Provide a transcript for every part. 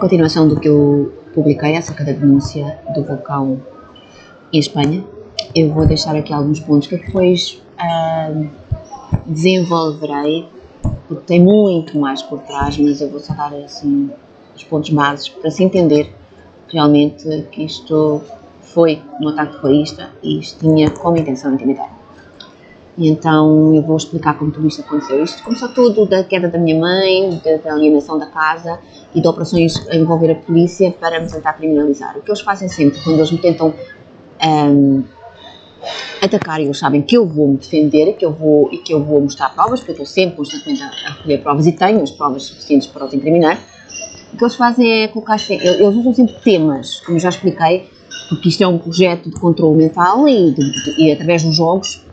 continuação do que eu publiquei acerca da denúncia do vulcão em Espanha. Eu vou deixar aqui alguns pontos que depois desenvolverei, porque tem muito mais por trás, mas eu vou só dar assim os pontos básicos para se entender realmente que isto foi um ataque terrorista e isto tinha como intenção intimidar. E então eu vou explicar como tudo isto aconteceu. Isto começou tudo da queda da minha mãe, da alienação da casa e de operações a envolver a polícia para me tentar criminalizar. O que eles fazem sempre, quando eles me tentam atacar, eles sabem que eu vou me defender e que eu vou mostrar provas, porque eu estou sempre constantemente a recolher provas e tenho as provas suficientes para os incriminar. O que eles fazem é colocar, eles usam sempre temas, como já expliquei, porque isto é um projeto de controle mental e através dos jogos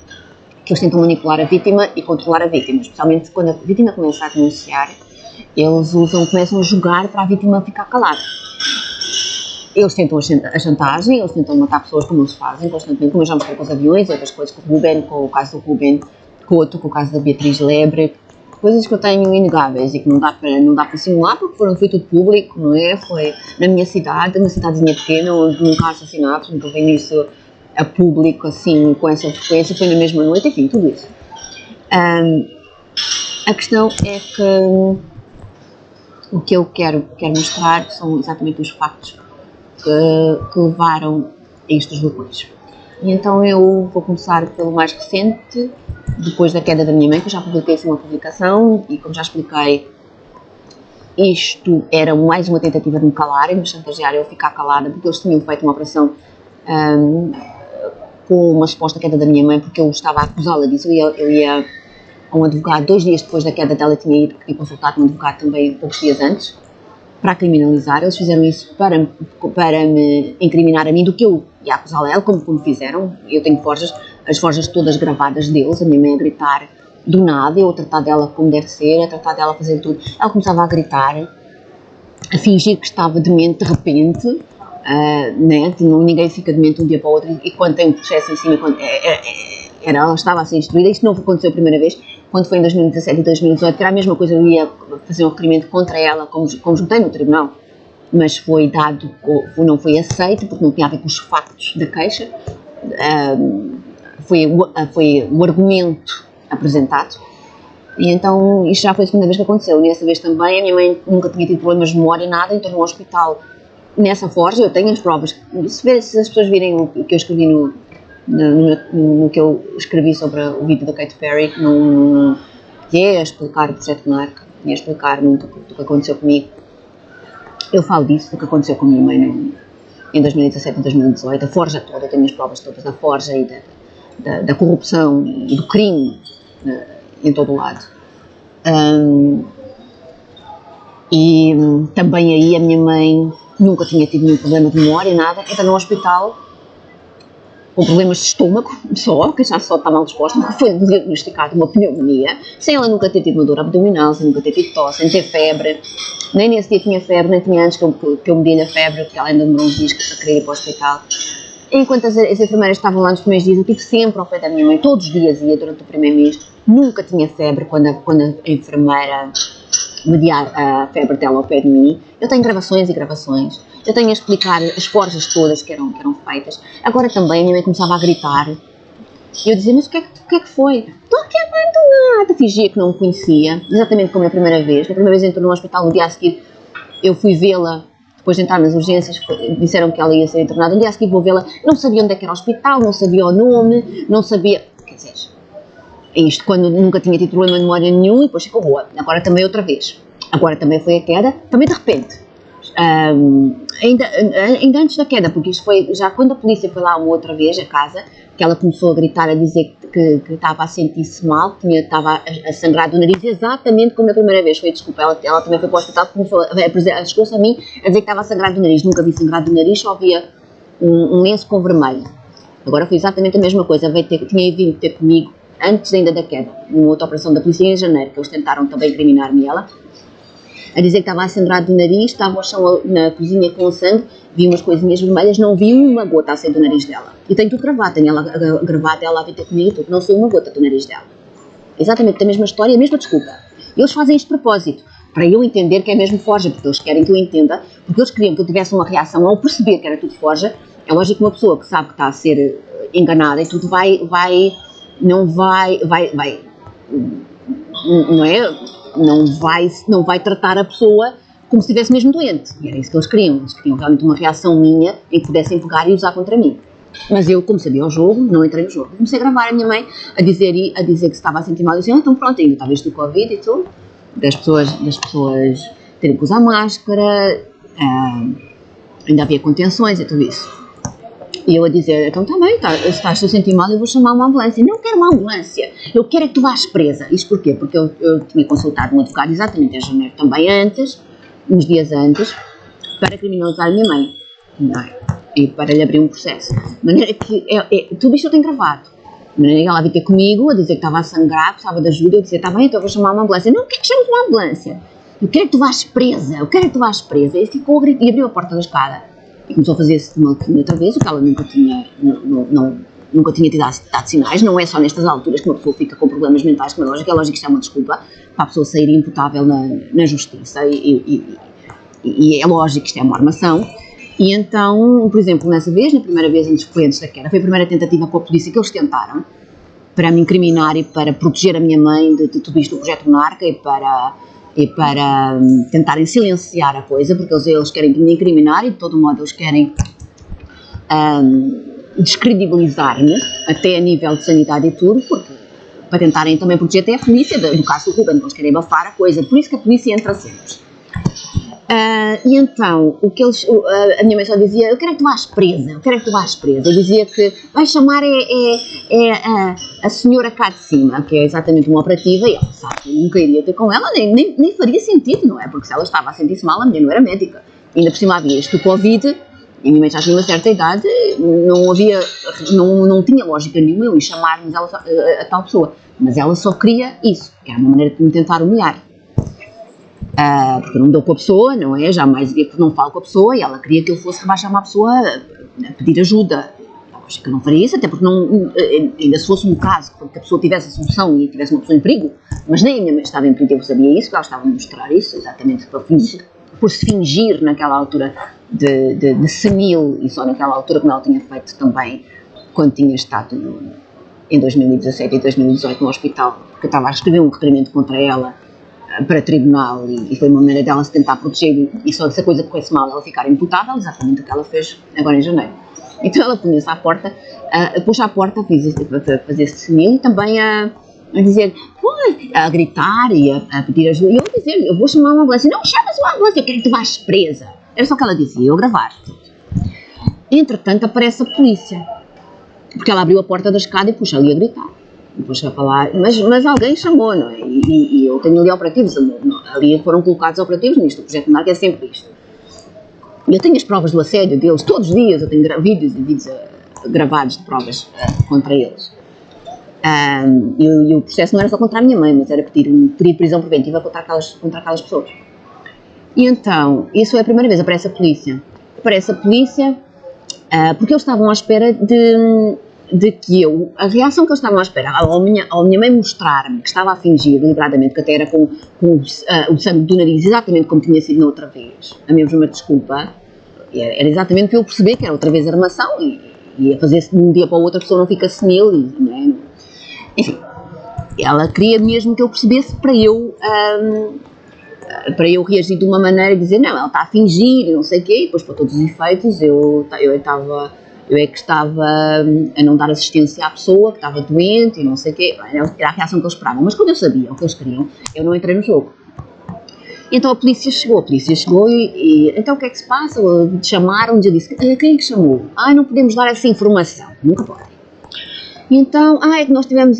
que eles tentam manipular a vítima e controlar a vítima, especialmente quando a vítima começa a denunciar, eles começam a jogar para a vítima ficar calada. Eles tentam a chantagem, eles tentam matar pessoas como eles fazem constantemente, como eu já mostrei com os aviões, outras coisas com o Ruben, com o caso do Ruben Couto, com o caso da Beatriz Lebre, coisas que eu tenho inegáveis e que não dá para simular porque foi tudo público, não é? Foi na minha cidade, uma cidadezinha pequena, onde nunca há assassinatos, nunca vem isso a público assim, com essa frequência, foi na mesma noite, enfim, tudo isso. A questão é que o que eu quero mostrar são exatamente os factos que levaram a estes vulcões. E então eu vou começar pelo mais recente, depois da queda da minha mãe, que eu já publiquei uma publicação e como já expliquei, isto era mais uma tentativa de me calarem, de me chantagear eu ficar calada, porque eles tinham feito uma operação com uma suposta queda da minha mãe, porque eu estava a acusá-la disso. Eu ia a um advogado 2 dias depois da queda dela, tinha ido e consultado um advogado também poucos dias antes, para a criminalizar. Eles fizeram isso para me incriminar a mim do que eu ia acusá-la a ela, como fizeram. Eu tenho forjas, as forjas todas gravadas deles, a minha mãe a gritar do nada, eu a tratar dela como deve ser, a tratar dela a fazer tudo. Ela começava a gritar, a fingir que estava demente de repente, né? Ninguém fica demente de um dia para o outro, e quando tem um processo em cima, ela estava a ser instruída. Isto não aconteceu a primeira vez, quando foi em 2017 e 2018, que era a mesma coisa, eu ia fazer um requerimento contra ela, como juntei no tribunal, mas foi dado, não foi aceito, porque não tinha a ver com os factos da queixa, foi o argumento apresentado, e então isto já foi a segunda vez que aconteceu. Nessa vez também a minha mãe nunca tinha tido problemas de memória, nada, então no hospital, nessa forja, eu tenho as provas, se as pessoas virem o que eu escrevi no que eu escrevi sobre o vídeo da Katy Perry, que é a explicar o projeto Monarch, e a explicar muito do que aconteceu comigo. Eu falo disso, do que aconteceu com a minha mãe em 2017 e 2018, a forja toda, eu tenho as provas todas da forja e da corrupção e do crime em todo o lado. E também aí a minha mãe nunca tinha tido nenhum problema de memória, nada, entra no hospital com problemas de estômago, que já só está mal disposta, porque foi diagnosticada uma pneumonia, sem ela nunca ter tido uma dor abdominal, sem nunca ter tido tosse, sem ter febre, nem nesse dia tinha febre, nem tinha antes que eu medi-lhe a febre, porque ela ainda demorou uns dias para querer ir para o hospital. Enquanto as enfermeiras estavam lá nos primeiros dias, eu estive sempre ao pé da minha mãe, todos os dias ia durante o primeiro mês, nunca tinha febre quando a enfermeira media a febre dela ao pé de mim. Eu tenho gravações e gravações, eu tenho a explicar as forjas todas que eram feitas. Agora também a minha mãe começava a gritar, e eu dizia, mas o que é que foi? Estou aqui abandonada, fingia que não me conhecia, exatamente como a primeira vez. Na primeira vez entrou no hospital, no dia a seguir eu fui vê-la, depois de entrar nas urgências, disseram que ela ia ser internada, no dia a seguir vou vê-la, não sabia onde é que era o hospital, não sabia o nome, não sabia, quer dizer, isto quando nunca tinha tido problema de memória nenhum, e depois ficou boa. Agora também outra vez, agora também foi a queda, também de repente, ainda antes da queda, porque isto foi já quando a polícia foi lá uma outra vez a casa, que ela começou a gritar, a dizer que estava a sentir-se mal, que estava a sangrar do nariz, exatamente como na primeira vez. Foi, desculpa, ela também foi para o hospital, chegou-se a mim a dizer que estava a sangrar do nariz. Nunca vi sangrar do nariz, só via um lenço com vermelho. Agora foi exatamente a mesma coisa, tinha vindo ter comigo antes ainda da queda, numa outra operação da polícia em janeiro, que eles tentaram também incriminar-me ela, a dizer que estava a sangrar do nariz, estava ao chão na cozinha com sangue, vi umas coisinhas vermelhas, não vi uma gota a sair do nariz dela. E tenho tudo gravado, tenho ela gravada, ela a vir ter comigo, não saiu uma gota do nariz dela. Exatamente a mesma história, a mesma desculpa. Eles fazem isto de propósito, para eu entender que é mesmo forja, porque eles querem que eu entenda, porque eles queriam que eu tivesse uma reação ao perceber que era tudo forja. É lógico que uma pessoa que sabe que está a ser enganada e tudo não vai tratar a pessoa como se estivesse mesmo doente. E era isso que eles queriam. Eles queriam realmente uma reação minha em que pudessem pegar e usar contra mim. Mas eu, como sabia o jogo, não entrei no jogo. Comecei a gravar a minha mãe a dizer que se estava a sentir mal. Eu disse, então pronto, ainda estava isto do Covid e tudo, das pessoas terem que usar máscara, ainda havia contenções e tudo isso. E eu a dizer, então está bem, se estás a sentir mal, eu vou chamar uma ambulância. Não quero uma ambulância, eu quero é que tu vás presa. Isto porquê? Porque eu tinha consultado um advogado exatamente em janeiro, também antes, uns dias antes, para criminalizar a minha mãe. Não é? E para lhe abrir um processo. De maneira que, tudo isto eu tenho gravado. De maneira que ela veio ter comigo, a dizer que estava a sangrar, precisava de ajuda, eu dizia, está bem, então eu vou chamar uma ambulância. Não, quero que chames uma ambulância. Eu quero que tu vás presa, eu quero que tu vás presa. E ficou a gritar, e abriu a porta da escada. E começou a fazer-se de maluquinho outra vez, o que ela nunca tinha tido dado sinais. Não é só nestas alturas que uma pessoa fica com problemas mentais, como é lógico que isto é uma desculpa para a pessoa sair imputável na justiça. E é lógico que isto é uma armação. E então, por exemplo, nessa vez, na primeira vez antes da queda, foi a primeira tentativa com a polícia que eles tentaram para me incriminar e para proteger a minha mãe de tudo isto do Projeto Monarca e para tentarem silenciar a coisa, porque eles querem me incriminar e de todo modo eles querem descredibilizar-me, até a nível de sanidade e tudo, porque, para tentarem também proteger até a polícia, do caso do Ruben, eles querem abafar a coisa, por isso que a polícia entra sempre. E então, a minha mãe só dizia, eu quero é que tu vás presa, Eu dizia que vai chamar a senhora cá de cima, que é exatamente uma operativa, e ela sabe que nunca iria ter com ela, nem faria sentido, não é? Porque se ela estava a sentir-se mal, a mulher não era médica. Ainda por cima havia isto do Covid, e a minha mãe já tinha uma certa idade, não tinha lógica nenhuma eu ir chamar-nos a tal pessoa. Mas ela só queria isso, que era uma maneira de me tentar humilhar. Porque eu não dou com a pessoa, não é? Jamais diria que não falo com a pessoa e ela queria que eu fosse chamar a pessoa a pedir ajuda. Eu acho que eu não faria isso, até porque ainda se fosse um caso que a pessoa tivesse a solução e tivesse uma pessoa em perigo, mas nem a minha mãe estava em perigo, eu sabia isso, que ela estava a mostrar isso, exatamente por se fingir naquela altura de senil, e só naquela altura como ela tinha feito também quando tinha estado em 2017 e 2018 no hospital, porque eu estava a escrever um requerimento contra ela para tribunal e foi uma maneira dela se tentar proteger e só se a coisa corresse mal ela ficar imputável, exatamente o que ela fez agora em janeiro. Então ela punha-se à porta, pôs-se à porta a fazer-se senil e também a dizer, a gritar e a pedir ajuda. E eu a dizer, eu vou chamar uma ambulância. Não chamas uma ambulância, eu quero que tu vás presa. Era só o que ela dizia, eu a gravar. Entretanto aparece a polícia, porque ela abriu a porta da escada e puxa ali a gritar. Depois vai falar, mas alguém chamou, não é? E eu tenho ali operativos, ali foram colocados operativos nisto, o Projeto Monarca é sempre isto. Eu tenho as provas do assédio deles, todos os dias eu tenho vídeos gravados de provas contra eles. E o processo não era só contra a minha mãe, mas era pedir prisão preventiva contra aquelas pessoas. E então, isso é a primeira vez, aparece a polícia, porque eles estavam à espera de que a reação que eles estavam à espera, ao minha mãe mostrar-me que estava a fingir deliberadamente, que até era com o sangue do nariz, exatamente como tinha sido na outra vez, a minha mesma desculpa, era exatamente para eu perceber que era outra vez armação e a fazer-se de um dia para o outro a pessoa não fica senil, não é? Enfim, ela queria mesmo que eu percebesse para eu reagir de uma maneira e dizer, não, ela está a fingir e não sei o quê, e depois para todos os efeitos eu é que estava a não dar assistência à pessoa que estava doente e não sei o quê, era a reação que eles esperavam, mas como eu sabia o que eles queriam, eu não entrei no jogo. Então a polícia chegou e então o que é que se passa? Chamaram-nos, eu disse, quem é que chamou? Não podemos dar essa informação, nunca podem. E então, é que nós tivemos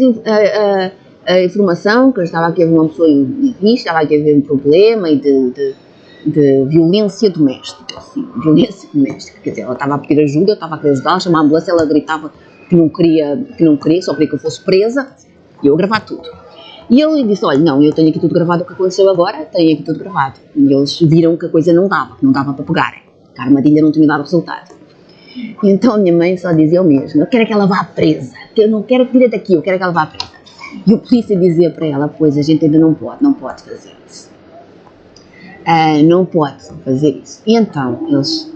a informação que eu estava aqui a ver uma pessoa em risco, estava aqui a ver um problema e de violência doméstica, assim, quer dizer, ela estava a pedir ajuda, eu estava a querer ajudá-la, chamar a ambulância, ela gritava que não queria, só queria que eu fosse presa, e eu a gravar tudo. E ele disse, olha, não, eu tenho aqui tudo gravado, o que aconteceu agora, tenho aqui tudo gravado. E eles viram que a coisa não dava para pegarem, que a armadilha não tinha dado resultado. E então a minha mãe só dizia o mesmo, eu quero é que ela vá presa, eu não quero que tire daqui, eu quero é que ela vá presa. E o polícia dizia para ela, pois a gente ainda não pode fazer isso. Não pode fazer isso. E então,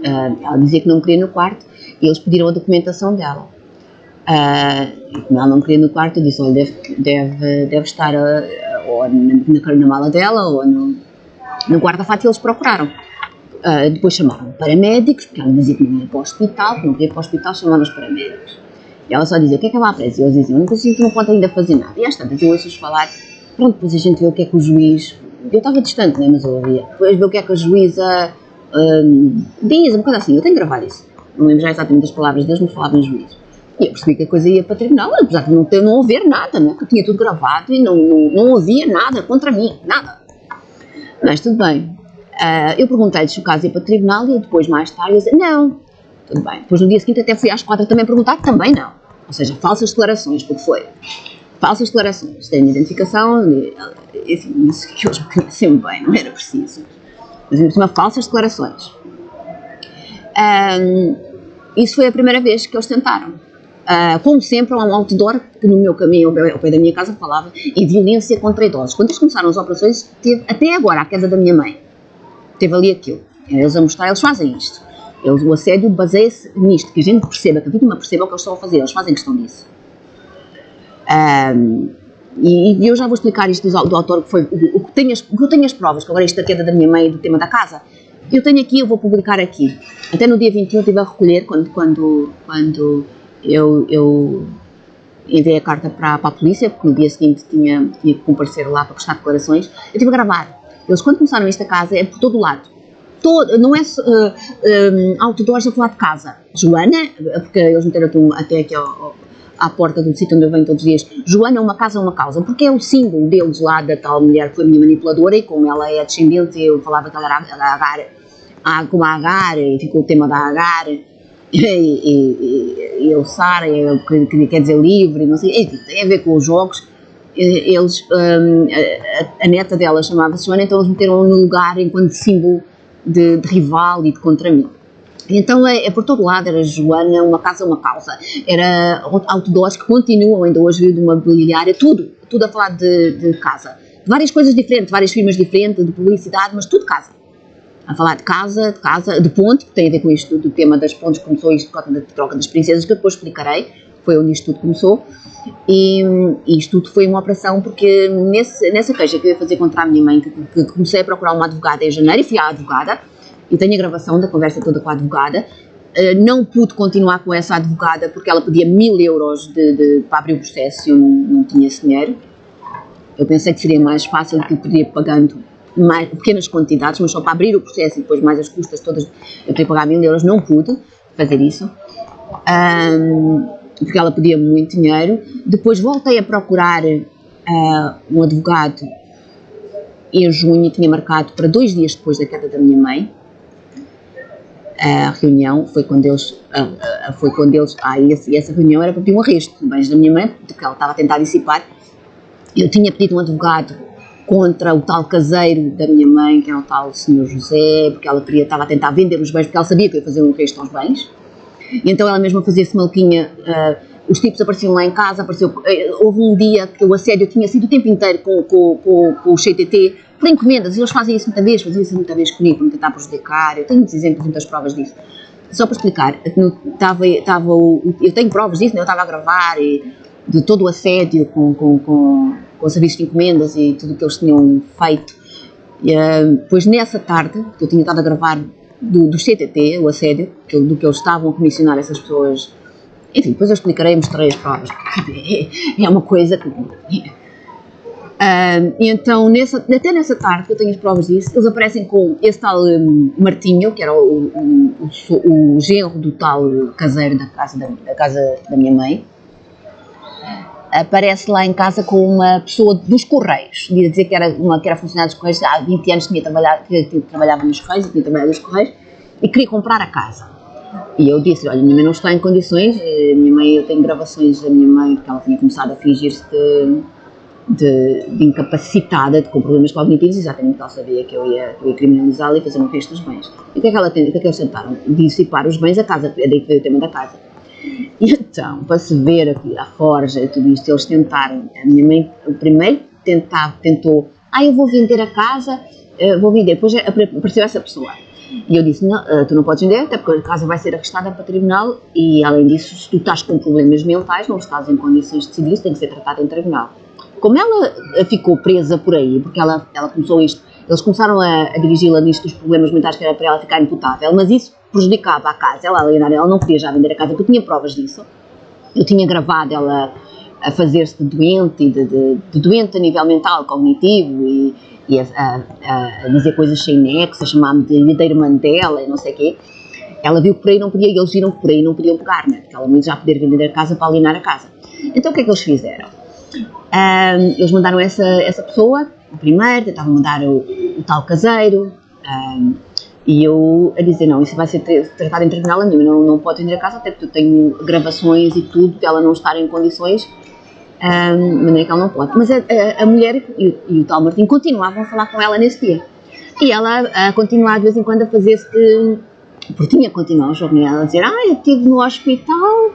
ela dizia que não queria no quarto e eles pediram a documentação dela. E como ela não queria no quarto, eu disse, olha, deve estar ou na mala dela ou no guarda-fato, e eles procuraram. Depois chamaram paramédicos, porque ela dizia que não ia para o hospital, que não queria ir para o hospital, chamaram os paramédicos. E ela só dizia, o que é que ela apressa? E eles diziam, não consigo, não pode ainda fazer nada. E às tantas eu ouço-os falar, pronto, depois a gente vê o que é que o juiz, eu estava distante, né, mas eu ouvia, depois vê o que é que a juíza diz, uma coisa assim, eu tenho que gravar isso. Não lembro já exatamente das palavras deles, mas falava em juiz. E eu percebi que a coisa ia para tribunal, apesar de não haver nada, né, que eu tinha tudo gravado e não havia nada contra mim, nada. Mas tudo bem. Eu perguntei-lhe se o caso ia para tribunal e depois, mais tarde, eu disse, não, tudo bem. Depois, no dia seguinte, até fui à esquadra também perguntar, também não. Ou seja, falsas declarações, porque foi. Falsas declarações. Tem identificação, enfim, isso que eles me conhecem bem, não era preciso. Mas, em cima, falsas declarações. Isso foi a primeira vez que eles tentaram. Como sempre, há um outdoor que no meu caminho, ao pé da minha casa, falava em violência contra idosos. Quando eles começaram as operações, teve, até agora, a queda da minha mãe, teve ali aquilo. Eles a mostrar, eles fazem isto. O assédio baseia-se nisto, que a gente perceba, que a vítima perceba o que eles estão a fazer, eles fazem questão disso. E eu já vou explicar isto do autor, que foi o que eu tenho as provas, que agora isto da queda da minha mãe e do tema da casa, eu tenho aqui, eu vou publicar aqui. Até no dia 21 eu estive a recolher, quando eu enviei a carta para a polícia, porque no dia seguinte tinha que comparecer lá para prestar declarações, eu estive a gravar. Eles, quando começaram esta casa, é por todo o lado. Não é outdoors a falar de casa. Joana, porque eles meteram até aqui à porta do sítio onde eu venho todos os dias, Joana, uma casa, uma causa, porque é o símbolo deles lá, da tal mulher que foi a minha manipuladora, e como ela é descendente, eu falava que ela era como a Agar, e ficou o tema da Agar, e eu, Sara, que quer dizer livre, não sei, enfim, tem a ver com os jogos. Eles, a neta dela chamava-se Joana, então eles meteram no lugar enquanto símbolo de rival e de contra mim. Então é por todo lado, era Joana, uma casa, uma causa. Era outdoors que continuam ainda hoje de uma mobiliária, tudo a falar de casa. De várias coisas diferentes, várias firmas diferentes, de publicidade, mas tudo casa. A falar de casa, de ponte, que tem a ver com isto do tema das pontes, que começou isto da troca das princesas, que eu depois explicarei, foi onde isto tudo começou. E isto tudo foi uma operação, porque nessa queixa que eu ia fazer contra a minha mãe, que comecei a procurar uma advogada em janeiro, e fui à advogada, e tenho a gravação da conversa toda com a advogada. Não pude continuar com essa advogada, porque ela pedia 1000 euros para abrir o processo, e eu não tinha esse dinheiro. Eu pensei que seria mais fácil, que eu podia ir pagando pequenas quantidades, mas só para abrir o processo e depois mais as custas todas, eu queria pagar 1000 euros, não pude fazer isso. Porque ela pedia muito dinheiro. Depois voltei a procurar um advogado em junho, e tinha marcado para 2 dias depois da queda da minha mãe. A reunião foi quando eles, e essa reunião era para pedir um arresto de bens da minha mãe, porque ela estava a tentar dissipar. Eu tinha pedido um advogado contra o tal caseiro da minha mãe, que era o tal senhor José, porque ela estava a tentar vender os bens, porque ela sabia que eu ia fazer um arresto aos bens. E então ela mesma fazia-se maluquinha, os tipos apareciam lá em casa, houve um dia que o assédio tinha sido o tempo inteiro com o CTT, por encomendas, e eles faziam isso muita vez comigo, para me tentar prejudicar. Eu tenho muitos exemplos, muitas provas disso. Só para explicar, eu tenho provas disso, né? Eu estava a gravar de todo o assédio com o serviço de encomendas e tudo o que eles tinham feito. Pois nessa tarde, que eu tinha estado a gravar do CTT, o assédio, do que eles estavam a comissionar essas pessoas, enfim, depois eu explicarei e mostrarei as provas. É uma coisa que... então, até nessa tarde, que eu tenho as provas disso, eles aparecem com esse tal Martinho, que era o genro do tal caseiro da casa da minha mãe. Aparece lá em casa com uma pessoa dos Correios, ia dizer que era funcionária dos Correios, há 20 anos que trabalhava nos Correios, tinha trabalhado nos Correios, e queria comprar a casa. E eu disse, olha, minha mãe não está em condições, eu tenho gravações da minha mãe, porque ela tinha começado a fingir-se de incapacitada, com problemas cognitivos, exatamente porque ela sabia que eu ia criminalizá-la e fazer um registro dos bens. E o que é que eles tentaram? Dissipar os bens da casa, é daí que veio o tema da casa. E então, para se ver aqui a forja e tudo isto, eles tentaram, a minha mãe primeiro tentou, eu vou vender a casa vou vender. Depois apareceu essa pessoa. E eu disse, não, tu não podes vender, até porque a casa vai ser arrestada para tribunal e, além disso, se tu estás com problemas mentais, não estás em condições de decidir, isso tem que ser tratado em tribunal. Como ela ficou presa por aí, porque ela começou isto, eles começaram a dirigi-la nisto dos problemas mentais, que era para ela ficar imputável, mas isso prejudicava a casa. Ela não podia já vender a casa, porque eu tinha provas disso. Eu tinha gravado ela a fazer-se de doente, de doente a nível mental, cognitivo, e a dizer coisas sem nexo, a chamar-me de irmã dela e não sei o quê. Ela viu que por aí não podia, e eles viram que por aí não podiam pegar, né? Porque ela não ia já poder vender a casa para alienar a casa. Então o que é que eles fizeram? Eles mandaram essa pessoa, o primeiro, tentavam mandar o tal caseiro, e eu a dizer, não, isso vai ser tratado em tribunal, a minha não pode vender a casa, até porque eu tenho gravações e tudo, de ela não estar em condições, de maneira que ela não pode. Mas a mulher e o tal Martim continuavam a falar com ela nesse dia. E ela continuava de vez em quando a fazer-se de... Porque tinha que continuar o jogo, ela a dizer, eu estive no hospital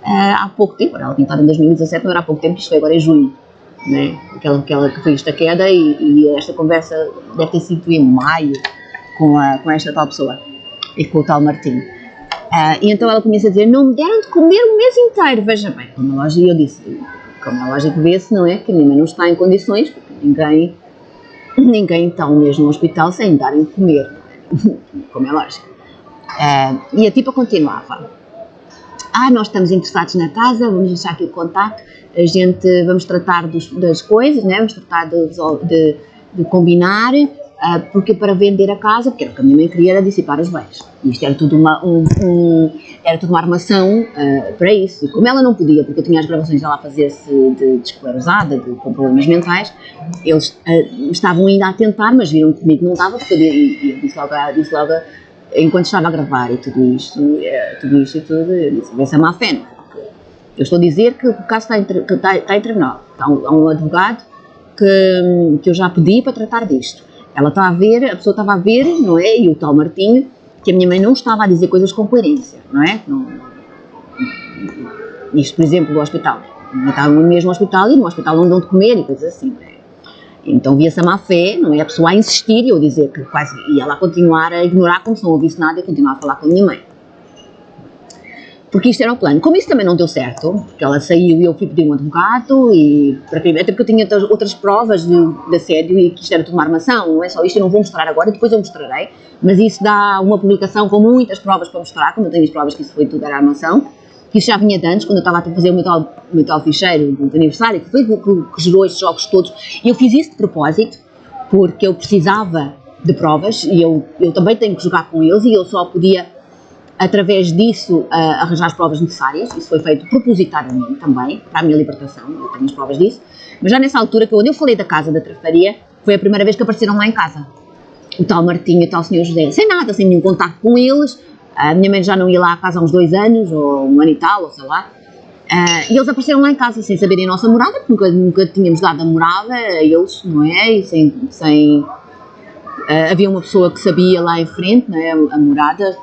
há pouco tempo, ela tinha estado em 2017, não era há pouco tempo, isto foi agora em junho, né? Aquela que foi esta queda e esta conversa deve ter sido em maio com esta tal pessoa e com o tal Martim. E então ela começa a dizer, não me deram de comer o mês inteiro, veja bem, como é lógico, eu disse, como é lógico vê-se, não é? Que a minha mãe não está em condições, porque ninguém está mesmo no hospital sem darem de comer, como é lógico. E a tipa continuava, nós estamos interessados na casa, vamos deixar aqui o contacto, vamos tratar das coisas, né? Vamos tratar de combinar, porque para vender a casa, porque era o que a minha mãe queria, era dissipar os bens. Isto era tudo era tudo uma armação para isso. E como ela não podia, porque eu tinha as gravações dela a fazer-se de esclerosada, com problemas mentais, eles estavam ainda a tentar, mas viram que comigo não dava, porque eu disse logo enquanto estava a gravar e tudo isto, eu disse, vê-se a má fé, eu estou a dizer que o caso está em tribunal, há um advogado que eu já pedi para tratar disto. Ela está a ver, a pessoa estava a ver, não é? E o tal Martinho, que a minha mãe não estava a dizer coisas com coerência, não é? Isto, por exemplo, do hospital. Eu estava no mesmo hospital e no hospital não dão de comer e coisas assim, não é? Então via-se a má fé, não é? A pessoa a insistir e eu dizer que quase. E ela a continuar a ignorar como se não ouvisse nada e continuar a falar com a minha mãe. Porque isto era o plano. Como isso também não deu certo, porque ela saiu e eu fui pedir um advogado, até porque eu tinha outras provas de assédio e que isto era tudo uma armação, não é só isto, eu não vou mostrar agora, depois eu mostrarei, mas isso dá uma publicação com muitas provas para mostrar, como eu tenho as provas que isso foi tudo era armação, que isso já vinha de antes, quando eu estava a fazer o meu tal ficheiro de aniversário, que foi que gerou estes jogos todos, e eu fiz isso de propósito, porque eu precisava de provas, e eu também tenho que jogar com eles, e eu só podia, através disso, arranjar as provas necessárias. Isso foi feito propositadamente também, para a minha libertação, eu tenho as provas disso. Mas já nessa altura, quando eu falei da casa da trafaria, foi a primeira vez que apareceram lá em casa. O tal Martinho e o tal senhor José, sem nada, sem nenhum contacto com eles. A minha mãe já não ia lá à casa há uns 2 anos, ou um ano e tal, ou sei lá. E eles apareceram lá em casa, sem saberem a nossa morada, porque nunca tínhamos dado a morada a eles, não é? E havia uma pessoa que sabia lá em frente, não é? A morada,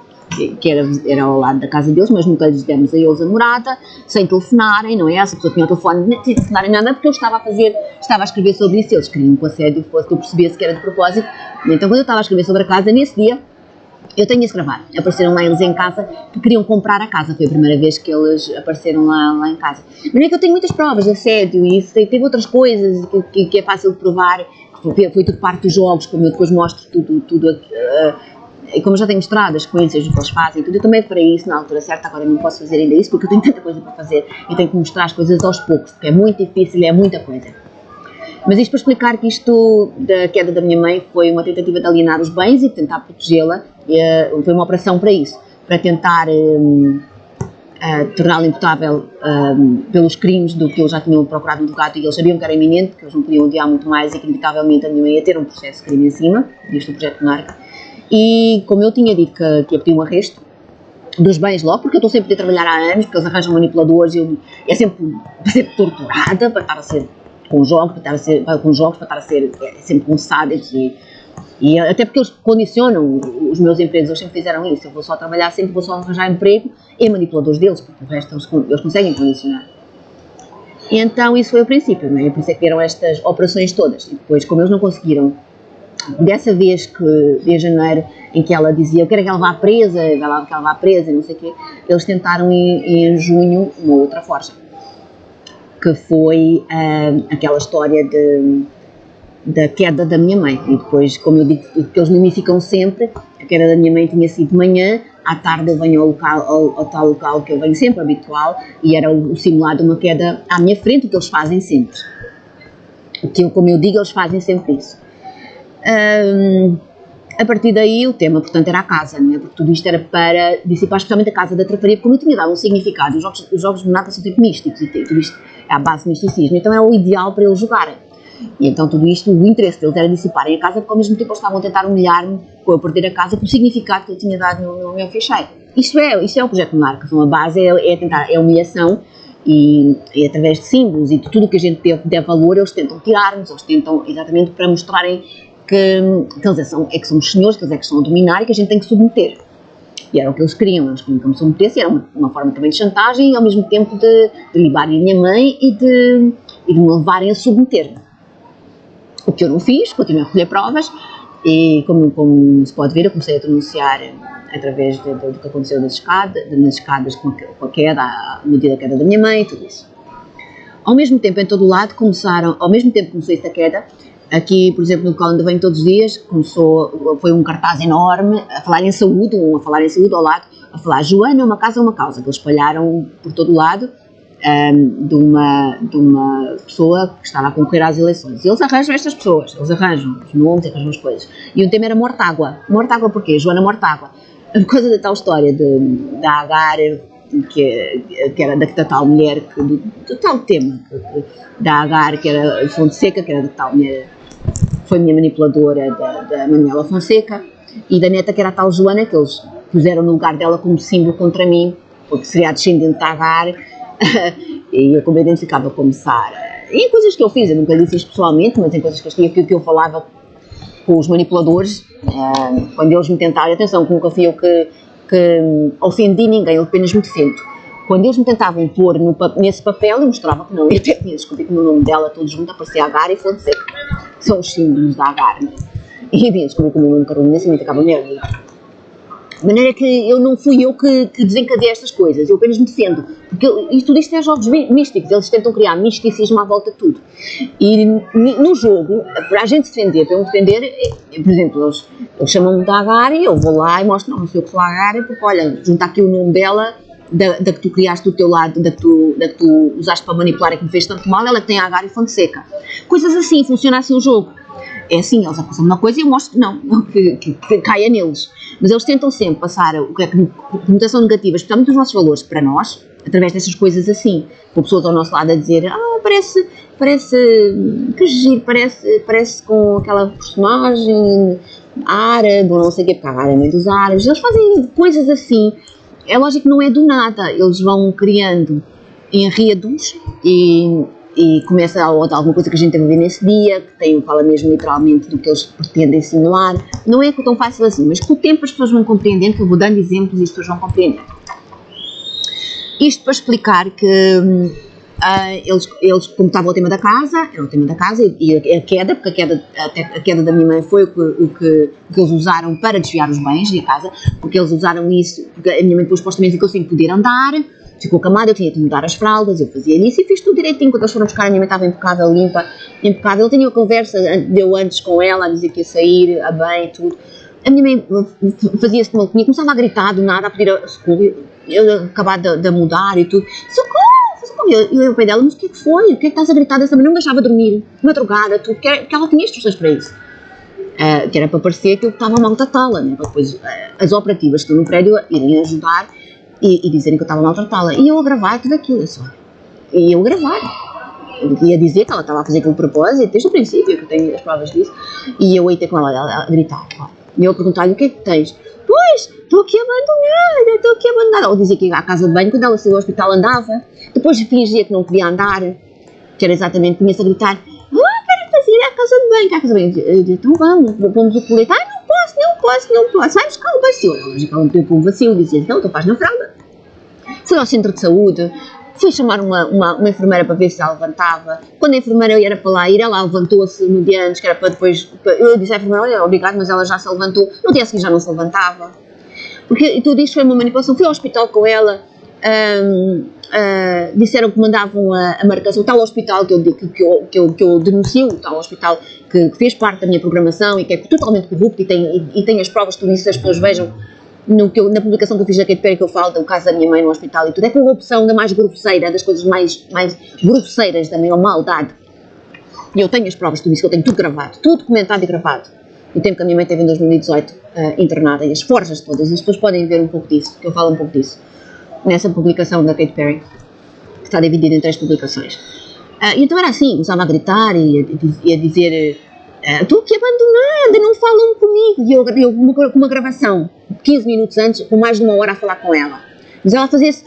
que era ao lado da casa deles, mas nunca lhes demos a eles a morada, sem telefonarem, não é? Essa pessoa tinha o telefone, sem telefonarem nada, porque eu estava a escrever sobre isso, eles queriam que o assédio fosse, que eu percebesse que era de propósito. Então, quando eu estava a escrever sobre a casa, nesse dia, eu tenho isso gravado, apareceram lá eles em casa, que queriam comprar a casa, foi a primeira vez que eles apareceram lá em casa. Mas é que eu tenho muitas provas de assédio e isso, teve outras coisas que é fácil de provar, foi tudo parte dos jogos, como eu depois mostro tudo como eu já tenho mostrado as sequências do que eles fazem, tudo, eu também farei isso na altura certa, agora não posso fazer ainda isso porque eu tenho tanta coisa para fazer e tenho que mostrar as coisas aos poucos, porque é muito difícil, é muita coisa. Mas isto para explicar que isto da queda da minha mãe foi uma tentativa de alienar os bens e de tentar protegê-la, foi uma operação para isso, para tentar torná-la imputável pelos crimes do que eles já tinham procurado no advogado e eles sabiam que era iminente, que eles não podiam adiar muito mais e que inevitavelmente a minha mãe ia ter um processo de crime em cima, disto do projeto Monarca. E como eu tinha dito que ia pedir um arresto dos bens logo, porque eu estou sempre a trabalhar há anos, porque eles arranjam manipuladores e é sempre torturada para estar a ser com jogos, para estar a ser sempre com sádios e até porque eles condicionam os meus empregos, eles sempre fizeram isso, eu vou só trabalhar, sempre vou só arranjar emprego em manipuladores deles, porque o resto eles conseguem condicionar. E então isso foi o princípio, não é? Por isso é que vieram estas operações todas, e depois como eles não conseguiram Dessa vez que, de janeiro, em que ela dizia, eu quero que ela vá presa, que ela vá presa, e não sei o quê, eles tentaram em junho uma outra forja, que foi aquela história da queda da minha mãe. E depois, como eu digo, que eles mimificam sempre, a queda da minha mãe tinha sido de manhã, à tarde eu venho ao tal local que eu venho sempre, habitual, e era o simulado de uma queda à minha frente, o que eles fazem sempre. Como eu digo, eles fazem sempre isso. A partir daí o tema, portanto, era a casa, não é? Porque tudo isto era para dissipar especialmente a casa da trafaria, porque como eu tinha dado um significado, os jogos de Monata são tipo místicos, e tudo isto é à base de misticismo, então era o ideal para eles jogarem. E então tudo isto, o interesse deles era dissiparem a casa, porque ao mesmo tempo eles estavam a tentar humilhar-me com eu perder a casa pelo significado que eu tinha dado no meu ficheiro. Isto é o projeto Monarca, a base é humilhação, e através de símbolos e de tudo o que a gente der valor, eles tentam tirar-nos, eles tentam exatamente para mostrarem que eles que somos senhores, que eles que estão a dominar e que a gente tem que submeter. E era o que eles queriam que me submetesse, era uma forma também de chantagem e ao mesmo tempo de libarem a minha mãe e de me levarem a submeter-me. O que eu não fiz, continuei a recolher provas e como se pode ver, eu comecei a denunciar através do que aconteceu nas escadas com a queda, no dia da queda da minha mãe e tudo isso. Ao mesmo tempo, em todo o lado, ao mesmo tempo que começou esta queda, aqui, por exemplo, no local onde venho todos os dias, foi um cartaz enorme a falar em saúde, ao lado, a falar Joana é uma casa, é uma causa, que eles espalharam por todo o lado de uma pessoa que estava a concorrer às eleições. E eles arranjam estas pessoas, eles arranjam os nomes, arranjam as coisas. E o tema era Mortágua. Mortágua porquê? Joana Mortágua. Por causa da tal história da Agar, que era da tal mulher, do tal tema, da Agar, que era Fonseca, que era da tal mulher, foi minha manipuladora da Manuela Fonseca, e da neta, que era a tal Joana, que eles puseram no lugar dela como símbolo contra mim, porque seria a descendente da Agar, e eu como identificava como Sara. E em coisas que eu fiz, eu nunca disse isto pessoalmente, mas em coisas que eu falava com os manipuladores, quando eles me tentaram, atenção, que nunca fui eu que ofendi ninguém, eu apenas me defendo. Quando eles me tentavam pôr nesse papel, eu mostrava que não, eu até tinha descoberto no nome dela, todos juntos, aparecia Agar e Fonseca, que são os símbolos da Agar. E havia descoberto o meu nome Carolina, significava merda. De maneira que não fui eu que desencadeei estas coisas, eu apenas me defendo, porque tudo isto é jogos místicos, eles tentam criar misticismo à volta de tudo. E no jogo, para a gente se defender, para eu me defender, por exemplo, eles chamam-me de Agar e eu vou lá e mostro, não sei o que sou Agar, porque olha, junta aqui o nome dela, da que tu criaste do teu lado, da que tu usaste para manipular e que me fez tanto mal, ela que tem Agar e Fonseca. Coisas assim, funciona assim o jogo. É assim, eles acusam uma coisa e eu mostro que não, que caia neles. Mas eles tentam sempre passar a conotação negativa, especialmente os nossos valores, para nós, através dessas coisas assim, com pessoas ao nosso lado a dizer, parece, que giro, parece com aquela personagem árabe, ou não sei o quê, porque a árabe é mãe dos árabes, eles fazem coisas assim, é lógico que não é do nada, eles vão criando enredos e começa alguma coisa que a gente teve a ver nesse dia, que fala mesmo literalmente do que eles pretendem simular. Não é tão fácil assim, mas com o tempo as pessoas vão compreendendo, que eu vou dando exemplos e as pessoas vão compreendendo. Isto para explicar que eles, como estava o tema da casa, era o tema da casa e a queda, porque a queda da minha mãe foi o que eles usaram para desviar os bens da casa, porque eles usaram isso, porque a minha mãe depois supostamente ficou sem poder andar, ficou camada, eu tinha de mudar as fraldas, eu fazia isso e fiz tudo direitinho. Quando eles foram buscar, a minha mãe estava impecável, limpa, impecável. Eu tinha uma conversa, deu antes com ela, a dizer que ia sair, a bem e tudo. A minha mãe fazia-se como comigo, começava a gritar do nada, a pedir socorro, eu acabava de mudar e tudo. Socorro! E eu ao pé dela, mas o que é que foi? O que é que estás a gritar dessa maneira? Não me deixava dormir, madrugada, tudo, porque ela tinha instruções para isso. Que era para parecer que eu estava a maltratá-la, né? Para depois as operativas que estão no prédio irem ajudar e dizerem que eu estava a maltratá-la. E eu a gravar tudo aquilo, só. E eu a gravar. Eu ia dizer que ela estava a fazer aquilo de propósito, desde o princípio, que eu tenho as provas disso. E eu ia ter com ela a gritar. E eu a perguntar-lhe, o que é que tens? Pois, estou aqui abandonada. Ou dizia que ia à casa de banho, quando ela saiu do hospital andava. Depois fingia que não podia andar, que era exatamente, punha-se a gritar, quero fazer ir à casa de banho, Eu dizia, então vamos o colete. Não posso, vai buscar o vacilo. Ela não tem o vacilo, dizia, não, tu faz na fralda. Foi ao centro de saúde, Fui chamar uma enfermeira para ver se ela levantava. Quando a enfermeira era para lá ir, ela levantou-se no dia antes, que era para depois... Eu disse à enfermeira, olha, obrigado, mas ela já se levantou. No dia seguinte já não se levantava. Porque tudo isto foi uma manipulação. Fui ao hospital com ela, disseram que mandavam a marcação, o tal hospital que eu denuncio, o tal hospital que fez parte da minha programação e que é totalmente corrupto e tem as provas, tudo isso, as pessoas vejam na publicação que eu fiz da Katy Perry, que eu falo do caso da minha mãe no hospital e tudo, é corrupção da mais grosseira, das coisas mais grosseiras da maior maldade. E eu tenho as provas, tudo isso, eu tenho tudo gravado, tudo documentado e gravado. O tempo que a minha mãe teve em 2018 internada, e as forjas todas, as pessoas podem ver um pouco disso, que eu falo um pouco disso, nessa publicação da Katy Perry, que está dividida em 3 publicações. E então era assim, começava a gritar e a dizer, estou aqui abandonada, não falam comigo, e eu com uma gravação, 15 minutos antes, com mais de 1 hora a falar com ela. Mas ela fazia-se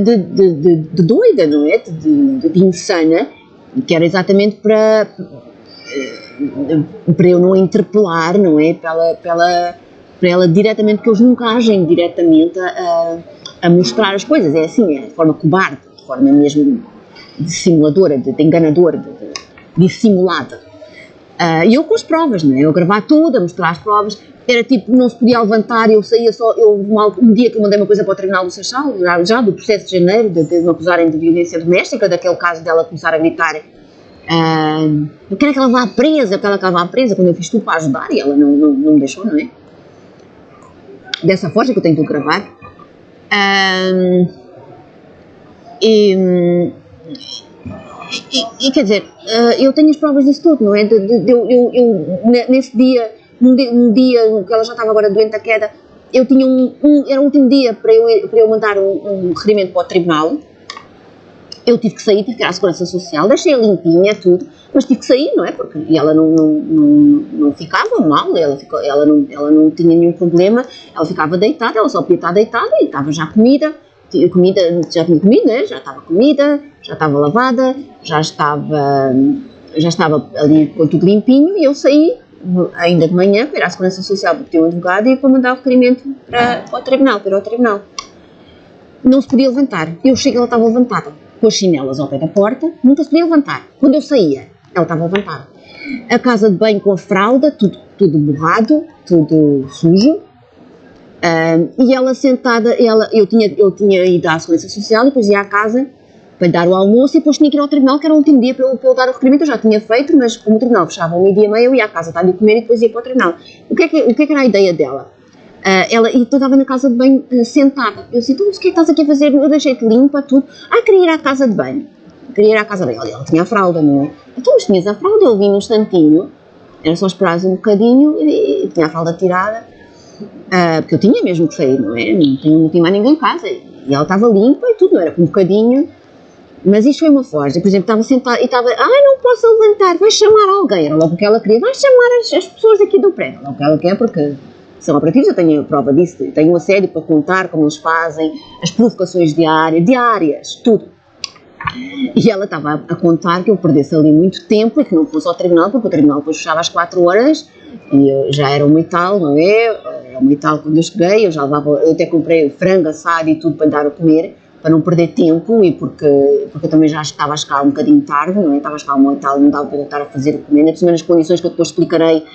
de doida, não é? De insana, que era exatamente para eu não interpelar, não é? Para ela diretamente, porque eles nunca agem diretamente a mostrar as coisas, é assim, é de forma cobarde, de forma mesmo dissimuladora, de enganadora, dissimulada. E eu com as provas, não é? Eu a gravar tudo, a mostrar as provas, era tipo, não se podia levantar, eu saía só, um dia que eu mandei uma coisa para o Tribunal do Seixal, já do processo de janeiro, de me acusarem de violência doméstica, daquele caso dela começar a gritar, eu quero que ela vá presa, quando eu fiz tudo para ajudar, e ela não me deixou, não é? Dessa forma que eu tenho tudo gravado. E quer dizer, eu tenho as provas disso tudo, não é? Nesse dia, um dia que ela já estava agora doente da queda, eu tinha era o último dia para eu mandar um requerimento para o tribunal. Eu tive que sair, tive que ir à Segurança Social, deixei-a limpinha, tudo, mas tive que sair, não é? E ela não ficava mal, ela não tinha nenhum problema, ela ficava deitada, ela só podia estar deitada e estava já comida, já tinha comida, né? Já estava comida, já estava lavada, já estava ali com tudo limpinho, e eu saí ainda de manhã para ir à Segurança Social para pedir um advogado e para mandar o requerimento para ir ao tribunal. Não se podia levantar, eu cheguei, ela estava levantada, com as chinelas ao pé da porta, nunca se podia levantar. Quando eu saía, ela estava levantada. A casa de banho com a fralda, tudo borrado, tudo sujo. E ela sentada, eu tinha ido à Segurança Social, depois ia à casa para lhe dar o almoço e depois tinha que ir ao tribunal, que era o último dia para eu dar o requerimento. Eu já tinha feito, mas como o tribunal fechava 1h30, eu ia à casa, dar-lhe a comer e depois ia para o tribunal. O que é que era a ideia dela? Ela estava na casa de banho sentada. Eu disse, então, mas o que é que estás aqui a fazer? Eu deixei-te limpa, tudo. Queria ir à casa de banho. Olha, ela tinha a fralda, não é? Então, mas tinhas a fralda, eu vim num instantinho, era só esperar um bocadinho e tinha a fralda tirada, porque eu tinha mesmo que sair, não é? Não tinha mais ninguém em casa. E ela estava limpa e tudo, não era com um bocadinho. Mas isto foi uma forja. Por exemplo, estava sentada e estava, não posso levantar, vai chamar alguém. Era logo o que ela queria, vai chamar as pessoas aqui do prédio. Logo o que ela quer, porque são operativos, eu tenho a prova disso, tenho um assédio para contar como eles fazem, as provocações diárias, tudo. E ela estava a contar que eu perdesse ali muito tempo e que não fosse ao tribunal, porque o tribunal depois fechava às 4 horas e já era 1h não é? Era 1h quando eu cheguei, eu até comprei frango assado e tudo para lhe dar a comer, para não perder tempo e porque eu também já estava a chegar um bocadinho tarde, não é? Estava a chegar 1h, não dava para eu estar a fazer o comer, nas primeiras condições que eu depois explicarei,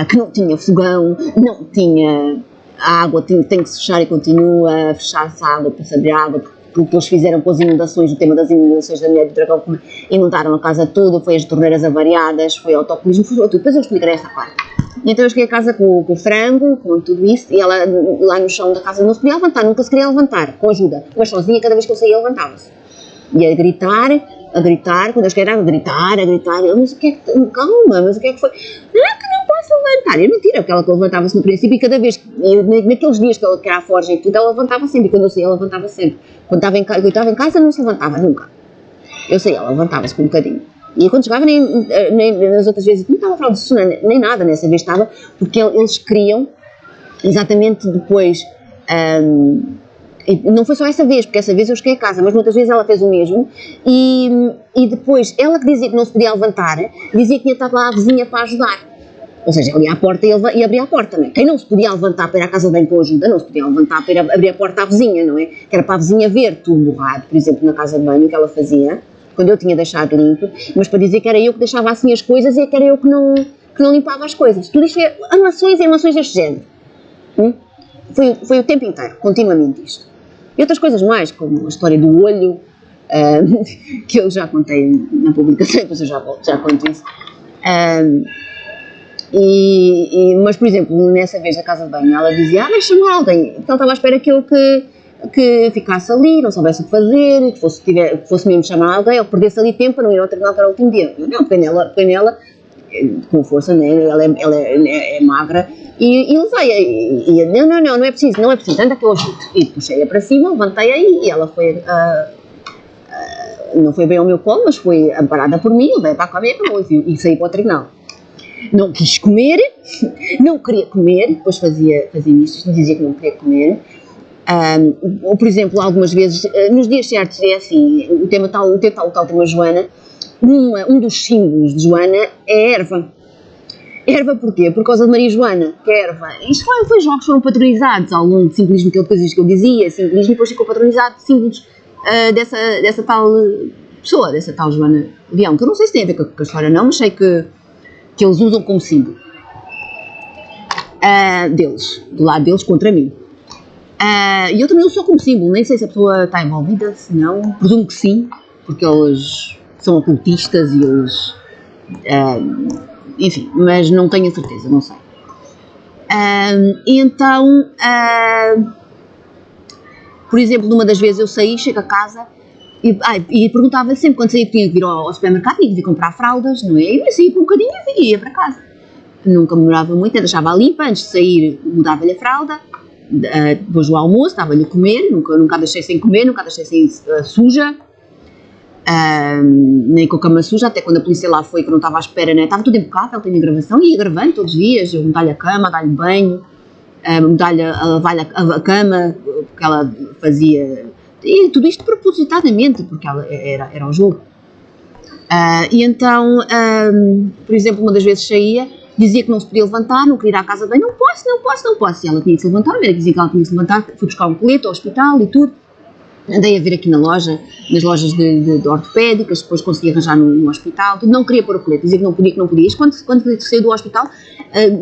que não tinha fogão, não tinha água, tem que se fechar e continua a fechar-se a água para saber água, porque o que eles fizeram com as inundações, o tema das inundações da Mulher do Dragão, inundaram a casa toda, foi as torneiras avariadas, foi autocolismo, foi tudo. Depois eu explicarei esta parte. E então eu cheguei a casa com o frango, com tudo isso, e ela lá no chão da casa não se podia levantar, nunca se queria levantar, com ajuda, mas sozinha, cada vez que eu saía levantava-se. E a gritar, quando eu cheguei a gritar, eu, mas o que é que, calma, mas o que é que foi? Que não posso levantar, é mentira, porque ela levantava-se no princípio e cada vez, naqueles dias que ela queria a forja e tudo, ela levantava sempre, e quando eu saía ela levantava sempre. Quando eu estava em casa não se levantava nunca, eu saía, ela levantava-se por um bocadinho. E quando chegava, nem nas outras vezes, não estava a falar de sono, nem nada, nessa vez estava, porque eles queriam, exatamente depois, e não foi só essa vez, porque essa vez eu cheguei a casa, mas muitas vezes ela fez o mesmo, e depois, ela que dizia que não se podia levantar, dizia que tinha estado lá a vizinha para ajudar. Ou seja, ele ia à porta e abria a porta, não é? Quem não se podia levantar para ir à casa de banho com ajuda, não se podia levantar para ir abrir a porta à vizinha, não é? Que era para a vizinha ver tudo borrado, por exemplo, na casa de banho, o que ela fazia, quando eu tinha deixado limpo, mas para dizer que era eu que deixava assim as coisas e que era eu que não limpava as coisas. Tudo isto é armações e armações deste género. Foi o tempo inteiro, continuamente isto. E outras coisas mais, como a história do olho, que eu já contei na publicação, depois eu já conto isso. Mas, por exemplo, nessa vez na casa de banho, ela dizia, vai chamar alguém, porque ela estava à espera que eu que ficasse ali, não soubesse o que fazer, que fosse mesmo chamar alguém, ou que perdesse ali tempo para não ir ao tribunal, que era o último dia. Não, peguei nela, com força, né? Ela é magra, e levei-a, e não é preciso, anda que eu ajudo. E puxei-a para cima, levantei-a e ela foi, não foi bem ao meu colo, mas foi amparada por mim, levei-a para a cama e saí para o tribunal. Não quis comer, não queria comer, depois fazia isto, dizia que não queria comer. Ou, por exemplo, algumas vezes, nos dias certos é assim, o tal tema Joana, um dos símbolos de Joana é a erva. Erva porquê? Por causa de Maria Joana, que é erva. Isto foi jogos que foram patronizados ao longo de simbolismo, que eu dizia, simbolismo, depois ficou patronizado de símbolos dessa tal pessoa, dessa tal Joana Leão, que eu não sei se tem a ver com a história não, mas sei que eles usam como símbolo do lado deles contra mim. E eu também uso só como símbolo, nem sei se a pessoa está envolvida, se não, presumo que sim, porque eles são ocultistas e eles, enfim, mas não tenho a certeza, não sei. Então, por exemplo, numa das vezes eu saí, chego a casa e perguntava sempre quando saía que tinha que vir ao supermercado, tinha que vir comprar fraldas, não é? E eu saía por um bocadinho e ia para casa. Nunca me demorava muito, eu deixava limpa, antes de sair mudava-lhe a fralda, depois do almoço dava-lhe a comer, nunca a deixei sem comer, nunca a deixei sem suja, nem com a cama suja, até quando a polícia lá foi que eu não estava à espera, né? Estava tudo impecável, tinha gravação, e ia gravando todos os dias, eu mudar-lhe a cama, dar-lhe banho, mudar-lhe a cama, porque ela fazia, e tudo isto propositadamente, porque ela era ao jogo. E então, por exemplo, uma das vezes saía, dizia que não se podia levantar, não queria ir à casa de banho, não posso, e ela tinha que se levantar, a médica dizia que ela tinha que se levantar, fui buscar um colete ao hospital e tudo, andei a ver aqui nas lojas de ortopédicas, depois consegui arranjar no hospital, tudo, não queria pôr o colete, dizia que não podia, quando saí do hospital,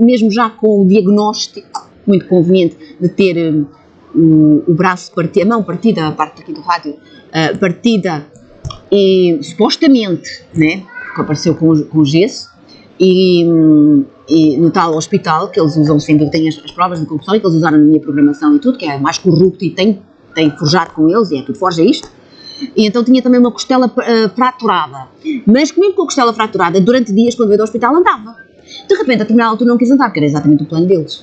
mesmo já com o diagnóstico muito conveniente de ter o braço partido, a mão partida, a parte aqui do rádio, partida, e supostamente, né, que apareceu com gesso, e no tal hospital que eles usam sempre, tem as provas de concussão e que eles usaram na minha programação e tudo, que é mais corrupto e tem forjado com eles, e é tudo forja isto, e então tinha também uma costela fraturada, mas mesmo com a costela fraturada, durante dias quando veio do hospital andava, de repente a determinada altura não quis andar, porque era exatamente o plano deles,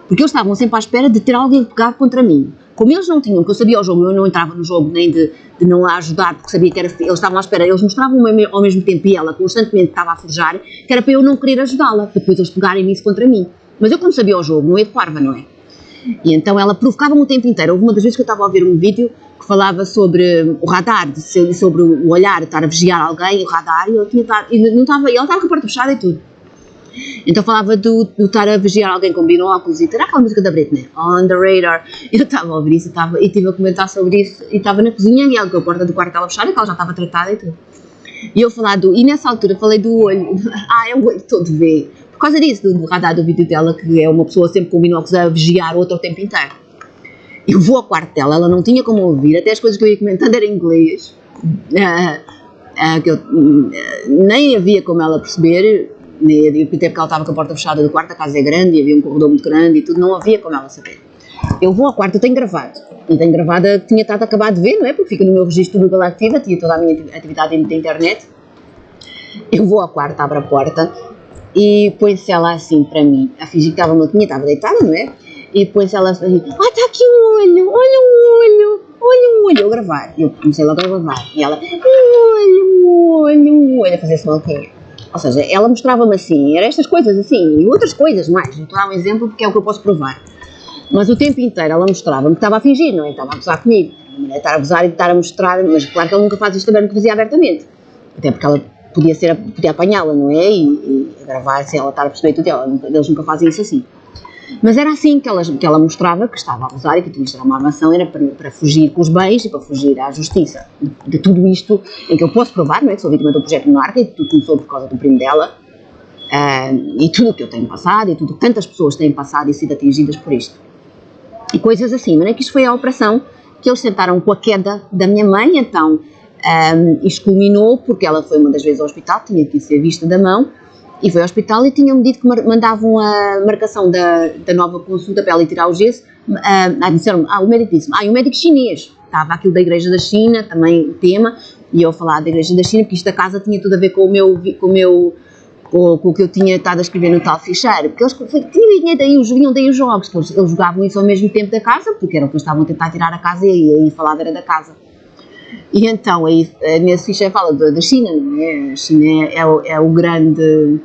porque eles estavam sempre à espera de ter alguém que pegar contra mim. Como eles não tinham, que eu sabia o jogo, eu não entrava no jogo nem de não a ajudar, porque sabia que eles estavam à espera, eles mostravam ao mesmo tempo e ela constantemente estava a forjar, que era para eu não querer ajudá-la, para depois eles pegarem nisso contra mim. Mas eu, como sabia o jogo, não ia de parva, não é? E então ela provocava-me o tempo inteiro. Houve uma das vezes que eu estava a ver um vídeo que falava sobre o radar, sobre o olhar, estar a vigiar alguém, o radar, e ela estava com a porta fechada e tudo. Então falava do estar a vigiar alguém com binóculos e ter aquela música da Britney, On the Radar. Eu estava a ouvir isso e estive a comentar sobre isso e estava na cozinha e ela com a porta do quarto estava fechada e que ela já estava tratada e tudo. E eu e nessa altura falei do olho, é o olho todo vê. Por causa disso, do radar do vídeo dela, que é uma pessoa sempre com binóculos a vigiar o outro o tempo inteiro. Eu vou ao quarto dela, ela não tinha como ouvir, até as coisas que eu ia comentando eram em inglês, que eu nem havia como ela perceber. Até porque ela estava com a porta fechada do quarto, a casa é grande e havia um corredor muito grande e tudo, não havia como ela saber. Eu vou ao quarto, eu tenho gravado, e tenho gravado que tinha estado acabado de ver, não é? Porque fica no meu registro do Google Activa, tinha toda a minha atividade da internet. Eu vou ao quarto, abro a porta e põe-se ela assim para mim, a fingir que estava deitada, não é? E põe-se ela assim, está aqui um olho, olha um olho, eu a gravar, eu comecei logo a gravar, e ela, um olho, a fazer-se maluquinha. Ou seja, ela mostrava-me assim, eram estas coisas assim, e outras coisas mais, vou dar um exemplo porque é o que eu posso provar. Mas o tempo inteiro ela mostrava-me que estava a fingir, não é? Estava a gozar comigo, estar a gozar e estar a mostrar, mas claro que ela nunca faz isto também, nunca fazia abertamente. Até porque ela podia apanhá-la, não é? E gravar sem ela estar a perceber tudo, eles nunca fazem isso assim. Mas era assim que ela mostrava que estava a abusar e que tinha de ter uma armação, era para fugir com os bens e para fugir à justiça. De tudo isto, em que eu posso provar, não é? Que sou vítima do projeto Monarca e que tudo começou por causa do primo dela, e tudo o que eu tenho passado, e tudo que tantas pessoas têm passado e sido atingidas por isto. E coisas assim, mas é que isto foi a operação que eles tentaram com a queda da minha mãe, então isto culminou porque ela foi uma das vezes ao hospital, tinha que ser vista da mão, e foi ao hospital e tinham-me dito que mandavam a marcação da nova consulta para ela ir tirar o gesso. O médico disse-me, e o médico chinês, estava aquilo da Igreja da China, também o tema, e eu falar da Igreja da China, porque isto da casa tinha tudo a ver com o que eu tinha estado a escrever no tal ficheiro, porque eles vinham daí os jogos, que eles jogavam isso ao mesmo tempo da casa, porque era o que eles estavam a tentar tirar a casa e aí falava era da casa. E então, aí, nesse ficheiro fala da China, não é? A China é o grande...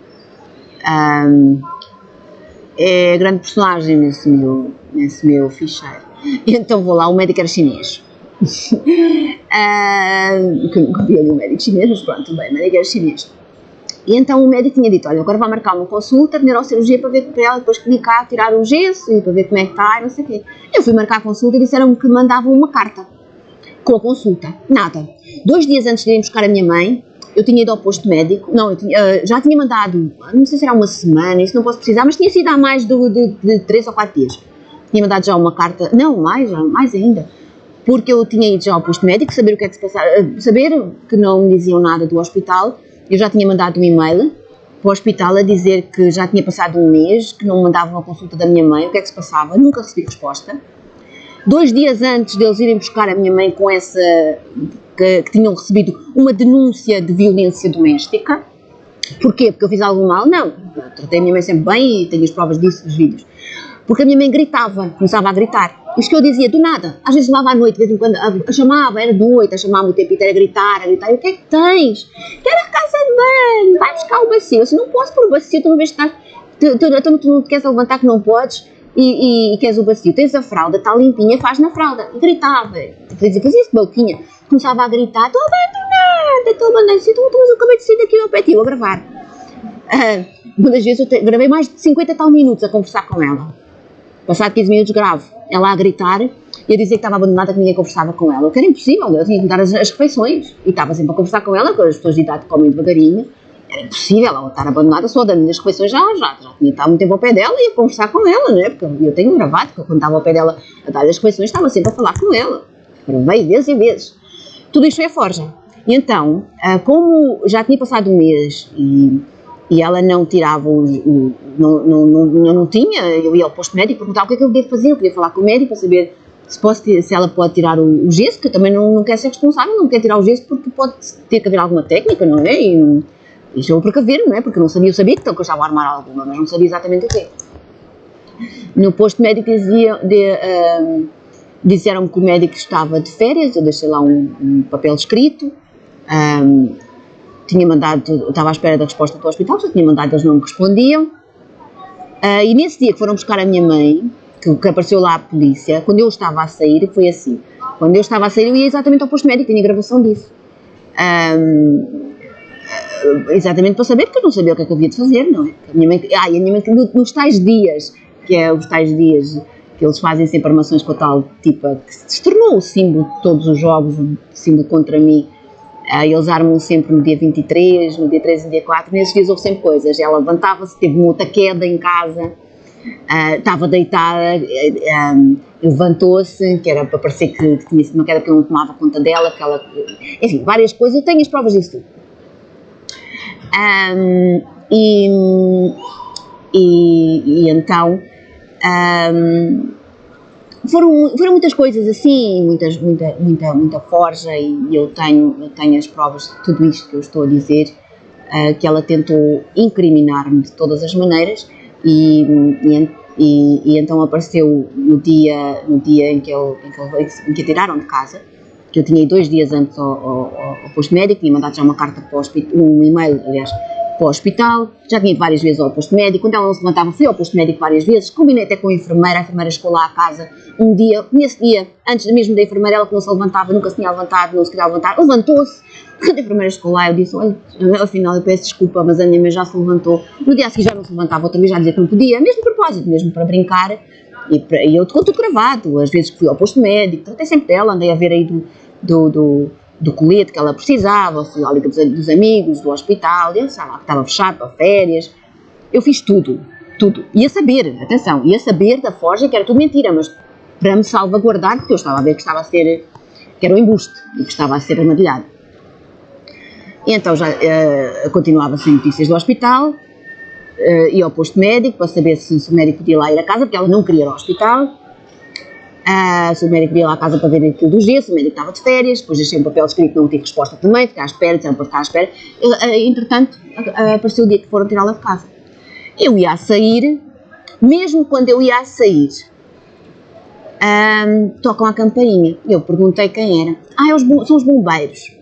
é a grande personagem nesse meu ficheiro. E então vou lá, o médico era chinês. Que eu nunca vi ali um médico chinês, mas pronto, tudo bem, o médico era chinês. E então o médico tinha dito, olha, agora vai marcar uma consulta de neurocirurgia para ver para ela depois clicar, tirar o gesso e para ver como é que está e não sei o quê. Eu fui marcar a consulta e disseram-me que mandavam uma carta com a consulta. Nada. 2 dias antes de ir buscar a minha mãe, eu tinha ido ao posto médico, já tinha mandado, não sei se era uma semana, isso não posso precisar, mas tinha sido há mais de 3 ou 4 dias. Tinha mandado já uma carta, não, mais ainda, porque eu tinha ido já ao posto médico, saber o que é que se passava, saber que não me diziam nada do hospital. Eu já tinha mandado um e-mail para o hospital a dizer que já tinha passado um mês, que não me mandavam a consulta da minha mãe, o que é que se passava, nunca recebi resposta. 2 dias antes deles irem buscar a minha mãe com essa, que tinham recebido uma denúncia de violência doméstica. Porquê? Porque eu fiz algo mal? Não, eu tratei a minha mãe sempre bem e tenho as provas disso nos vídeos. Porque a minha mãe gritava, começava a gritar. Isto que eu dizia, do nada, às vezes chamava à noite, de vez em quando, a chamava, era de noite, a chamava o tempo inteiro a gritar, e o que é que tens? Quero a casa de banho, vai buscar o bacio. Eu disse, não posso pôr o bacio, tu não vês que estás, tu não te queres levantar que não podes e queres o bacio, tens a fralda, está limpinha, faz na fralda. E gritava, fazia isso de boquinha, começava a gritar, estou abandonada, então eu acabei de sair daqui ao pé de ti, a gravar. Uma das vezes eu gravei mais de 50 tal minutos a conversar com ela. Passado 15 minutos grave, ela a gritar e a dizer que estava abandonada, que ninguém conversava com ela, o que era impossível, eu tinha que dar as refeições e estava sempre a conversar com ela, porque as pessoas de idade comem devagarinho, era impossível ela estar abandonada, só dando-lhe as refeições já tinha estado muito tempo ao pé dela e a conversar com ela, não é? Porque eu tenho gravado, que quando estava ao pé dela a dar as refeições estava sempre a falar com ela, gravei vezes e vezes. Tudo isto é forja. E então, como já tinha passado um mês e ela não tirava não tinha, eu ia ao posto médico perguntar o que é que eu devo fazer, eu queria falar com o médico para saber se ela pode tirar o gesso, que eu também não quero ser responsável, não quero tirar o gesso porque pode ter que haver alguma técnica, não é? E estou a precaver, não é? Porque eu sabia que eu estava a armar alguma, mas não sabia exatamente o quê. No posto médico disseram-me que o médico estava de férias, eu deixei lá um papel escrito, tinha mandado, estava à espera da resposta do hospital, já tinha mandado, eles não me respondiam. E nesse dia que foram buscar a minha mãe, que apareceu lá a polícia, quando eu estava a sair, foi assim, quando eu estava a sair eu ia exatamente ao posto médico, tinha gravação disso. Exatamente para saber, porque eu não sabia o que é que eu havia de fazer, não é? A minha mãe, nos tais dias, que é os tais dias que eles fazem sempre armações com a tal tipa, que se tornou o símbolo de todos os jogos, o símbolo contra mim. Eles armam sempre no dia 23, no dia 3 e no dia 4, nesses dias houve sempre coisas. Ela levantava-se, teve uma outra queda em casa, estava deitada, levantou-se, que era para parecer que tinha sido uma queda que eu não tomava conta dela, que ela, enfim, várias coisas, eu tenho as provas disso tudo. E então foram muitas coisas assim, muita forja, e eu tenho as provas de tudo isto que eu estou a dizer, que ela tentou incriminar-me de todas as maneiras, e então apareceu no dia em que a tiraram de casa, que eu tinha ido 2 dias antes ao posto médico, tinha mandado já uma carta para o hospital, um e-mail, aliás, para o hospital, já tinha ido várias vezes ao posto médico, quando ela não se levantava fui ao posto médico várias vezes, combinei até com a enfermeira chegou lá à casa um dia, nesse dia, antes mesmo da enfermeira, ela que não se levantava, nunca se tinha levantado, não se queria levantar, levantou-se, quando a enfermeira chegou lá eu disse, olha, afinal eu peço desculpa, mas a minha mãe já se levantou, no dia a seguir já não se levantava, outra vez já dizia que não podia, mesmo de propósito, mesmo para brincar, e eu com tudo gravado, às vezes que fui ao posto médico, tratei sempre dela, andei a ver aí do colete que ela precisava, fui à liga dos amigos, do hospital, eu sei lá, que estava fechado para férias, eu fiz tudo, ia saber, atenção, ia saber da Forja que era tudo mentira, mas para me salvaguardar, porque eu estava a ver que estava a ser, que era um embuste, e que estava a ser armadilhado. E então já continuava sem notícias do hospital, ia ao posto médico para saber se o médico podia lá ir a casa, porque ela não queria ir ao hospital. Se o médico veio lá à casa para ver aquilo do gesso, o médico estava de férias, depois deixei um papel escrito, não tive resposta também, ficar à espera, disseram para ficar à espera. Entretanto, apareceu o dia que foram tirá-la de casa. Eu ia a sair, mesmo quando eu ia a sair, tocam a campainha. Eu perguntei quem era. São os bombeiros.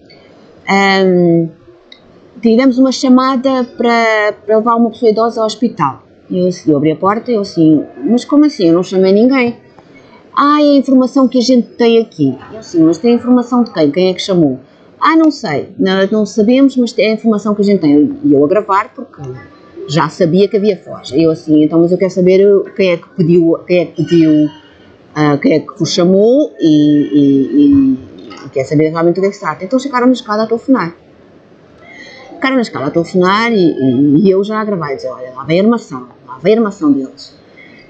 Tivemos uma chamada para levar uma pessoa idosa ao hospital. Eu abri a porta e eu assim, mas como assim? Eu não chamei ninguém. É a informação que a gente tem aqui. Eu assim, mas tem a informação de quem? Quem é que chamou? Não sei, não sabemos, mas é a informação que a gente tem. E eu a gravar porque já sabia que havia Forja. Eu assim, então, mas eu quero saber quem é que pediu, quem é que vos chamou e quer saber realmente o que é que se trata. Então chegaram na escada a telefonar. Ficaram na escala a telefonar e eu já a gravar e dizer, olha, lá vem a armação deles.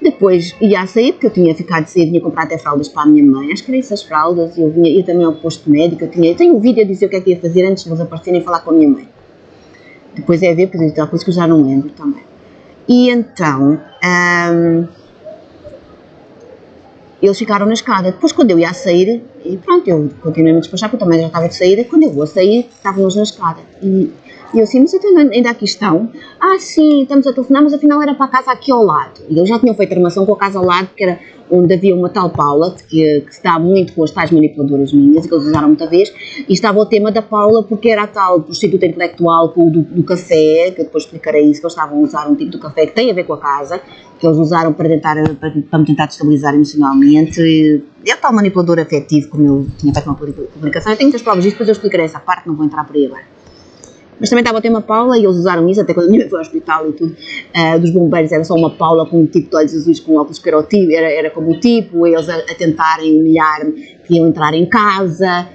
Depois ia a sair, porque eu tinha ficado de sair, tinha comprado até fraldas para a minha mãe, acho que eram essas fraldas, e eu ia também ao posto médico, eu tenho um vídeo a dizer o que é que ia fazer antes de eles aparecerem e falar com a minha mãe. Depois é a ver, porque tal coisa que eu já não lembro também. E então, eles ficaram na escada. Depois quando eu ia a sair, e pronto, eu continuei a me despachar, porque eu também já estava de saída, quando eu vou a sair, estávamos na escada. E eu assim, mas ainda aqui estão? Sim, estamos a telefonar, mas afinal era para a casa aqui ao lado. E eles já tinham feito a armação com a casa ao lado, que era onde havia uma tal Paula, que se dá muito com as tais manipuladoras minhas, e que eles usaram muita vez, e estava o tema da Paula, porque era a tal prostituta intelectual com o do café, que eu depois explicarei isso, que eles estavam a usar um tipo de café que tem a ver com a casa, que eles usaram para me tentar destabilizar emocionalmente, e é a tal manipulador afetivo, como eu tinha feito uma publicação, eu tenho muitas provas disso, depois eu explicarei essa parte, não vou entrar por aí agora. Mas também estava a ter uma Paula e eles usaram isso, até quando a minha mãe foi ao hospital e tudo, dos bombeiros era só uma Paula com um tipo de olhos azuis com óculos que era o tipo, era como o tipo, eles a tentarem humilhar-me, queriam entrar em casa,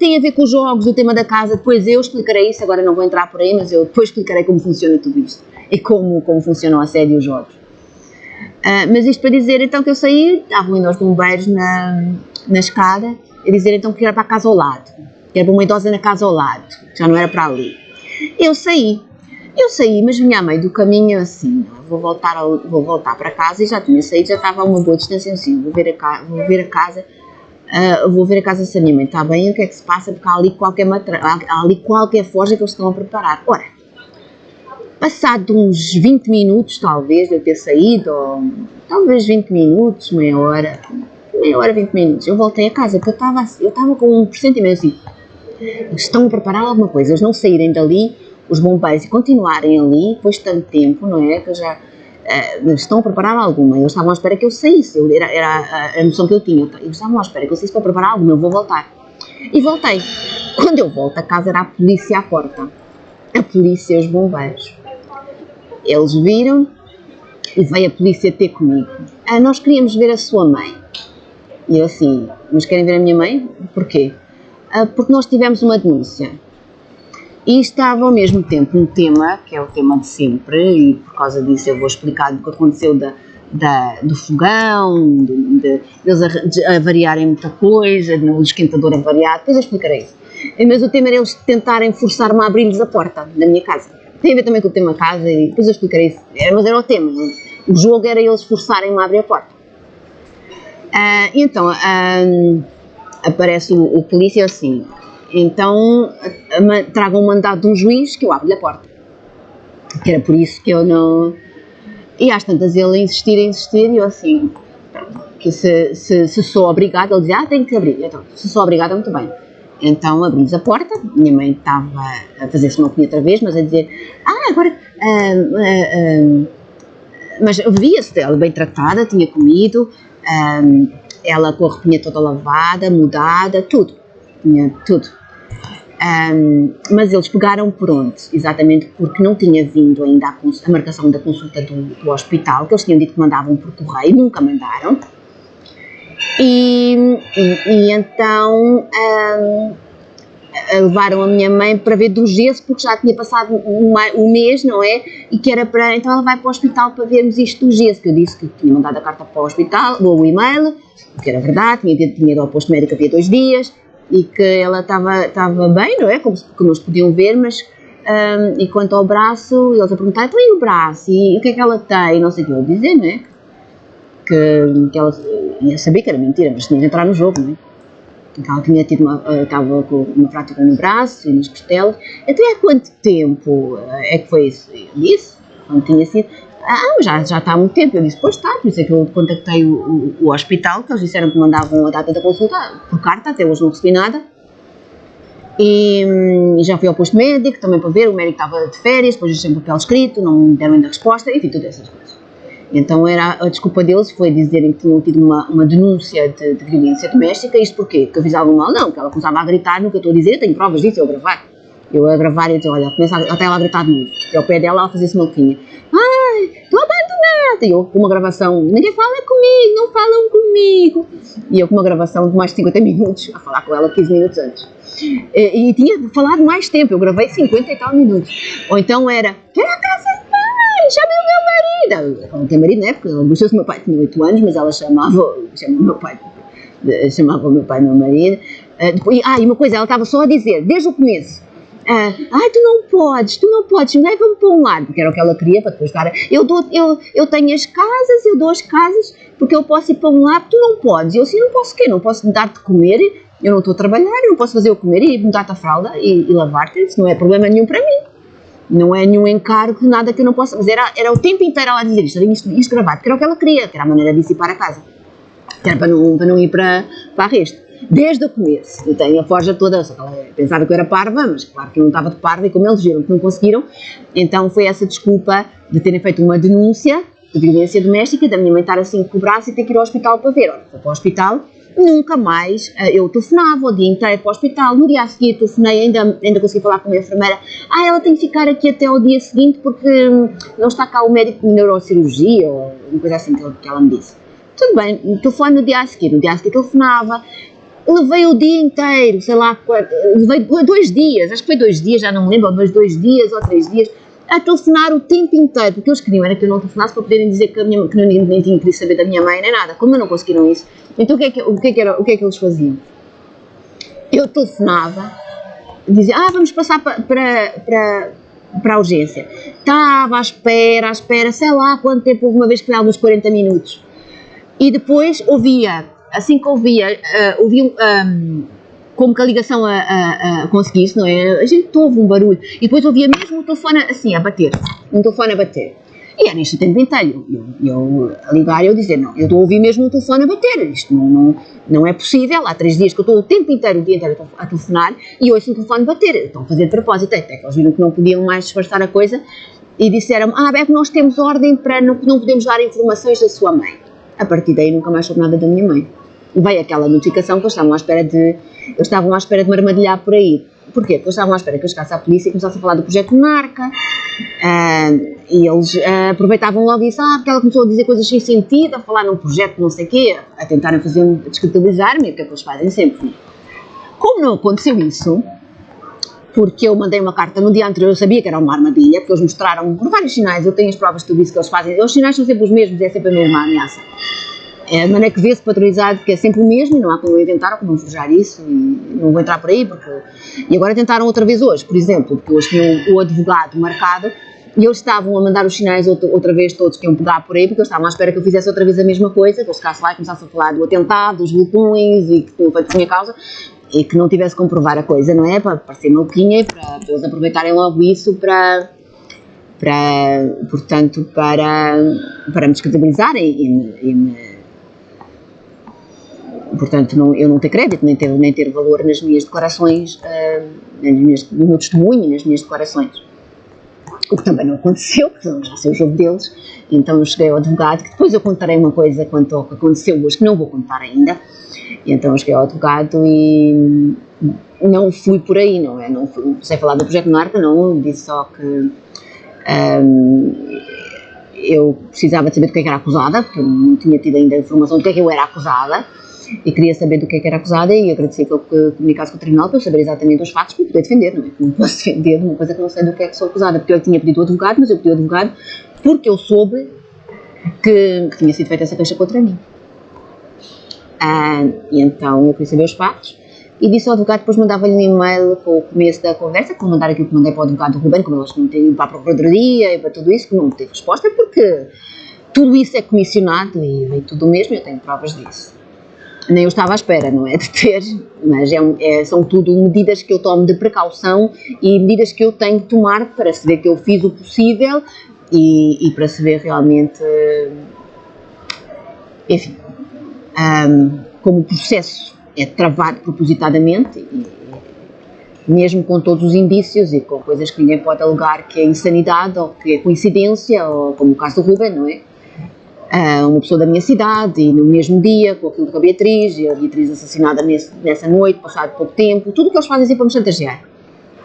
tem a ver com os jogos, o tema da casa, depois eu explicarei isso, agora não vou entrar por aí, mas eu depois explicarei como funciona tudo isto e como funcionam a série os jogos. Mas isto para dizer então que eu saí, estavam indo aos bombeiros na escada, a dizer então que era para a casa ao lado, que era para uma idosa na casa ao lado, já não era para ali. Eu saí, mas vinha a meio do caminho assim, vou voltar para casa e já tinha saído, já estava a uma boa distância assim, vou ver a casa se a minha mãe está bem, o que é que se passa, porque há ali qualquer forja que eles estão a preparar. Ora, passado uns 20 minutos talvez de eu ter saído, ou talvez 20 minutos, meia hora, 20 minutos, eu voltei a casa, porque eu estava com um pressentimento assim, eles estão a preparar alguma coisa, eles não saírem dali, os bombeiros, e continuarem ali, depois de tanto tempo, não é, que já estão a preparar alguma, eles estavam à espera que eu saísse, era a noção que eu tinha, eles estavam à espera que eu saísse para preparar alguma, eu vou voltar. E voltei. Quando eu volto a casa era a polícia à porta, a polícia e os bombeiros. Eles viram e veio a polícia ter comigo. Nós queríamos ver a sua mãe. E eu assim, mas querem ver a minha mãe? Porquê? Porque nós tivemos uma denúncia e estava ao mesmo tempo um tema, que é o tema de sempre, e por causa disso eu vou explicar do que aconteceu do fogão, deles avariarem muita coisa, do esquentador avariado, depois eu explicarei isso. Mas o tema era eles tentarem forçar-me a abrir-lhes a porta da minha casa. Tem a ver também com o tema casa e depois eu explicarei isso, mas era o tema, o jogo era eles forçarem-me a abrir a porta. Então, aparece o polícia assim, então tragam um mandado de um juiz que eu abro-lhe a porta, que era por isso que eu não, e às tantas ele a insistir, e eu assim, que se sou obrigada, ele dizia, tem que abrir, então, se sou obrigada, muito bem, Então abrimos a porta, minha mãe estava a fazer-se uma alcunha outra vez, mas a dizer, agora, mas via-se ela bem tratada, tinha comido, ela com a roupinha toda lavada, mudada, tudo, tinha tudo. Mas eles pegaram por onde? Exatamente porque não tinha vindo ainda a marcação da consulta do hospital, que eles tinham dito que mandavam por correio, nunca mandaram. E então levaram a minha mãe para ver do gesso, porque já tinha passado um mês, não é? E que era para. Então ela vai para o hospital para vermos isto do gesso, que eu disse que tinha mandado a carta para o hospital, ou o e-mail, que era verdade, tinha ido ao posto médico havia 2 dias, e que ela estava bem, não é? Como eles podiam ver, mas. E quanto ao braço, eles a perguntaram, então e o braço? E o que é que ela tem? Não sei o que eu dizer, não é? Que ela ia saber que era mentira, mas tinha de entrar no jogo, não é? Então ela tinha tido estava com uma fratura no braço e nas costelas. Então há quanto tempo é que foi isso? Eu disse, quando tinha sido, mas já está há muito tempo. Eu disse, pois está, por isso é que eu contactei o hospital, que eles disseram que mandavam a data da consulta por carta, até hoje não recebi nada. E já fui ao posto médico também para ver, o médico estava de férias, depois deixei um papel escrito, não me deram ainda resposta, enfim, todas essas coisas. Então a desculpa deles foi dizerem que tinham tido uma denúncia de violência doméstica. Isto porquê? Que avisavam mal? Não, que ela começava a gritar no que eu estou a dizer, eu tenho provas disso, eu a gravar e dizer, olha, começa até ela a gritar de novo, e ao pé dela ela fazia-se maluquinha, estou abandonada, e eu com uma gravação, ninguém fala comigo, não falam comigo, e eu com uma gravação de mais de 50 minutos, a falar com ela 15 minutos antes, e tinha falado mais tempo, eu gravei 50 e tal minutos, ou então era, quero a casa de mãe, chame o meu marido, ela não tem marido, né, porque ela gostou-se do meu pai, tinha 8 anos, mas ela chamava o meu pai meu marido, e uma coisa, ela estava só a dizer, desde o começo, tu não podes, leva-me para um lado, porque era o que ela queria, para depois estar, eu tenho as casas, eu dou as casas, porque eu posso ir para um lado, tu não podes, eu assim, não posso o quê? Não posso dar-te de comer, eu não estou a trabalhar, eu não posso fazer eu comer e mudar-te a fralda e lavar-te, isso não é problema nenhum para mim, não é nenhum encargo, nada que eu não possa, mas era o tempo inteiro ela a dizer isto gravado, que era o que ela queria, que era a maneira de dissipar a casa, que era para não ir para a resta. Desde o começo, eu tenho a forja toda, só que ela pensava que eu era parva, mas claro que eu não estava de parva e como eles viram que não conseguiram, então foi essa desculpa de terem feito uma denúncia de violência doméstica, da minha mãe estar assim com o braço e ter que ir ao hospital para ver. Ora, foi para o hospital, nunca mais eu telefonava o dia inteiro para o hospital, no dia a seguir telefonei, ainda consegui falar com a minha enfermeira, ela tem que ficar aqui até ao dia seguinte porque não está cá o médico de neurocirurgia ou uma coisa assim que ela me disse. Tudo bem, telefone no dia a seguir telefonava, levei o dia inteiro, sei lá, levei 2 dias, acho que foi 2 dias, já não me lembro, mas 2 dias ou 3 dias, a telefonar o tempo inteiro, porque eles queriam era que eu não telefonasse para poderem dizer que ninguém nem tinha querido saber da minha mãe, nem nada, como não conseguiram isso, então o que é que eles faziam? Eu telefonava, dizia, vamos passar para a urgência, estava à espera, sei lá quanto tempo, houve uma vez que foi alguns 40 minutos, e depois assim que ouvia como que a ligação conseguisse, não é? A gente ouve um barulho e depois ouvia mesmo o telefone assim a bater, e era isto o tempo inteiro, eu a ligar e eu dizer, não, eu estou a ouvir mesmo o telefone a bater, isto não é possível, há 3 dias que eu estou o dia inteiro a telefonar e ouço o telefone bater, estão a fazer de propósito, até que eles viram que não podiam mais disfarçar a coisa e disseram, é que nós temos ordem para não podemos dar informações da sua mãe. A partir daí nunca mais soube nada da minha mãe. Veio aquela notificação que eles estavam à espera de me armadilhar por aí. Porquê? Porque eles estavam à espera que eu chegasse à polícia e começasse a falar do projeto Monarca, e eles aproveitavam logo isso, porque ela começou a dizer coisas sem sentido, a falar num projeto não sei o quê, a tentarem descredibilizar-me, o que é que eles fazem sempre. Como não aconteceu isso, porque eu mandei uma carta no dia anterior, eu sabia que era uma armadilha, porque eles mostraram por vários sinais, eu tenho as provas de tudo isso que eles fazem, os sinais são sempre os mesmos, é sempre a mesma ameaça. É a maneira que vê-se padronizado, que é sempre o mesmo, e não há como eu inventar ou como forjar isso, e não vou entrar por aí, E agora tentaram outra vez hoje, por exemplo, porque hoje tinham o advogado marcado, e eles estavam a mandar os sinais outra vez todos que iam pegar por aí, porque eles estavam à espera que eu fizesse outra vez a mesma coisa, que eu chegasse lá e começasse a falar do atentado, dos vulcões, e que tinham feito por minha causa, e que não tivesse que comprovar a coisa, não é? Para parecer maluquinha e para eles aproveitarem logo isso para me descredibilizarem e me portanto, eu não ter crédito, nem ter valor nas minhas declarações, no meu testemunho, nas minhas declarações. O que também não aconteceu, porque já sei o jogo deles, então eu cheguei ao advogado, que depois eu contarei uma coisa quanto ao que aconteceu hoje, que não vou contar ainda, e então eu cheguei ao advogado e não fui por aí, não é? Não fui, sei falar do projeto Marca, não, disse só que eu precisava de saber do que era acusada, porque eu não tinha tido ainda a informação do que é que eu era acusada, e queria saber do que era acusada e agradecia que ele comunicasse com o tribunal para eu saber exatamente os fatos para poder defender, não é? Não posso defender uma coisa que não sei do que é que sou acusada, porque eu tinha pedido o advogado, mas eu pedi o advogado porque eu soube que tinha sido feita essa queixa contra mim. E então eu queria saber os fatos e disse ao advogado, depois mandava-lhe um e-mail com o começo da conversa, com mandar aquilo que mandei para o advogado do Ruben, como eles não têm para a procuradoria e para tudo isso, que não teve resposta, porque tudo isso é comissionado e vem tudo o mesmo, eu tenho provas disso. Nem eu estava à espera, não é, de ter, mas são tudo medidas que eu tomo de precaução e medidas que eu tenho de tomar para se ver que eu fiz o possível e para se ver realmente, enfim, como o processo é travado propositadamente, e mesmo com todos os indícios e com coisas que ninguém pode alegar que é insanidade ou que é coincidência, ou como o caso do Ruben, não é? Uma pessoa da minha cidade e no mesmo dia, com aquilo com a Beatriz, e a Beatriz assassinada nessa noite, passado pouco tempo, tudo o que eles fazem assim para me chantagear.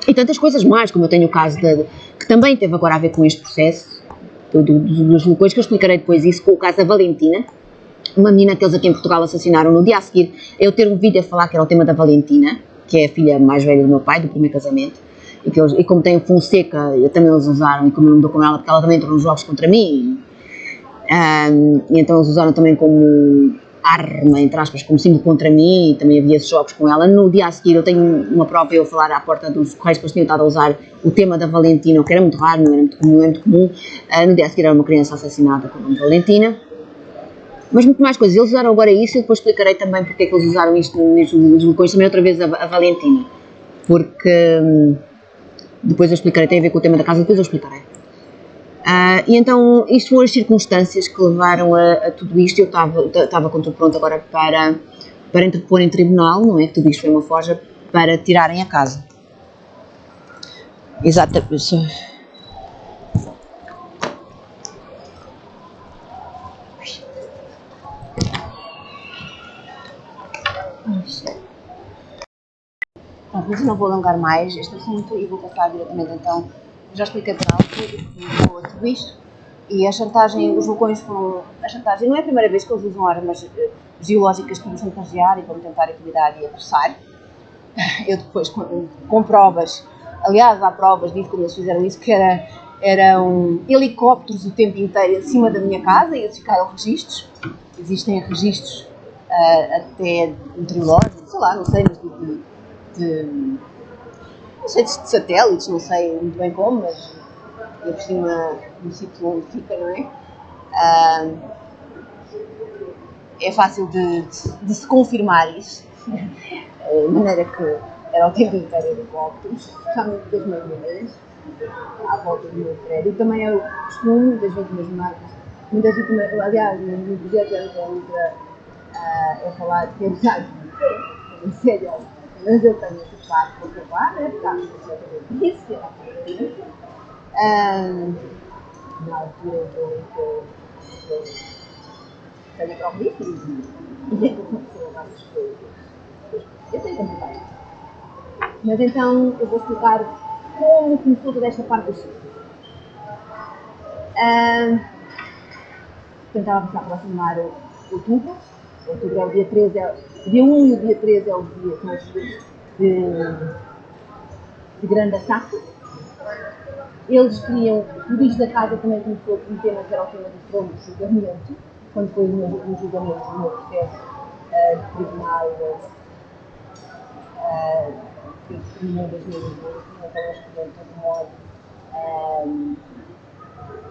E tantas coisas mais, como eu tenho o caso que também teve agora a ver com este processo, dos vulcões, que eu explicarei depois isso, com o caso da Valentina, uma menina que eles aqui em Portugal assassinaram no dia a seguir, eu ter um vídeo a falar que era o tema da Valentina, que é a filha mais velha do meu pai, do primeiro casamento, e como tem o Fonseca, também eles usaram, e como eu me dou com ela, porque ela também entrou nos jogos contra mim, e então eles usaram também como arma, entre aspas, como símbolo contra mim, e também havia esses jogos com ela. No dia a seguir eu tenho uma prova, eu falar à porta dos correios que eles tinham estado a usar o tema da Valentina, que era muito raro, não era muito comum, no dia a seguir era uma criança assassinada com o nome de Valentina. Mas muito mais coisas, eles usaram agora isso e depois explicarei também porque é que eles usaram isto nos vulcões, também outra vez a Valentina, porque depois eu explicarei, tem a ver com o tema da casa, depois eu explicarei. E então, isto foram as circunstâncias que levaram a tudo isto. Eu estava com tudo pronto agora para interpor em tribunal, não é? Que tudo isto foi uma forja para tirarem a casa. Exatamente. Mas eu não vou alongar mais este assunto e vou passar diretamente então. Já expliquei para tudo isto. E a chantagem, os vulcões foram. A chantagem não é a primeira vez que eles usam armas geológicas para me chantagear e para me tentar intimidar e apressar. Eu depois, com provas, aliás, há provas disso quando eles fizeram isso, que eram helicópteros o tempo inteiro em cima da minha casa e eles ficaram registros. Existem registros até meteorológicos, sei lá, não sei, mas não sei de satélites, não sei muito bem como, mas eu por cima no sítio onde fica, não é? É fácil de se confirmar isso, de maneira que era o tempo inteiro helicópteros, especialmente das manhãs, à volta do meu prédio. Também é o costume das vítimas marcas. Muitas vítimas, aliás, no projeto é falar de ter usado sério, mas eu tenho esse fato para provar, né? Porque acho que isso, que na altura eu tenho a prova disso e é que aconteceu várias coisas. Eu tenho que complicar. Mas então eu vou explicar como começou toda esta parte do ciclo. Tentava passar para aproximar outubro. Outubro é o dia 13, o dia 1 e o dia 13 é o dia que nós de grande ataque. Eles queriam, tudo isto da casa também começou com um tema que era o tema do trono do julgamento, quando foi no julgamento do meu processo de tribunal que terminou em 2012, então eles queriam de todo modo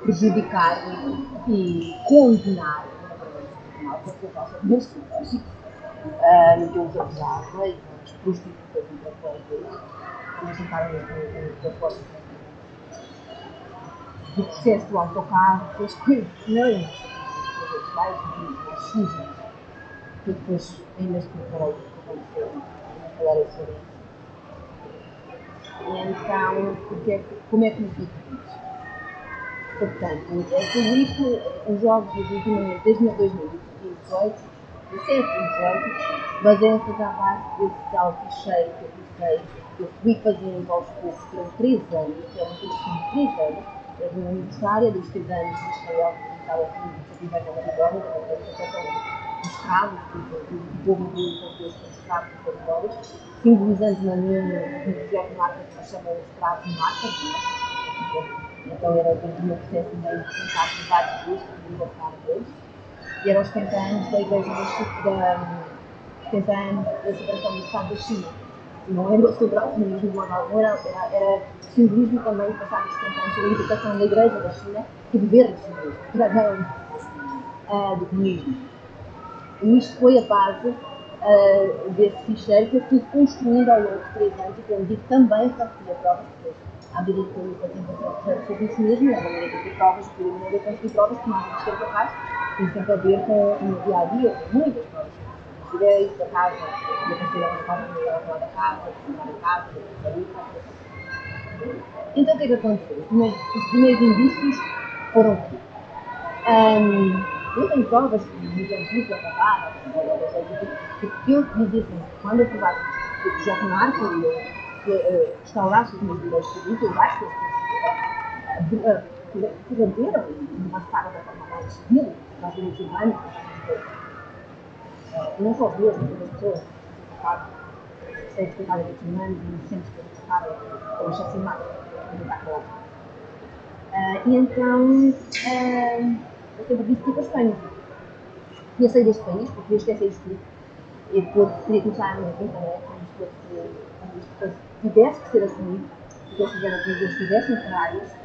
prejudicar e condenar o tribunal por causa do meu psicológico, que eu os abusava e as prostitutas e para fora deles, também tentaram da forma do processo do autocarro, fez coisas, não é? As coisas mais sujas. que depois ainda explicarei o que aconteceu, falarei sobre isso. E então, como é que me fico disso? Portanto, tudo isto, os jogos ultimamente, desde 2018, 17 e 18, baseiam-se à base desse tal clichê que eu comecei, que eu fui fazendo aos poucos durante 3 anos, que é uma produção de 3 anos, desde o meu aniversário, dos 3 anos de Israel, que começava a iniciativa na Babilónia, da libertação dos escravos, do povo judeu com Deus como escravos dos babilónios, simbolizando na minha projeto marca que nós chamamos de escravos marcas, então era o meu processo de tentar privar de Cristo e libertar deles. E era aos 70 anos da Igreja da 70 anos da separação do Estado da China. Não era sobre o comunismo global, era simbolismo também passar os 70 anos da libertação da Igreja da China e do governo chinês, do comunismo. E isto foi a base desse ficheiro que eu fui construindo ao longo de 3 anos e que eu digo também recolhi provas depois. À medida que eu ia fazendo o projeto sobre isso mesmo, a maneira de ter provas, a maneira de construir provas que mais nos tempo atrás, tem sempre a ver com o meu dia a dia, com muitas provas sobre direitos, da casa, da construção da casa, da casa, de comprar a casa, da casa. Então o que é que aconteceu? Os primeiros indícios foram aqui. Eu tenho provas que nos antigos acabaram, porque eu dizia assim, quando eu provasse o projeto Marco e eu restaurasse os meus direitos civis, eu acho que eles corromperam e passaram da forma mais civil, mais direitos humanos, não só os meus, mas das pessoas, sem respeitar os direitos humanos e sempre que eles passaram como assassinados, não está claro. E então, eu sempre disse que ia para a Espanha. Queria sair deste país, porque queria esquecer isto tudo. E porque queria começar a minha vida, como isto tivesse que ser assumido, porque eles fizeram que eles tivessem que parar isso,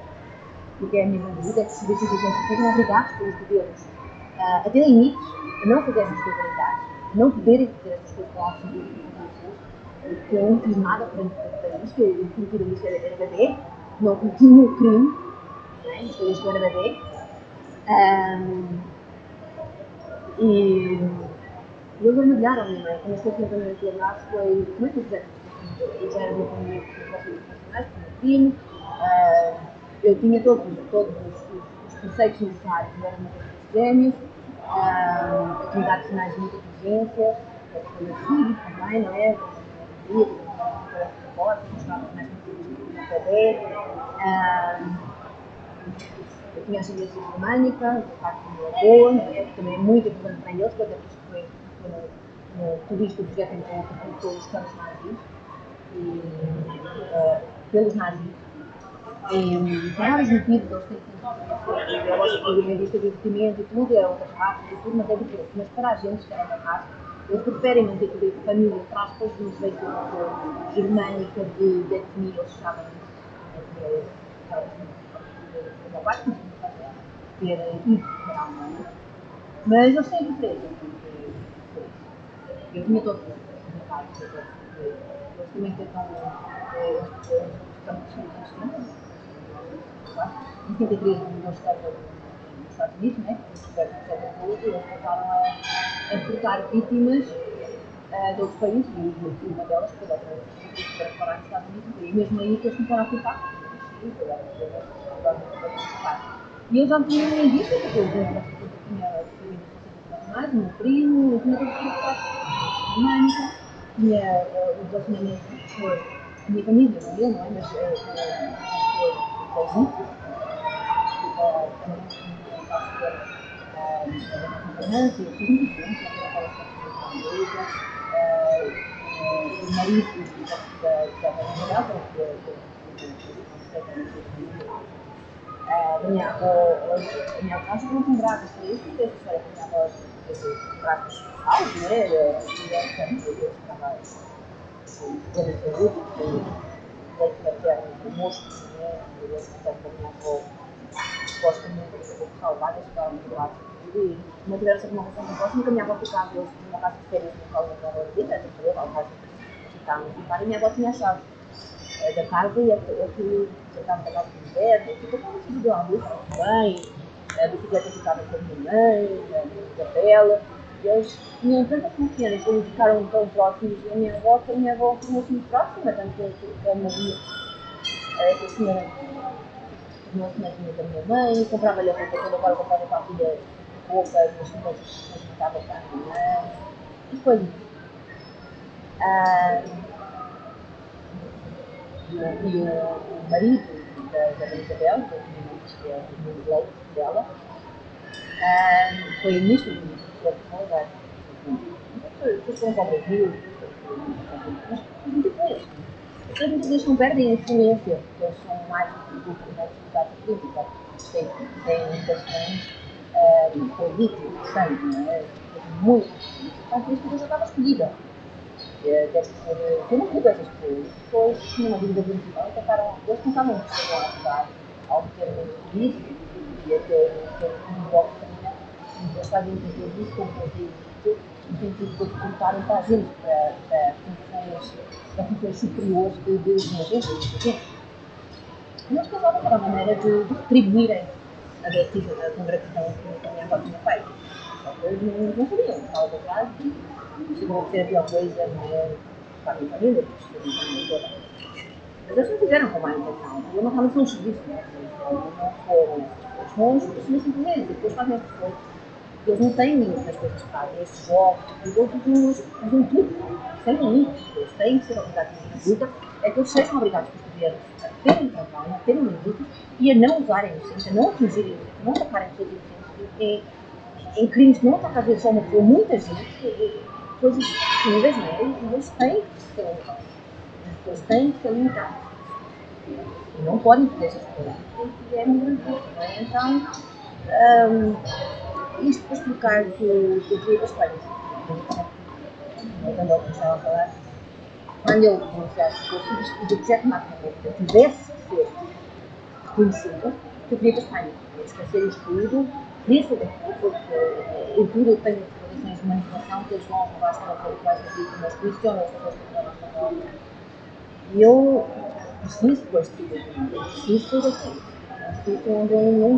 porque é a mesma vida, é que os serviços de urgência sejam obrigados pelos governos a ter limites, a não fazer essas coisas, a não poderem fazer essas coisas para assumir porque eu não fiz nada para isso, que eu cometi isso era bebê, não cometi nenhum crime, isto é, isto era bebê. E eles armadilharam a minha mãe. Quando eu estou aqui aqui abraço, foi como é que fizeram? Eu já era meu comigo com os relações internacionais, com o meu primo. Eu tinha todos os preceitos necessários, eu era uma das gêmeos. Eu tinha dados sinais de muita inteligência, foi assim também, não é? Eu tinha ascendência germânica, de facto não é boa, não é? Também é muito importante para eles, porque isto foi tudo isto o projeto então começou os campos nazis, pelos nazis. E por vários motivos, eles têm que eu gosto de lista de divertimento e tudo, é outras raças e tudo, mas é diferente. Mas para a gente que era da raça, eles preferem manter tudo isso, família, entre aspas, não sei se for germânica de etnia, eles chamam da parte, ter ido para a Alemanha. Mas eles têm preferência. Eu tinha todos os casos, eles também tentam campos internacionais. Em 73 não estava nos Estados Unidos, né? E eles passaram a deportar vítimas de outros países, e uma delas foi outra vez para fora dos Estados Unidos, e mesmo aí que eles começaram a culpar. E eu já não tinha nem visto, porque eu tinha mais, o meu primo, eu tinha todos os dinâmica, tinha os relacionamentos com a minha família, não é? Mas com o o marido da Gabriela, a minha avó já não tem graças a isso, porque a história da minha avó teve graças altos, né? E ela também estava pela saúde, leite materno do moço, né? E eu portanto, a minha avó supostamente acabou por salvar, eles ficaram muito graças a tudo e mantiveram sempre uma relação muito próxima, porque a minha avó ficava numa casa de férias no qual eu estava a vida, ela casa ficava a ficar, e a minha avó tinha a chave da casa e aquilo já estava da casa de inverno, ficou tudo lá, muito bem, a bicicleta ficava com a minha mãe, a Isabela, Eles tinham tanta confiança e ficaram tão próximos da minha avó que a minha avó tornou-se muito próxima, tanto que a Maria, essa senhora, tornou-se netinha da minha mãe, comprava-lhe a roupa, quando agora comprava para a filha roupa, mas depois comprava para a minha mãe, e coisas. E o marido da Maria Isabel, que é o irmão de leite dela, foi ministro da Comunidade. Depois foram para o Brasil, mas muitas vezes. As muitas vezes não perdem a influência, porque eles são mais do que na atividade política. Têm ligações políticas, interessantes, não é? Muito. Então, por isso que eu já estava escolhida. Deve ser. Eu não tive essas pessoas. Depois tinha uma dúvida principal, eles pensavam que estavam a ajudar ao termo disso e até um bloco também. Eles fazem muito isso, como fazer isso, no sentido de recrutarem para agentes, para funções superiores de agentes. E eles pensavam que era uma maneira de retribuírem a congratulação que a minha avó tinha feito. Só que eles não sabiam, estavam para trás e chegou a ser a pior coisa, não é? Para a minha família, porque a família toda. Mas eles não fizeram com má intenção. Eu não realmente são um serviço, não é? Não foram essas coisas. São os serviços simplesmente, depois fazem essas coisas. Eles não têm limites nas coisas que fazem, estes jogos, os outros fazem tudo, sem limites. Eles têm que ser obrigados a luta, é que eles sejam obrigados por governos a terem trabalho, a terem limites e a não usarem o centro, a não atingirem o centro, a não atacarem pessoas inocentes em crimes que não atacam às vezes só uma pessoa, muita gente, coisas possíveis, não é? E eles têm que ser limitados. As pessoas têm que ser limitadas. E não podem fazer essas coisas. E é muito grande, não é? Então, isto para explicar que eu fui para a Espanha. Voltando ao que estava a falar, quando eu anunciasse que eu fiz o projeto Máquina Movida tivesse que ser reconhecido, que eu queria para a Espanha. Eu esquecer isto tudo, queria saber porque em tudo eu tenho declarações de manipulação que eles vão roubar as palavras que nós questionam as pessoas que estão na palavra. E eu preciso depois de tudo, eu preciso fazer aquilo. É um sítio onde eu não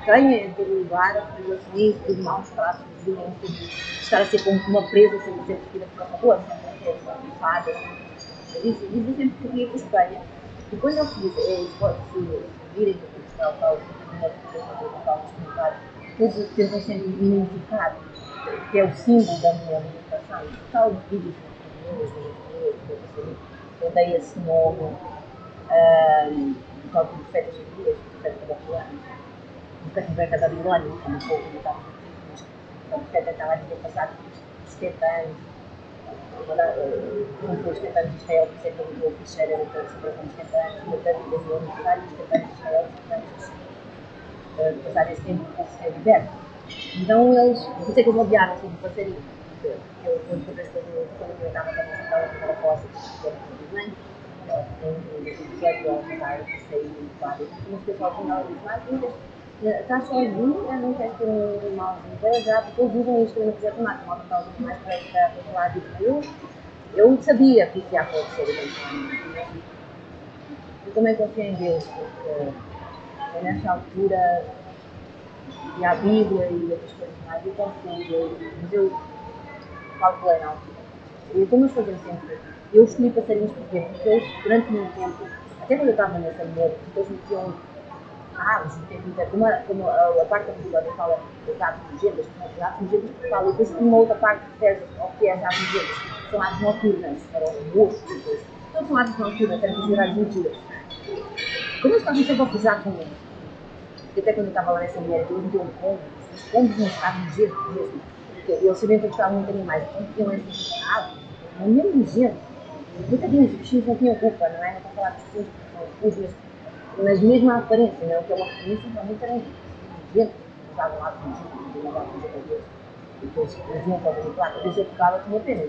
tenho aquele lugar a assumir de maus tratos, de violência, de estar a ser como uma presa sem ser vestida por uma rua, sem ser fada. Eu disse sempre que queria para a Espanha. E quando eu fiz, se virem que está o tal, todos tentam sempre minimificar, que é o símbolo da minha manifestação, tal vídeo eu dei esse nome tal como profeta Jeremias, profeta da Babilônia, profeta da Babilônia, como um pouco do tal mas o profeta estava a dizer passado 70 anos, como foi os 70 anos de Israel, por isso é que ele mudou a ficheira de separação de 70 anos, e até depois do aniversário dos 70 anos de Israel, 70 anos de passar esse tempo para ser liberto. Então eles, por isso é que eles odiaram-se de fazer isso. Eu, quando eu estava naquela fossa, que era muito bem, em episódio ao lugar de sair do quadro, mas o pessoal quando ela diz, estás sozinho, não queres ter um irmãozinho, já, porque eles usam isto no projeto Marco, uma das causas mais para falar disso. Eu sabia que isso ia acontecer eventualmente. Eu também confiei em Deus, porque nessa altura e a Bíblia e outras coisas mais, eu confio em Deus, mas eu calculei na altura. E como eu fazia sempre, eu escolhi passarinhos porque eles, durante muito tempo, até quando eu estava nessa mulher, eles metiam como a parte da Bíblia fala das aves nojentas, que são as aves nojentas que falam, e depois uma outra parte que refere ao que é as aves nojentas, que são aves noturnas, para os moços, então são aves noturnas, eram consideradas mentiras. Como eles estavam sempre a fusar com eles, porque até quando eu estava lá nessa mulher, eles metiam pombos, os pombos não estavam nojentos mesmo, porque eles sabiam que gostavam muito de animais, então metiam essas aves, não mesmo nojentos. Coitadinhos, os bichinhos não tinham culpa, não é? Não estou a falar de pessoas que são mas mesmo a aparência, não é? O que é uma referência, realmente era gente, usavam lá com gente, não usavam com gente, e depois diziam para manipular, às vezes eu tocava, tinha pena,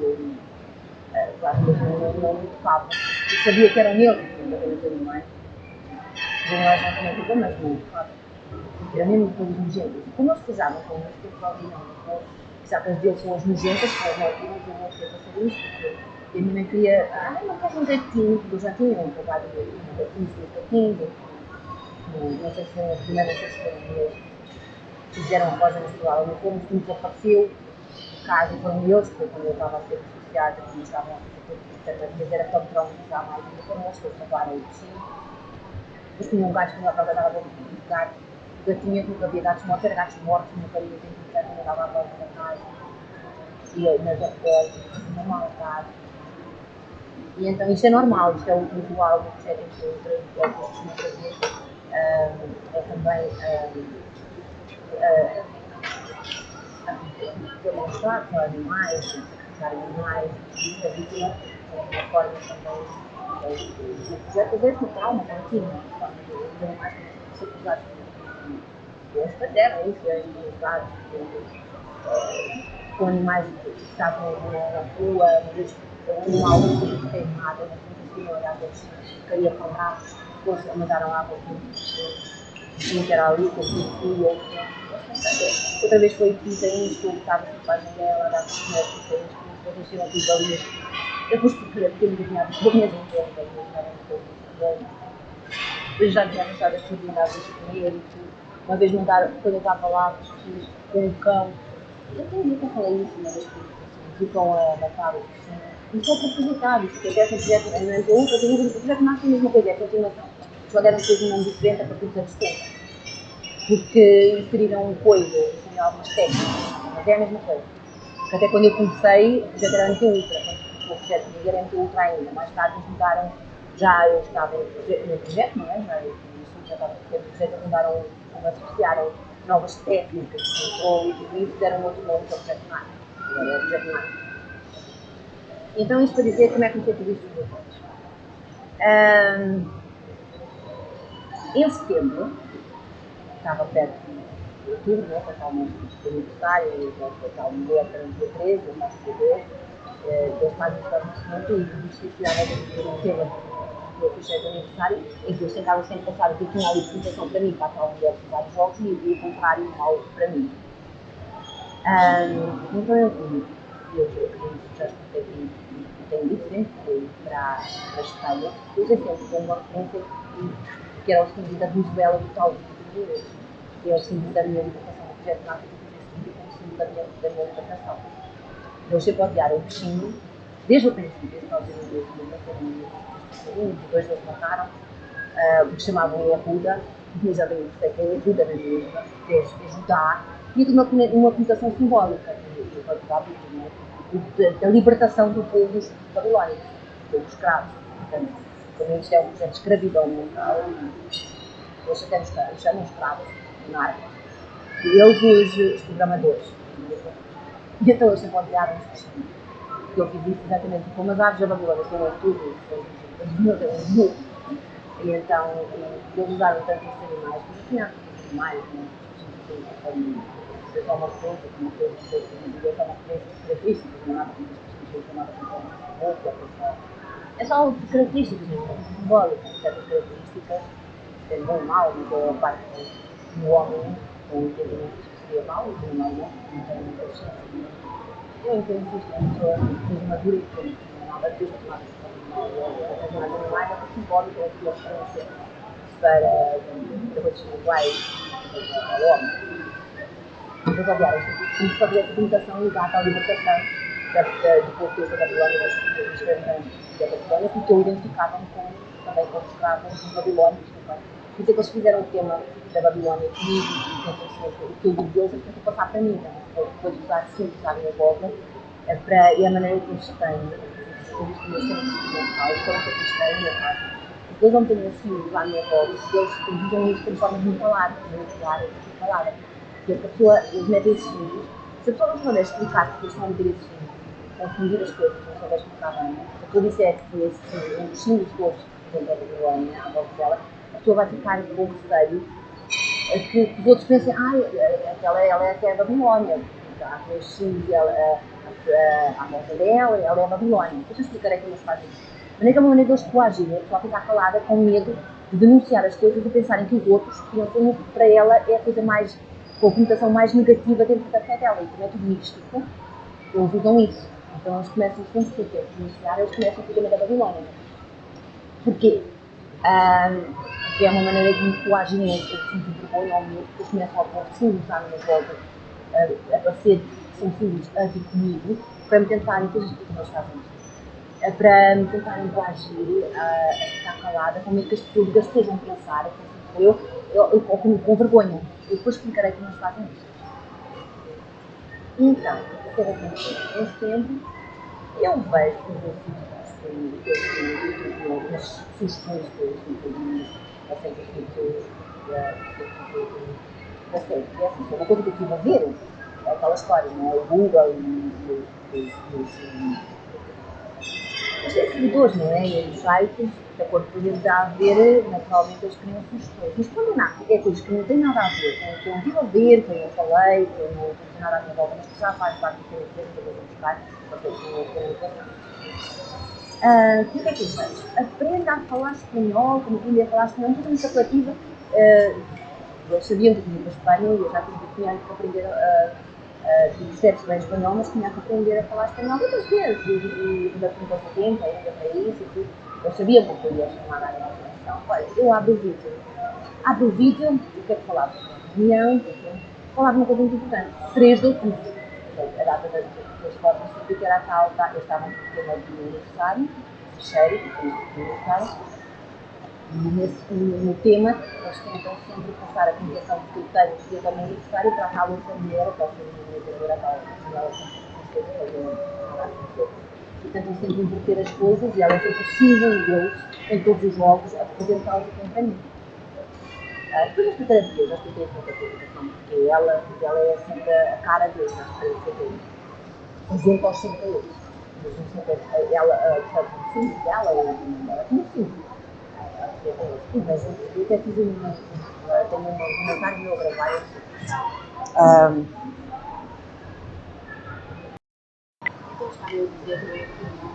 claro, mas não me tocava. Eu sabia que eram eles, que eram os animais não tinham culpa, mas não me tocava. Era mesmo coisas nojentas. E como eles casavam com eles, porque provavelmente, já que as deles são as nojentas, que as noturnas, eu não sei passar isso, porque e a minha mãe queria, mas queres um gatinho, porque eu já tinha um trabalho de um gatinho, não sei se foi a primeira, não sei se foi a minha, fizeram a coisa mas provavelmente fomos, que nos apareceu, casa, e foram eles que, quando eu estava a ser associada, que me estavam a fazer, era para me traumatizar mais, e foram eles que acabaram o bichinho. Depois tinha um gato que me estava a brincar, o gatinho que nunca havia gatos mortos, era gatos mortos, nunca havia tempo de gato, estava à volta da casa, e eu nas arquetas, uma maldade. E então isto é normal, isto é o usual do projeto entre outras, que eu costumo fazer, é também demonstrar para animais, sacrificar animais, a vítima, de uma forma também, o projeto às vezes não trauma, contínua, de forma que os animais começam a ser usados como eles paderam, isso é usados com animais que estavam na rua, às vezes um animal que tem nada, uma senhora, às vezes ficaria com bravos, depois mandaram água que era ali, que eu fui, outra vez foi que tem isto, estava com a janela, a dar com os meus, depois encheram aqui galinhas, depois porque eu tinha galinhas em tempo, depois já tinha deixado as possibilidades de comer e tudo. Uma vez mandaram, quando eu estava lá, com um cão, eu até falei isso uma vez que ficam a matar o bichinho. Isso é propositado, isso que até esse projeto, o projeto nasce a mesma coisa, é a continuação. Só deram depois um nome diferente a partir dos anos 70. Porque inseriram coisas, inseriram algumas técnicas, mas é a mesma coisa. Porque até quando eu comecei, o projeto era MT-Ultra, quando o projeto comigo era MT-Ultra ainda, mais tarde eles mudaram, já eu estava no projeto, não é? Já estava no projeto, eles mudaram, associaram novas técnicas de controle e tudo isso, deram outro nome para o projeto NAC, agora é o projeto NAC. Então isto para dizer como é que comecei tudo isto dos votos. Em setembro, estava perto de outubro, né, para tal mês de aniversário, para tal mulher para o dia 13, eu faço dia 10, eles fazem o reconhecimento e justificaram o tema do ficheiro de aniversário, em que eles tentavam sempre passar o que tinha ali de comunicação para mim, para aquela mulher que faz jogos, e o contrário, mal para mim. Então eu já expliquei que tenho dito sempre que fui para a Espanha, eu usei sempre como uma referência que era o símbolo da Venezuela do tal que é o símbolo da minha libertação do projeto NAC, e como símbolo da minha libertação. Eles sempre odiaram o bichinho, desde o princípio, nós os dois deles mataram, porque chamavam ele Arruda, mas eu bem sei que é Arruda na mesma, fez ajudar, e uma conotação simbólica da libertação do povo dos babilónicos, do povo escravo. Portanto, também isto é um projeto de escravidão mental, eles até nos chamam escravos, monarcas, e eles os programadores. E então eles sempre odiaram os bichinhos. Eu fiz isso exatamente como as aves da Babilônia, que é tudo, e então eles usaram tanto estes animais, mas tinha animais, como a uma referência, como uma referência características, não é nada como as pessoas chamavam de roupa, é só características, simbólicas, certas características, é bom ou mau, mas é a parte do homem, com o entendimento que seria mau, e do mal não, então não é assim. Eu entendo que isto é uma pessoa que madura e que não há de tomar as animais, é simbólico, é a sua referência para coisas iguais ao homem. Mas, obviamente, isto fazer essa limitação ligada à libertação do povo da Babilónia, das escravidão da Babilónia, porque eu identificava-me também com os escravos dos babilónicos também. Por isso é que eles fizeram o tema da Babilónia comigo, e o que eu digo deles é que eu passar para mim, depois de usar simples à minha volta, e a maneira que eles têm, eles têm eles foram cristãos, porque eles não têm assim à minha volta, eles usam isso como forma de me falar, de palavra. Porque a pessoa, eles metem esses símbolos, se a pessoa não souber explicar porque eles estão a meter esses símbolos, confundir as coisas, não souber explicar bem, se a pessoa disser que foi esse símbolo, um dos símbolos todos, por exemplo, da Babilónia, à volta dela, a pessoa vai ficar com receio que os outros pensem, ela é que é a Babilónia, porque há três símbolos à volta dela, ela é a Babilónia. Depois eu explicarei como eles fazem isso. Mas é uma maneira deles coagirem, a pessoa ficar calada com medo de denunciar as coisas e pensarem que os outros pensam que para ela é a coisa mais, com a conotação mais negativa dentro da fé dela. E como é tudo místico, eles usam isso. Então eles começam, sempre que querem denunciar, eles começam com o tema da Babilónia. Porquê? Porque é uma maneira de me coagirem, eu sinto vergonha ao medo, porque eles começam a pôr símbolos à minha volta, a aparecer são filhos a vir comigo para me tentarem, coisas que nós fazemos, para me tentarem coagir a ficar calada, como é que as pessoas vão pensar, assim, eu com vergonha. Eu depois explicarei como eles fazem isso. Então, o que é que acontece? Em setembro, eu vejo que os meus filhos, nas sugestões que eu sempre fiz da série. É assim, foi uma coisa que eu estive a ver, é aquela história, não é? O Google e os seguidores, não é? E os sites, de acordo com o que está a ver, naturalmente eles criam sugestões. Mas quando é coisas que não têm nada a ver com o que eu estive a ver, com o que eu falei, que não tem nada a ver com o que já faz parte do que eu fiz, que eu vou buscar, porque o que é que eu faço? Aprenda a falar espanhol, como aprendi a falar espanhol, totalmente apelativa. Eles sabiam que eu tinha para a Espanha e eu já tinha que aprender percebe-se bem espanhol, mas tinha que aprender a falar espanhol muitas vezes, e ainda com pouco tempo, ainda para isso e tudo. Eu sabia que eu ia chamar a atenção. Olha, eu abro o vídeo, o que é que falava? Reunião, falava uma coisa muito importante, 3 de outubro, a data das formas, sabia que era a tal, eles estavam com o tema do aniversário, fecheiro, do aniversário, no tema, eles tentam sempre passar a comunicação que eu tenho desde o meu aniversário para a outra mulher, para a minha vendedora, para a e tentam sempre inverter as coisas e ela é sempre o símbolo deles em todos os jogos, apresentá-los contra mim. Depois eu expliquei a Deus, já expliquei a comunicação, porque ela é sempre a cara deles, junto aos 5 euros. Ela, portanto, o símbolo dela é como símbolo. Mas eu até fiz tenho um comentário meu a gravar. Então está eu a dizer no final.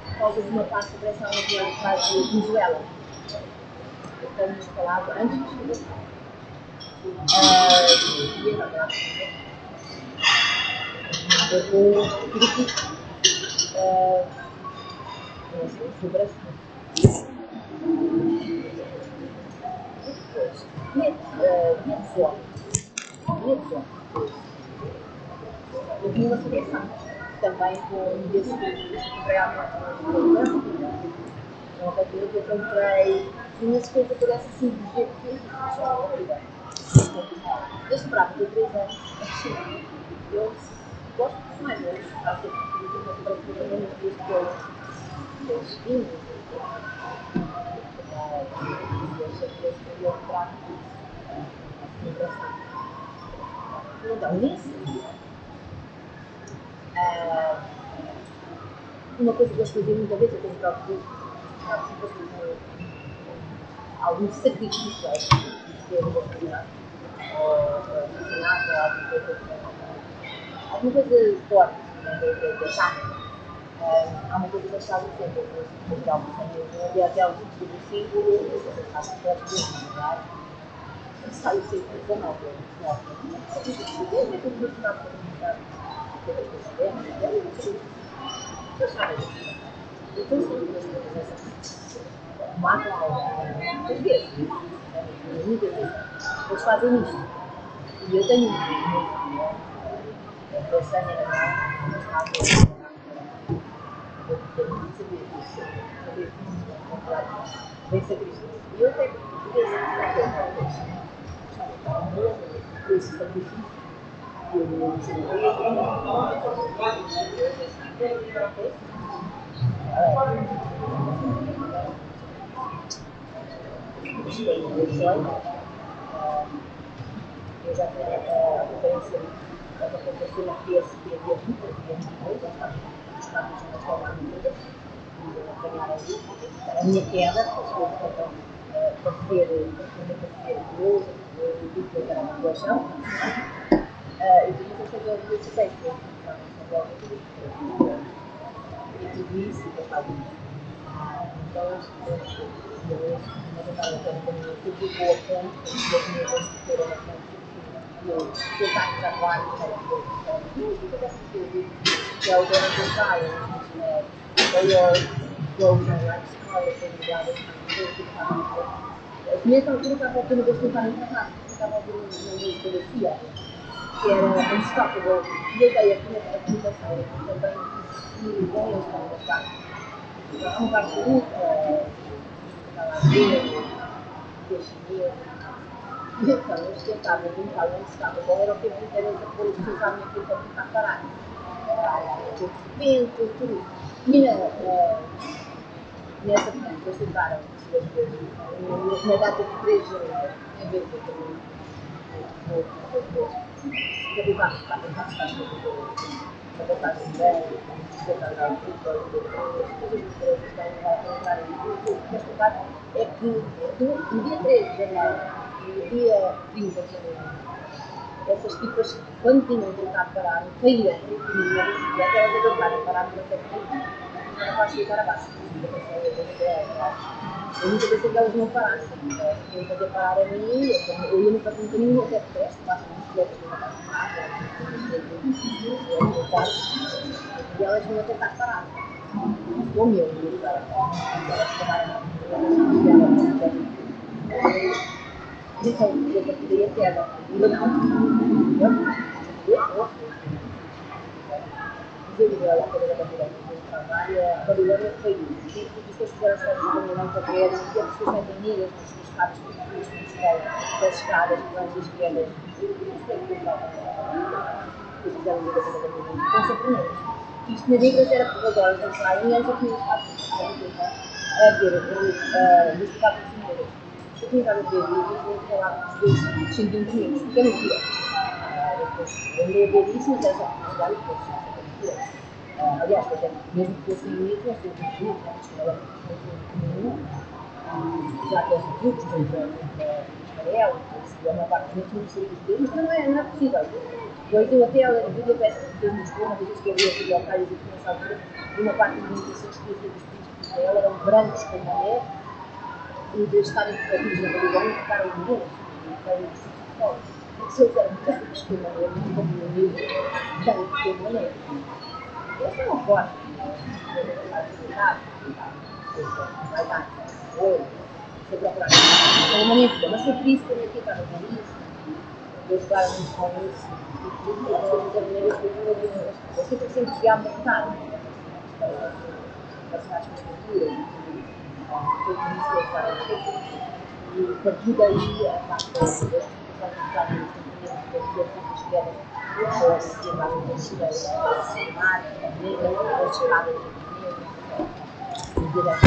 Por causa de uma parte da operação que faz de Venezuela. Eu tenho falado antes de chegar. Eu vou sobre as coisas. Eu vi uma seleção também com desse realmente uma coisa que eu comprei umas coisas que dessa assim de jeito que só eu esperava ter 3 anos. Eu gosto mais ou menos, faço uma coisa nos dias que eu seguindo. Eu achei que eu seria comprar engraçado. Então, nisso, uma coisa que eu escrevi muitas vezes, eu tenho próprio algum sacrifício que eu vou fazer, alguma coisa forte da carne. Há uma coisa que eu estava sempre, eu vou algo sem até ao 25, eu faço projetos de verdade, eu saio sempre 19, 19. Eu tenho que continuar para começar a ter as coisas dentro, eu saio. Então, sim, matam alguém, muitas vezes, muitas vezes, eles fazem isto. E eu tenho um filho, a Sânia era lá, mas está a ver, eu tenho muito saber disso, saber disso, bem sacrifício. E eu até penso que esse sacrifício, que eu não sei o que eu já tinha a referência da apresentação na PSP de Ajuda, de Ajuda, os campos de transformar todas, e apanhar a minha queda, que chegou para ser curioso, e depois era uma doação. E depois eu cheguei a ver o texto, e tudo isso, eu falo isso. Então, eu estava tentando fazer boa ponte, e as minhas construtoras na ponte, eu estava trabalhando para que é o dono do Caio, eu lifestyle, eu tenho ligado a nessa altura estava a ouvir uma vez tentar muito rápido, estava a ouvir uma música da Cia, que era Unstoppable, e eu dei a comunicação também, e com eles estava a gostar. Há um parte de luta, estava a ver, chinês. E então, eu tentava brincar onde estava. Bom, era o tempo inteiro a pôr as pessoas à minha frente a tentar parar. De repente, tudo isso. E nessa frente, eles tentaram, duas vezes, na data de 3 de janeiro, em vez de eu vou tentar ficar a passagem de ano, tentar dar um pouco, as coisas diferentes vão entrar aí. O que eu quero explicar é que no dia 3 de janeiro e no dia 30 de janeiro, essas tipas, quando tinham tentado parar, caíram e na bicicleta, elas aguentaram parar no café para faz ficar abaixo. Eu nunca pensei que elas não parassem. Quem fazia parar a mim, eu ia no carrinho caminho até de teste, basta bicicletas que não e elas vinham a tentar parar. O meu, elas pararam. Então, eu partilhei a queda. Ainda não. Devido à queda da Babilônia do trabalho, a Babilônia foi isso. E vocês fizeram as coisas da Babilônia para ver que as pessoas metem negras nas suas escadas que na escola, das escadas, que vão às esquerdas. Isso é que eles fizeram a ligação da Babilônia. Estão sempre negras. Isto na Bíblia era por agora, não saem, e antes eu tinha estado a ver, a estudar por negras. Eu tinha estado a ver vídeos e eu falar dos 5 negros, porque é mentira. Eu andei a ver isso, mas era só por trabalho, depois. Aliás, mesmo que fosse inimigo, nós temos um filho, ela muito já que eles grupos, Israel, é uma parte muito significativa, mas não é possível. Pois eu até ela vi a peça que fez Lisboa, uma vez que eu vi aqui ao Caio e nessa altura, e uma parte das limitações que fez dos príncipes de Israel eram brancos como a neve, e de estarem perdidos na Babilônia, ficaram nus, e ficaram crucificados. Se eles eram brancos como a neve, como o inimigo, brancos como a neve. Eles não gostam de vai dar, oi, você procurar. Foi uma mentira, mas foi por isso que eu aqui estava com isso, eu estava muito com isso, e tudo, as coisas da maneira que eu sempre entusiasmo a votar, as taxas de cultura, foi por isso que eu estava e a partir daí, a parte da educação que está no das quedas, a sociedade brasileira, a mar, as escadas negras,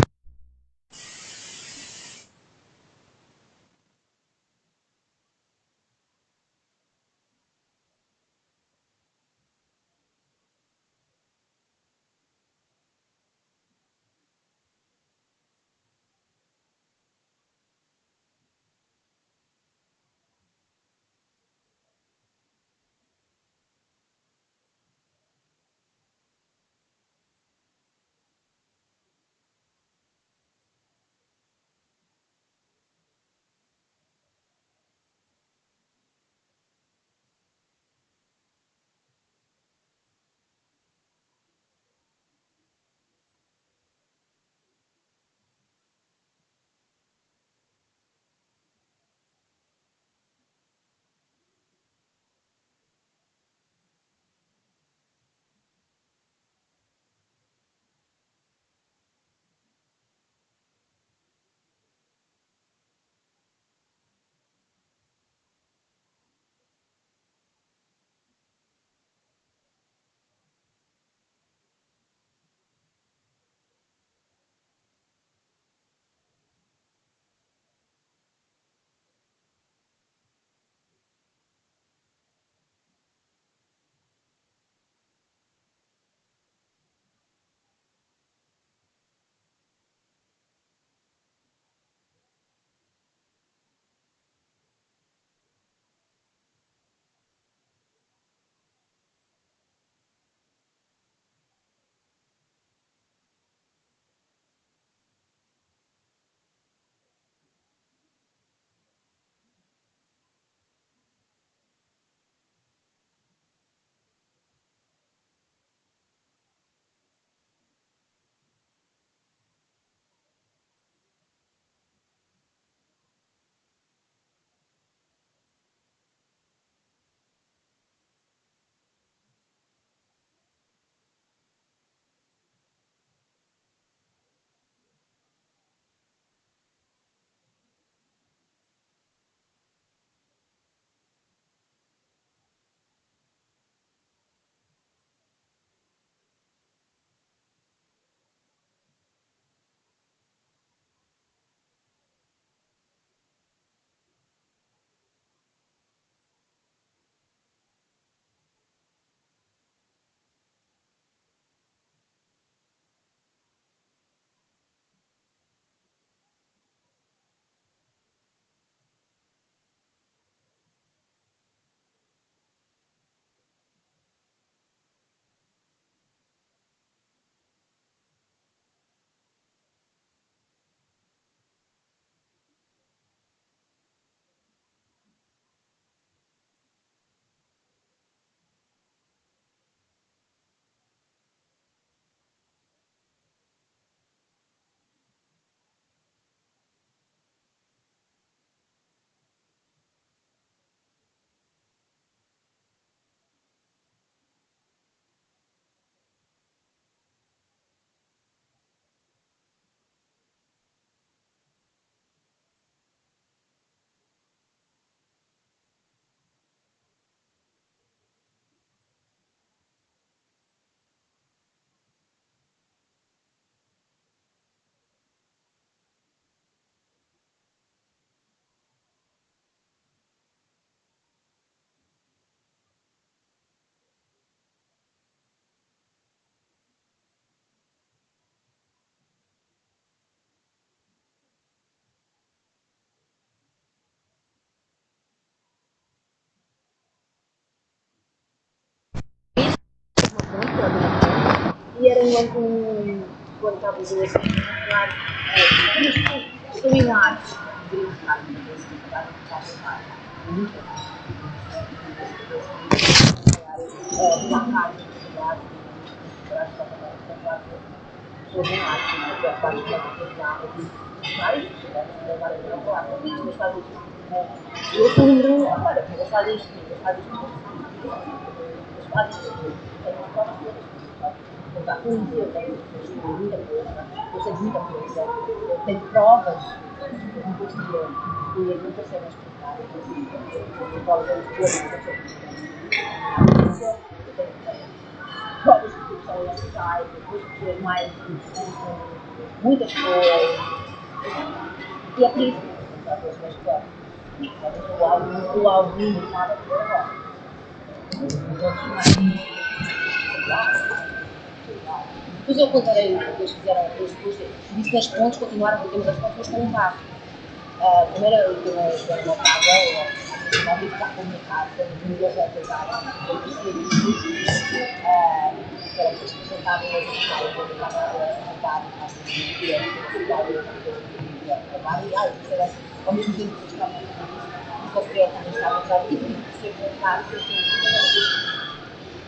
quando estava a dizer assim, claro, estou em artes, deveriam estar numa coisa que estava a estar muito uma casa de cidade, para as pessoas em arte, né? Que é a parte de uma várias pessoas, agora não vou falar com isso, mas fazem isso. Eu lembro agora, porque eles fazem isto, eles fazem isto, tem uma forma de contar com isso, eu tenho muita coisa, eu sei muita coisa, eu tenho provas que não conseguiram e nunca serão explicadas, eu provas de nunca serão explicadas. Eu tenho provas de produção em hospitais, depois pessoas mais muitas pessoas, e é por isso que eu estou a fazer as coisas. O álbum não nada por agora. Depois eu contarei o que eles fizeram, depois disse que as pontes continuaram, porque temos as pontes com um carro. Primeiro eu tenho uma casa, não tive carro com a minha casa, não ia realizar, eu percebi isso, que era muito sustentável, mas eu estava a andar, e a trabalhar, e isso era ao mesmo tempo que eu estava a fazer isso, porque eu também estava a usar, tive que ser com um carro,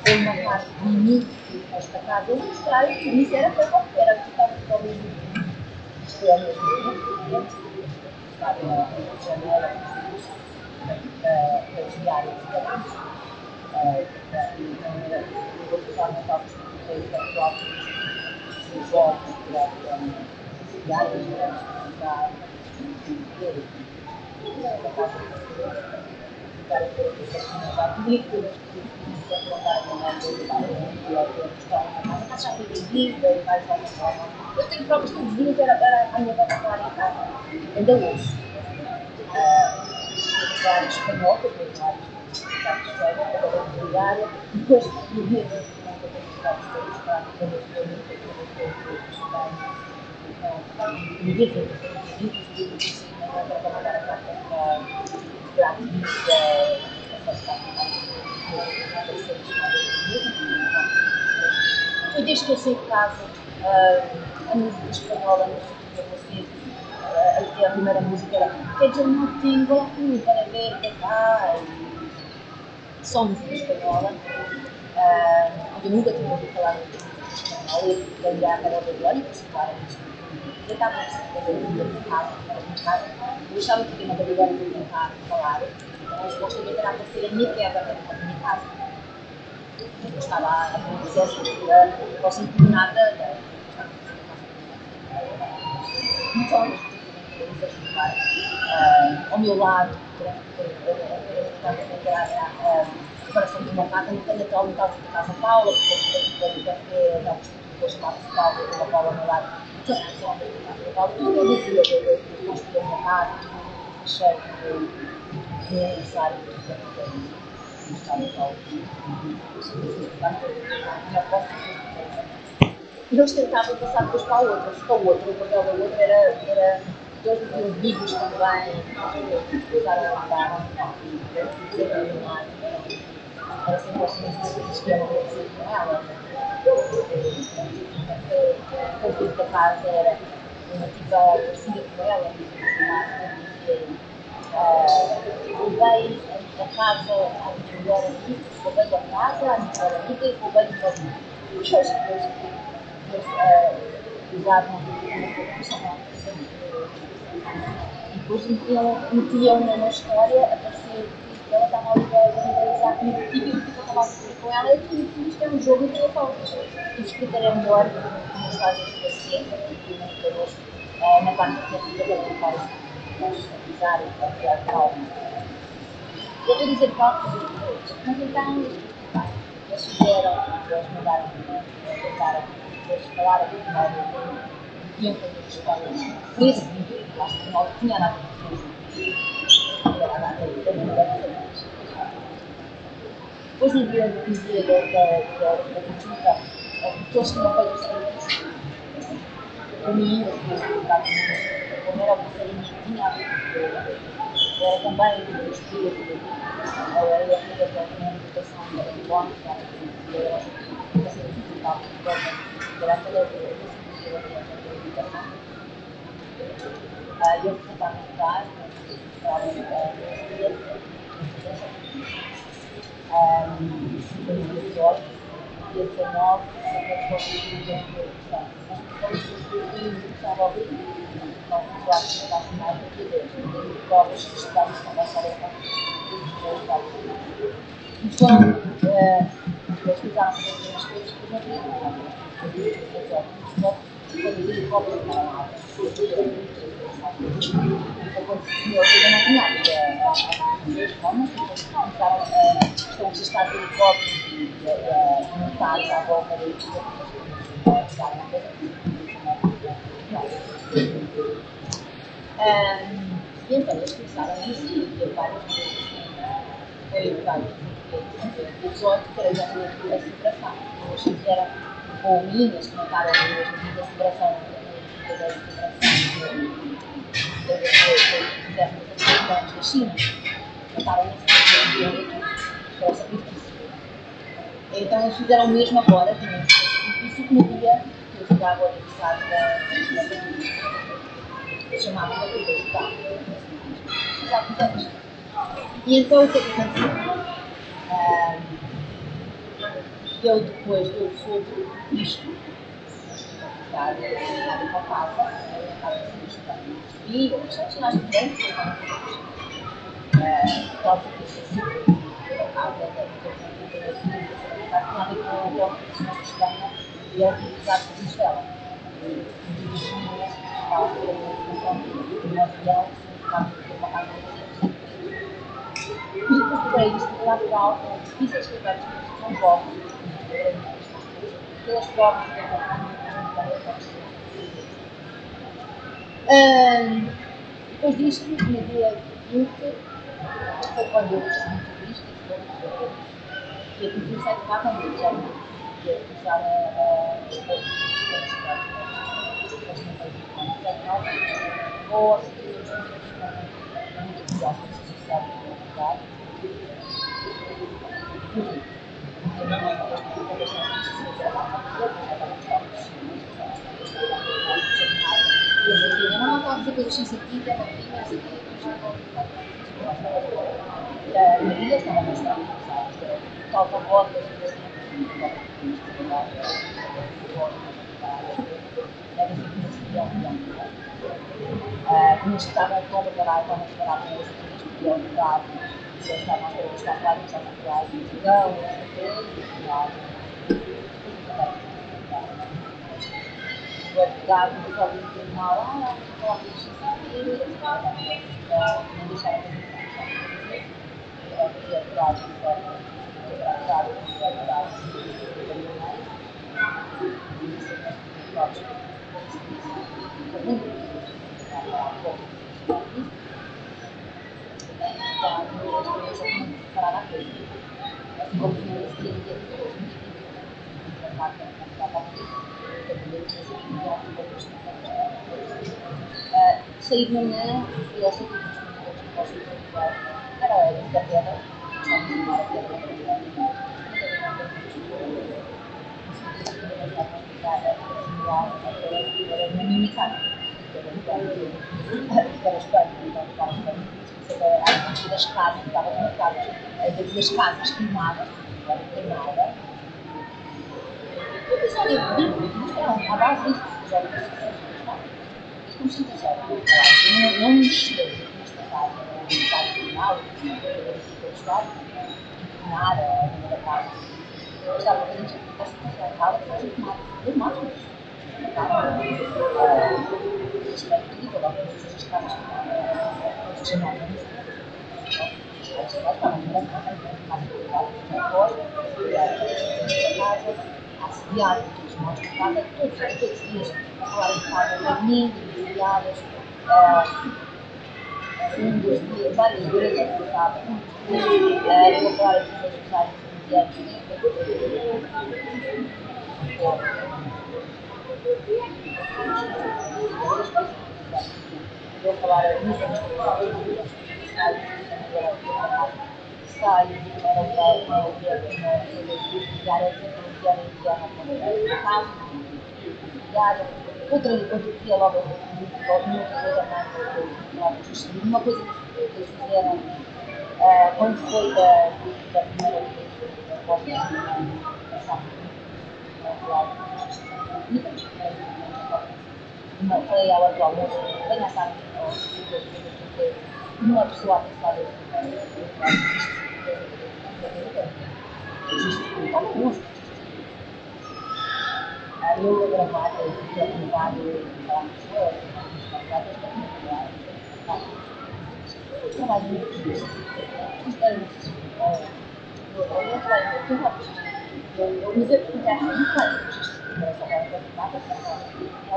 foi uma parte de início esta casa, eu mostrar, e isso era para qualquer, era que estava ao mesmo tempo, isto é mesmo, para a janela para desviar os caminhos. Então, eu vou usar uma tal de intelectual dos jogos para desviar os caminhos, para a casa para a película, já foi vendida e mais alguma forma. Eu tenho provas todos os dias, era a minha volta a falar em casa, ainda hoje. Vários espanhol, que eu tenho vários de história, agora de culinária, e depois no dia da semana eu tenho vários todos para quando eu estou no dia de vídeos, para trabalhar a parte da ativista, foi desde que eu saí de casa, a música espanhola, não sei o que vocês, a primeira música era que eu não tenho aqui para ver que vai, só música espanhola, eu nunca tinha ouvido falar de música espanhola, eu fui lembrar a Carol de Glória, que claro, eu estava a fazer em casa, eu achava que tinha uma categoria de tentar falar, então a resposta dele era aparecer a minha queda na minha casa. Eu estava a ter um processo de não sentir nada, então eu tive a explicar ao meu lado, a separação de uma casa, no canto atual, no caso da Casa Paula, porque o café da depois chamava-se Paula, e uma Paula ao meu lado, então a Casa Paula, tudo eu dizia, eu construí a minha casa, achei que é necessário mostrar o Paulo. E eles tentavam passar depois para o outro, o papel da outra era eles metiam vídeos também, começaram a andar, era sempre as coisas que eram acontecidas com ela. O convite da casa era uma tipa parecida com ela, roubei a casa à minha melhor amiga, roubei a casa à minha melhor amiga e roubei o meu amigo. Eles usavam e depois metiam na história a parecer que ela estava a legalizar comigo e que eu estava a fazer com ela e tudo isto é um jogo e tem faltas. E explicarei melhor como fazem os pacientes e os medicadores na parte criativa para colocar os avisar e para criar calma. Eu estou a dizer faltas mas então eles fizeram, eles mandaram, tentaram, eles falaram primeiro iam fazer escolas por esse vídeo, acho que não tinha nada a ver era a data da mulher. Depois no dia da consulta, que eles tinham feito os serviços, para mim, como era o passarinho que tinha, eu era também do espírito, eu era da filha da educação da Ivone, que era o passarinho que estava, era casa, foi no 18 e a 19 estava ao vivo, não começou a acrescentar mais do que Deus, e provas que estudamos com a nossa letra. Então, eles precisaram fazer as coisas que não queriam, quando os copos não eram nada. Eu ainda não tinha começaram a estar de helicópteros e a montar à volta de e então eles começaram a dizer várias vezes, foi vários dias, 18 para já ter a celebração. Eles fizeram com minhas, que montaram minhas no dia da celebração, no dia da celebração, fizeram os americanos da China, montaram que era o sacrifício. Então eles fizeram o mesmo agora, também isso que no dia que eu jogava o aniversário da chamava a curiosidade. Já fizemos. E então o que é que aconteceu? Eu depois eu soube isto, nada com a casa, a casa de estudante. E eu achei que nós tivemos por causa disso, a casa da tinha com a professora de Espanha e a utilizar por Israel. Estava por um avião, estava por uma casa de e depois procurei isto natural, é difícil explicar as coisas que são jogos, pelas provas que eu depois disto, no dia 20, foi quando eu percebi tudo isto e eu comecei a tomar conta, já não ia começar a expor ou a seguir os muito entusiastas associados com a comunidade. Eu não estava a fazer coisas sem sentido, não tinha, não sei o quê, a Maria estava mais tranquila, falta botas, como estavam tão preparados, estavam preparados para as coisas que iam mudar, eles estavam a ter os trabalhos, estavam a criar não, o advogado do Código do Tribunal, vamos falar disso, e não deixaram de fazer o advogado do Código saí de manhã e essa coisa era muita pedra, estamos a tomar a pedra era mimicar, era estranho, das casas, estava marcadas, das casas queimadas, queimada. O episódio bíblico, à base disso, como se diz, não mexer nesta casa, no caso final, no estado, nada, na casa. Estava a gente a casa que fazia tomar. Eu mato isso. Isso é incrível, logo as pessoas estavam todos chamados. As pessoas estavam na casa, assediados, todos mortos em casa, todos os dias, fora de casa, dormindo, assediadas, fundos de várias igrejas que estavam, vou falar aqui das mensagens mundiais, vou falar aqui das sai para o diário Outra que é logo no uma coisa que eles fizeram quando foi da primeira vez da Costa uma falei ela do almoço, bem à tarde, uma pessoa a pensar eu a gravar, eu a gravar, falar com pessoas, eu trabalho muito com isto. Isto é muito. Eu trabalho muito com isto. Mas eu perguntei às pessoas, não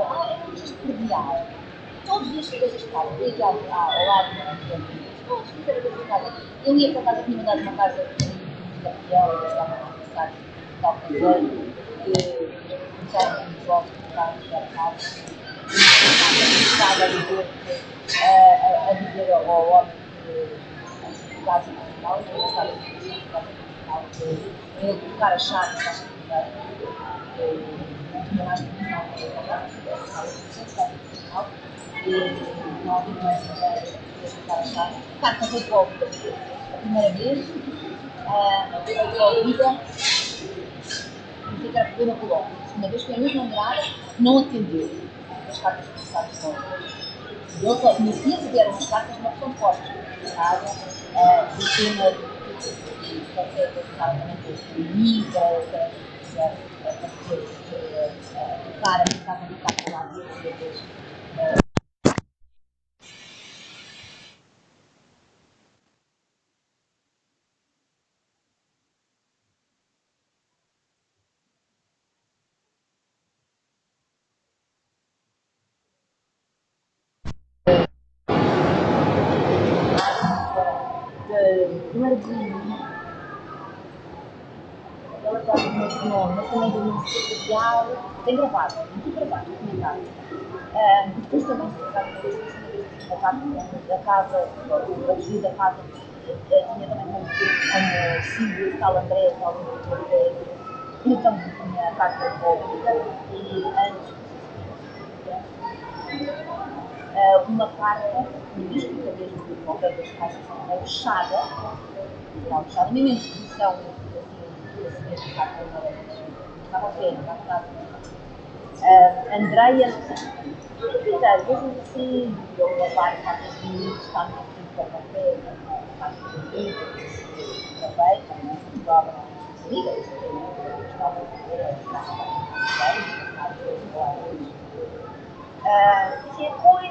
é um registro predial. Todos os dias chegas a estar, liga ao lado da todos os dias chegas a casa. Eu ia para casa, tinha mandado uma casa da Gabriela, eu estava a pensar tal coisa, que começaram a me voltar para a casa. Estava a dizer ao homem que o caso final, eu estava a dizer que o caso final, para ele colocar a chave na caixa de correio, não tinha mais condição para ele pagar, estava a dizer que o final, e não havia mais ideia de colocar a chave. A carta foi devolvida a primeira vez, foi devolvida, e fica a problema com o homem. A segunda vez foi a mesma morada, não atendeu as cartas passadas só. Eu só conhecia que vieram as cartas na opção postas, do tema de qualquer coisa que estava também com mim, o cara que estava no carro lá depois. Não era de ela está com esse nome, mas também do município social, tem gravado, muito gravado, documentado. Depois também se sabe uma vez a casa, a desvio da casa, tinha também como símbolo tal André, tal André, então tinha a carta de volta e antes uma carta, um disco, talvez de qualquer das caixas, fechada, mesmo em posição, assim, carta estava a ver, Andreia, mesmo assim, eu levar cartas de minutos, está no fim para café, cartas de minutos, também, jogam as ligas, estava a ver, e depois,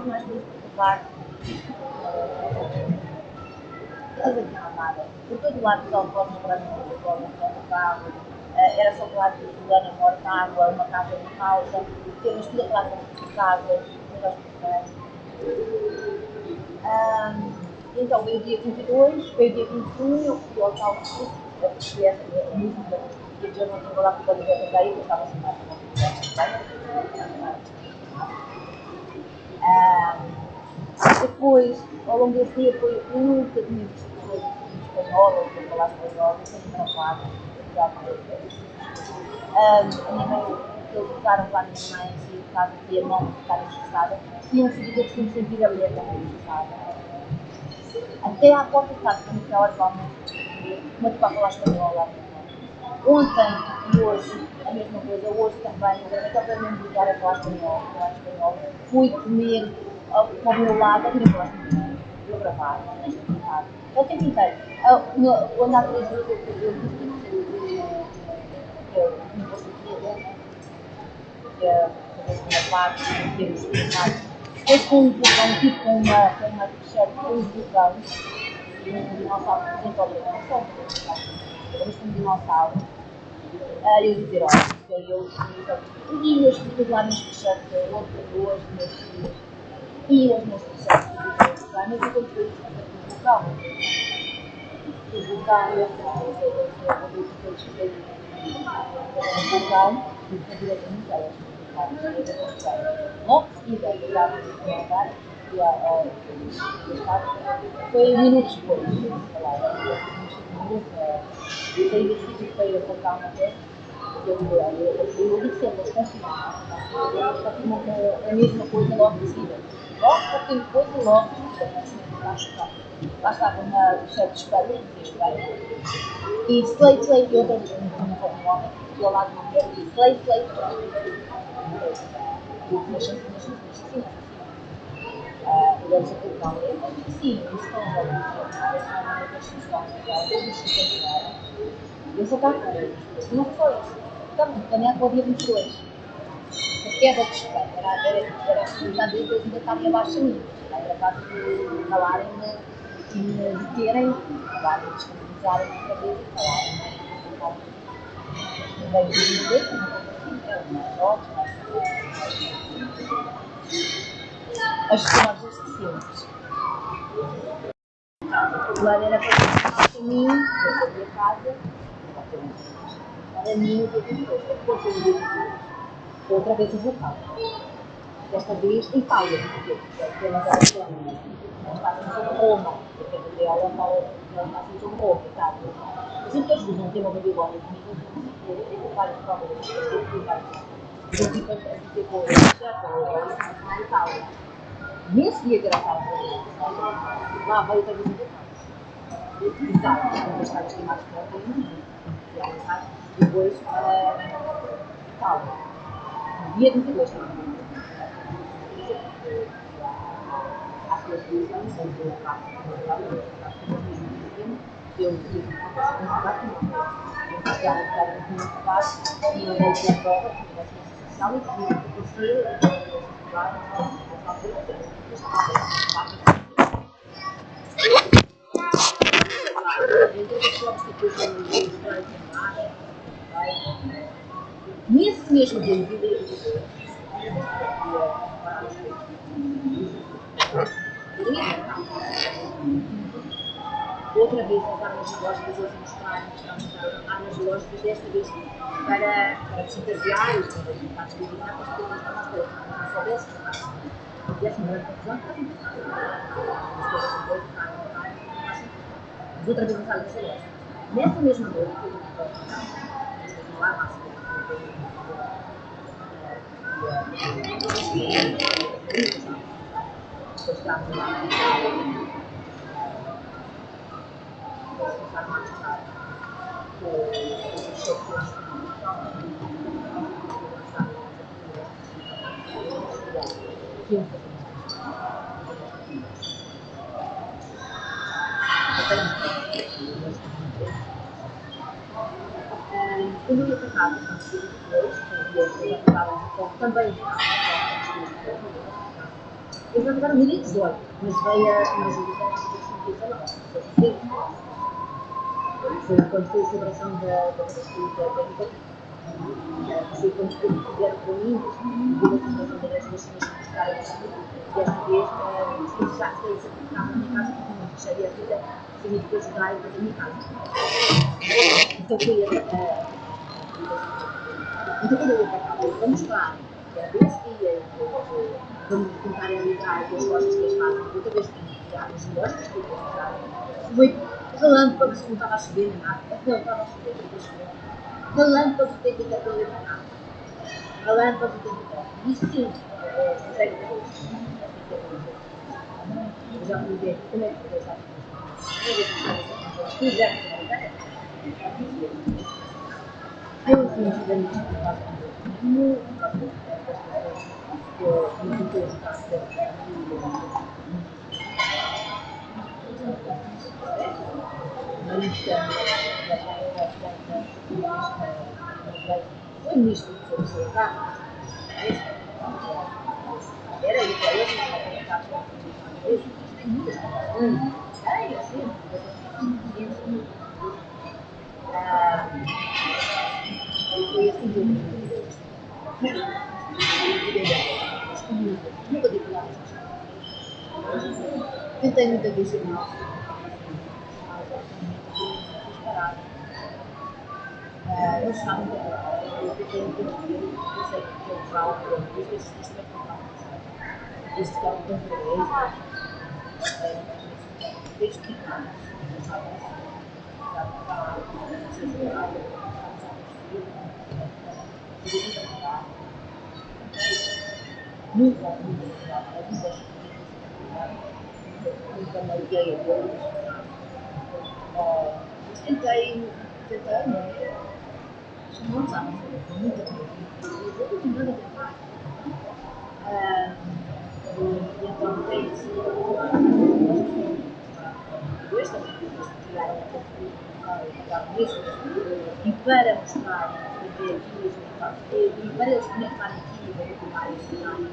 mais coisas para provar, todas aqui arrumada, por todo lado, só fotos para no carro, era só falar de fulano morta água, uma casa de causa, temos tudo a falar de casa, negócio de então veio o dia 22, veio o dia 21, eu fui ao tal curso, a música, que eu não tinha lá para poder ver aí, eu estava assim mais depois, ao longo desse dia, eu nunca tinha visto pessoas em espanhol, ou para falar espanhol, eu sempre travado, a minha mãe, que eles usaram para a minha mãe, se o caso de a mão ficar estressada, tinham seguido que sempre sentir a mulher também estressada. Até à porta de casa, como aquela hora uma de para falar espanhol lá. Ontem e hoje, a mesma coisa, hoje também, eu mesmo ligar a falar espanhol, fui comer ao meu lado, a vir a falar espanhol, eu gravar, eu tenho inteiro. Quando há 3 vezes eu disse que eu não vou sentir que a segunda parte, que temos depois com um vulcão, tipo com uma t-shirt com um vulcão, e um dinossauro apresentou a gravação, depois com um dinossauro, eu dizer, olha, e meus filhos lá nas t-shirts, outras meus filhos, e as minhas t-shirts, mas eu continuo com o vulcão. O vulcão, eu cheguei no vulcão, e a diretamente elas. Logo seguida, eu estava a andar, foi minutos depois, sei lá, saí do sítio para ir voltar uma vez, Eu digo sempre, eles confirmam a mesma coisa logo de seguida. Logo qualquer coisa, logo de seguida. Lá estava uma chefe de Espanha, e slay, e outra vez, um homem, e ao lado de uma mulher, e slay, mas assim, eles acreditam, sim, isso não é uma questão eu só estava não foi isso. Estamos planeado para o dia 22. A queda de Espanha era a possibilidade de eles ainda estarem abaixo de mim. Era capaz de calarem-me e me deterem, acabarem de descredibilizarem outra vez e falarem. Veio de dizer, como é uma nota, as pessoas esquecidas. O plano era para continuar o caminho da minha casa, para mim, o dia 22. Depois eu dia outra vez o vocal. Desta vez em Itália, porque pela relação estava em Roma, porque a Gabriela estava em Roma, Itália. Mas sempre que eles usam um tema babilónico comigo, eu tenho várias provas de que eu fui várias. Eu fico a dizer com a Itália. Nesse dia que era para lá veio outra vez o vocal. Exato, uma das caras queimadas que ela tem, depois, Itália. No dia 22, às suas visões, eu faço eu tive uma capacidade de chegar a estar no meu trabalho e eu dei a prova que tivesse uma social e que conseguia estudar nessa altura. Nesse mesmo dia, outra vez as armas geológicas, eles mostraram armas geológicas, desta vez para fantasiar e para descredibilizar, mas depois nós todos não soubesse que tivesse uma grande confusão, mas outra vez as armas geológicas. Nessa mesma noite, que eu estou lá, mas depois estava lá, quando eu ia para casa, depois, também eles não tiveram no dia 18, mas veio a Julita no dia 19. Foi quando foi a celebração da Benfica. Foi quando fizeram para mim, devido à celebração da 10 vacinas que ficaram desta vez, já sei certificado na minha casa, porque não fecharia a vida, significa ajudar a minha casa. Então foi então quando eu ia para cá, vamos mostrar que era desse dia, vamos tentar ligar com as lojas que eles fazem, outra vez que criar as lojas que eles fazem. Foi falando para ver se não estava a chover nem nada. Não, estava a chover, porque choveu. Falando para ter que ir para ali para cá. Falando para ter que ir para cá. Isso sim, consegue ver isso. Eu já fui ver como é que foi essa eu fui estudando isto por causa do meu, por causa das pessoas que eu me fiquei a jogar foi nisto que foi o seu carro. Era isso, aí eu tinha que estar com tem muitas coisas. É, assim, foi assim que eu nunca digo nada. Tentei muita vez ser mal. Eu estava muito eu tentei entender, eu sei que eu falo, eu fiz isso também com a isso que é um controle, desde pequeno, sabe? Sabe? Nunca malguei a Deus. Mas tentei, não é? Não sabe, muita coisa. Eu continuo a tentar. E então tem-se dois também criaram e para mostrar e para eles conectarem aqui com vários cenários.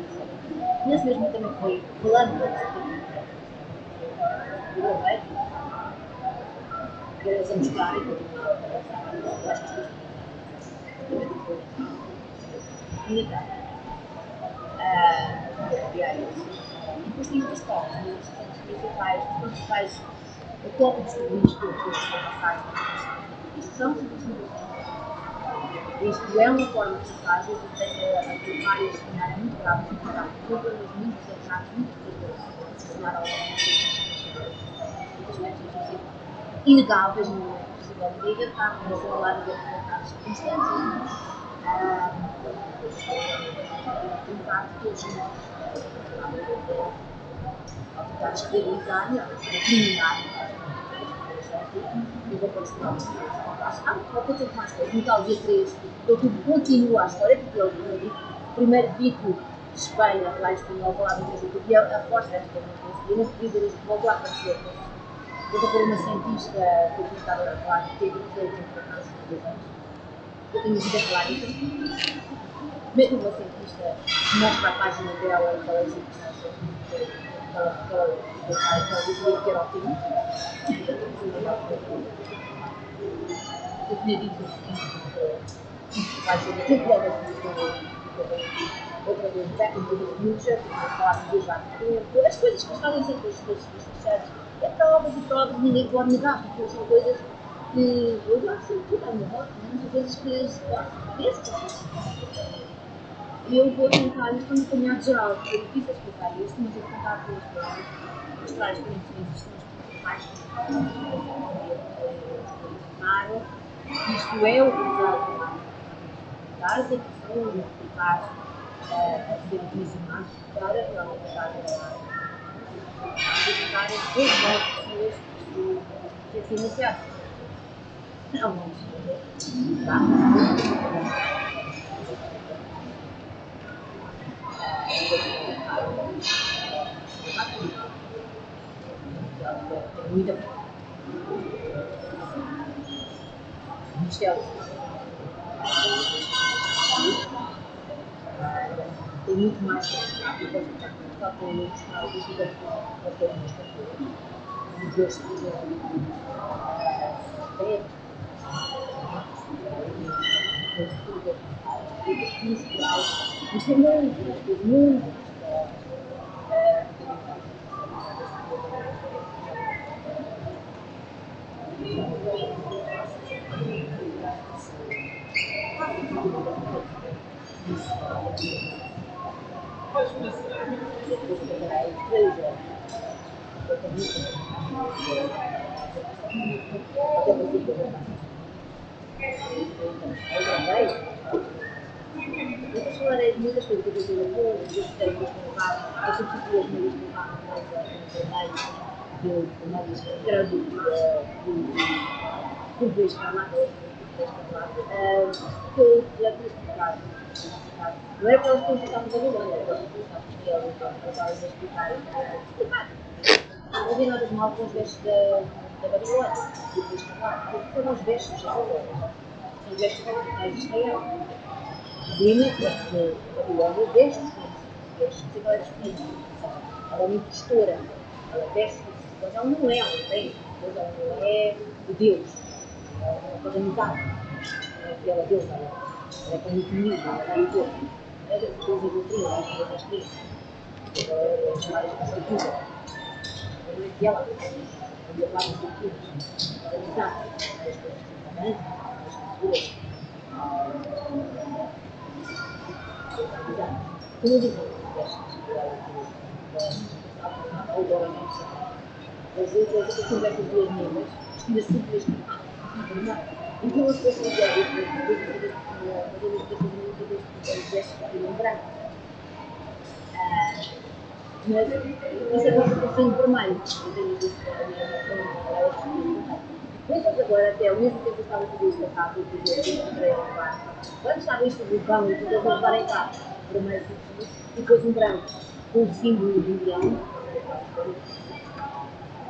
E esse mesmo também foi falando do Braveiro, que eles a mostrar e continuar a conversar. Eu acho que isto é comunicar. E depois tem outras formas, os principais tópicos feministas que eu estou a passar. Isto são simplesmente. Isto é uma forma de se fazer, eu tenho a várias seminários muito bravas, muito bravas, muito centrados, muito ensinar ao inegáveis, não é possível de inventar, mas ao lado de determinadas circunstâncias. Em parte, todos nós, ao tentar estabilizar, eliminar, eu vou continuar. Vou continuar mais coisas. No tal dia 3, eu continuo a história, porque eu primeiro dito de Espanha, lá em espanhol, falava inglês, e a força desta coisa, eu não podia dizer isto, voltou a aparecer. Eu vou pôr uma cientista que eu estava a falar, que teve que ter por anos. Eu tenho vida clárica. Mesmo uma cientista mostra a página dela e ela diz que ela dizia que era o fim. Eu tinha dito que vai ser muito logo outra vez, back into the future, falar de viajar no tempo, as coisas que fazem sempre as coisas fechadas, é provas, ninguém pode negar, porque são coisas que eu já sempre tudo à minha volta, são coisas que se pensam. E eu vou tentar, isto é um apanhado geral, porque é difícil explicar isto, mas eu vou tentar mostrar as conexões principais que isto é utilizado para as educações, para a ser utilizado para aumentar as pessoas que se iniciaram. Alguns. Muita Michel tem muito mais que só com o Estado de vida para ter uma estrutura. Os dois se fizeram isso é muito muitas falarei de muitas coisas que eu tenho a pôr, eu tenho que colocar, eu substituo as minhas colocar eu mais por vez falar, que eu já tinha explicado. Não era para eles terem ficado muito bem, era para eles terem explicar. Eu vi notas mal com os vestos da Babilônia, depois de falar, porque foram os vestos de Israel. São os vestos de Israel. Dina, de Babilônia, vestes que ela é disponível. Ela é muito gestora, ela veste, mas ela não é, ela não tem, ela não é de Deus, ela é uma calamidade. Ela é Deus, ela é como o comigo, ela é Deus. É Deus e doutrina, ela é das crianças. Ela é chamada de escritura. E ela é a palavra de escritura. Ela é exata, as coisas que também, as escrituras. Como eu digo, agora não sei. Às vezes eu converso com duas meninas, vestidas por duas meninas, Então as pessoas dizem que um branco. Mas isso é uma preocupação vermelho. Eu tenho visto a minha relação. Mesmo agora, até ao mesmo tempo que eu estava a fazer isto a cabo, eu entrei no quarto. Quando estava isto do pão e tudo, eu vou levar em casa. Primeiro e depois um branco com o símbolo do leão.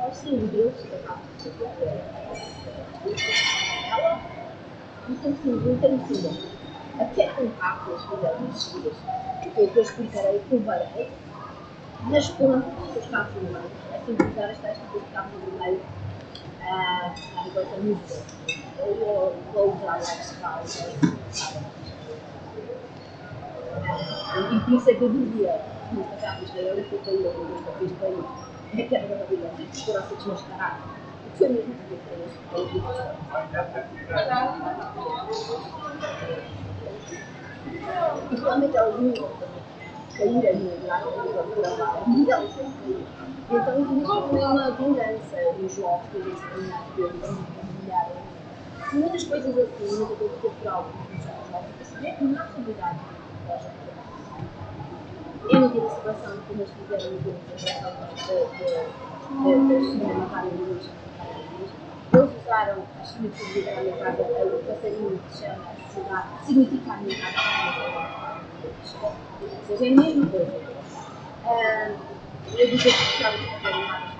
O símbolo deles, ela não tem símbolo. Até com cápsulas que fizeram seguidas, que eu depois explicarei que eu varei nas pontas dos cápsulas vermelhos, assim que usar esta tipo de cápsula vermelha com essa música. Eu vou usar esta cápsula. E por isso é que eu dizia, nesta cápsula, eu era que eu tenho eu fiz para isso. É que era maravilhosa, que foram a ser desmascarado. E foi mesmo que eu fiz. E realmente elas não cair a minha viagem do trabalho, e elas sempre caíram. Então isso é uma vingança dos jogos que a gente tem na vida, muitas coisas assim, muita coisa cultural que nos jogos, e perceber que não há possibilidade eu não tive a situação como eles fizeram no jogo da segunda batalha de luz. Eles usaram a significação da minha casa, o passarinho que se chama cidade, significa a minha casa. Ou seja, é a mesma coisa. Eu disse que estava a fazer uma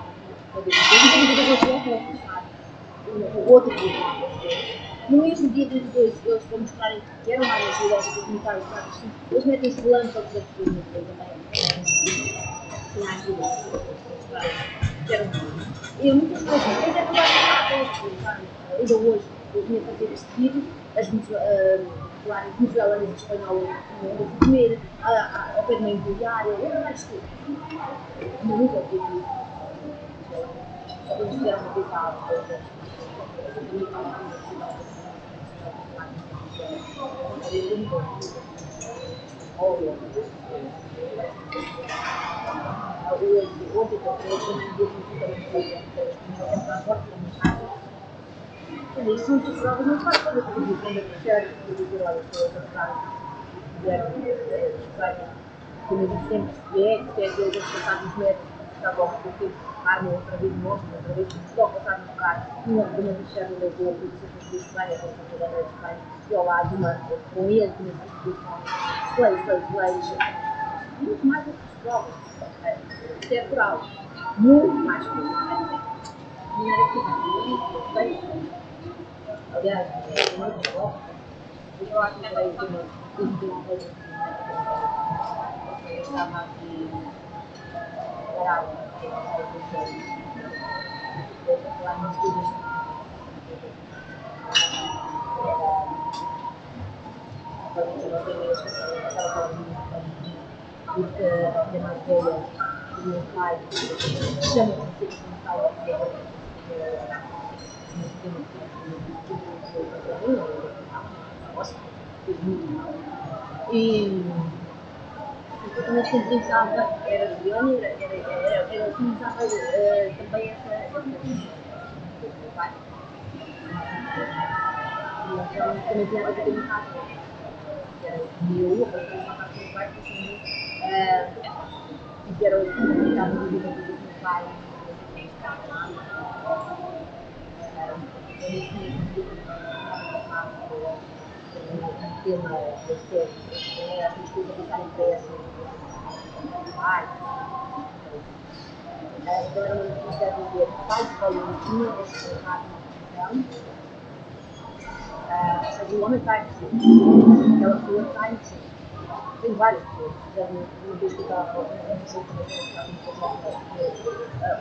o outro dia. No mesmo dia dos dois, eles para mostrarem que eram mais ideias do comentário, eles metem os relâmpagos aqui no meio também. Sinais de ideias. E muitas coisas, mas é verdade, ainda hoje, eu vinha fazer este vídeo, as venezuelanas e espanholas a comer, ao pé de uma imobiliária, eu mais tudo. Nunca vi isso. Só que eles fizeram uma coisa isso são tudo provas, não faz coisa que eu quando eu quero dizer, olha, estou a passar como eu digo sempre, que é aquilo que passar dos metros, está bom, porque arma outra vez, mostra outra vez, estou a passar no carro, uma deixar no leitor, eu disse que eu Espanha, com a da Espanha, e ao lado com ele, com essa instituição, leis, muito mais do que as provas, isto é por algo, muito mais que isso. Não era que bem, aliás, é muito bom. Eu acho que era uma coisa eu estava aqui parada, lá nos estudos. Porque a minha mais velha, o meu pai, chama-se assim, meu pai, e eu também sempre pensava, era Leone, era pensava também essa coisa do meu pai. E então também tinha a ver com o meu pai. E eu, a pensar que o meu pai, e era o que estava no vida do meu pai. Tema da série, as minhas coisas ficarem pressas. Então era uma notícia a dizer pai de valor tinha esse errado na televisão. Ou seja, o homem está em si. Aquela pessoa está em si. Tem várias pessoas. Uma vez que eu estava a fazer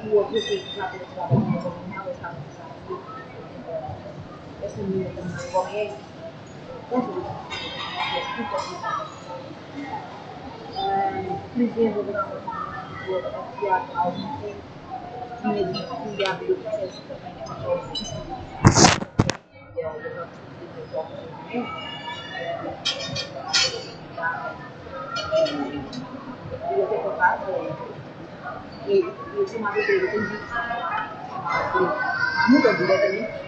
o outro que já tinha estado a minha ela estava a pensar esta menina também, o homem é isso. Por exemplo, eu fui há algum tempo, tinha desviado do processo também a pessoa e eu até por casa e eu tinha uma vez eu tenho visto muda diretamente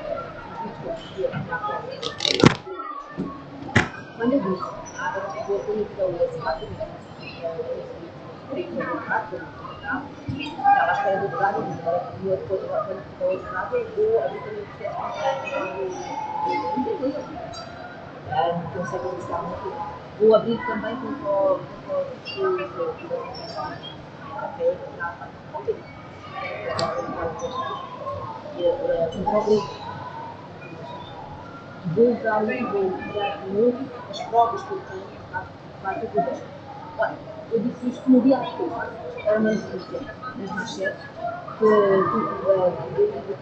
eu disse, agora vou conhecer o exatamente. Estava à espera do advogado, agora o advogado eu vou abrir também o processo contra não sei como está muito. Vou abrir também contra o vou usar muito as provas que eu tenho para tudo. Olha, eu disse isto no dia a seguir, era nas manchetes, que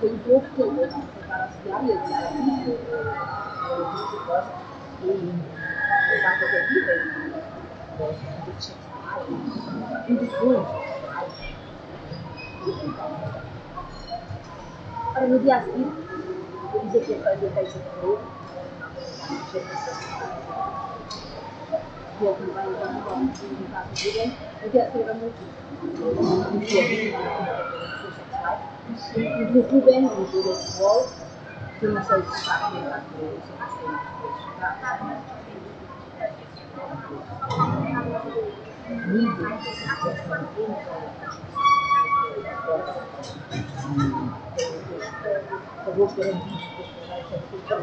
foi um pouco que eu vou tentar auxiliar e eu disse aqui, eu disse que gosto, e levar para a vida, e gosto de sexuais, induções sexuais. Ora, no dia a seguir, eu disse que ia fazer queixa de novo, e ele também não está presidente, no dia a seguir era muito no Rubén, no jogo de futebol, que eu não sei se está a comentar com ele, se está favores garantidos que as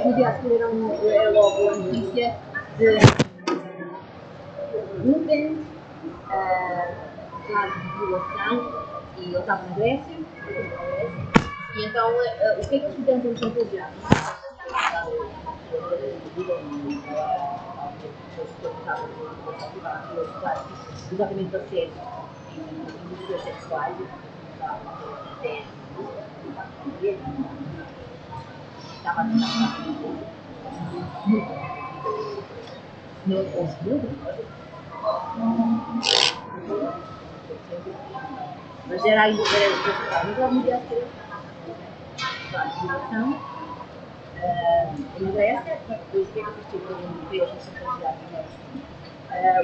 no dia a seguir era logo a notícia de Rubén, caso de violação, e ele estava na Grécia, e então o que é que eles fizeram para nos refugiar? Exatamente para ser indústrias sexuais estava não conseguiu, mas era ainda mas ela me deu a situação na Grécia, depois o que é que eu fiz europeus na Santa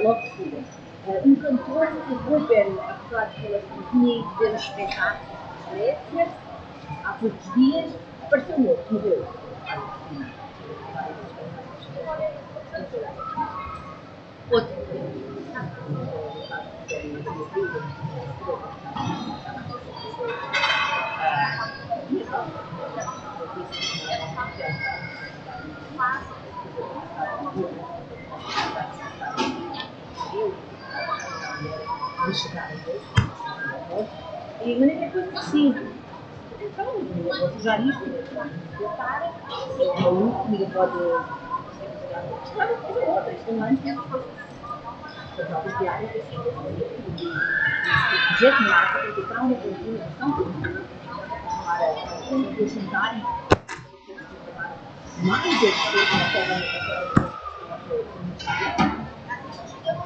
logo de seguida. Um cantor que Rubén, apesar de que ele tinha ido ver um espetáculo na Grécia, há poucos dias, apareceu morto, morreu. Outro. E de maneira que eu assim, então, eu vou sujar isto, eu para, eu não comigo pode isto não antes, as próprias diárias, dizer que não há para encontrar uma continuação, para acrescentarem mais as pessoas que querem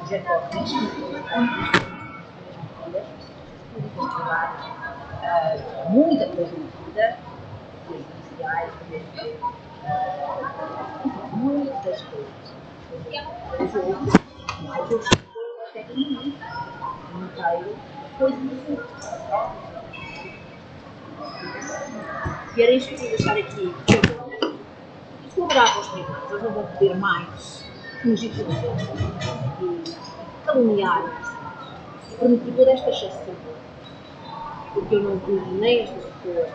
dizer que muita coisa metida, judiciais, muitas coisas. Mas eu até que não caio coisas e era isto que eu ia deixar aqui. Se eu olhar para os tribunais, eles não vão poder mais fingir que e caluniar e permitir toda esta exceção. Porque eu não vejo nem estas pessoas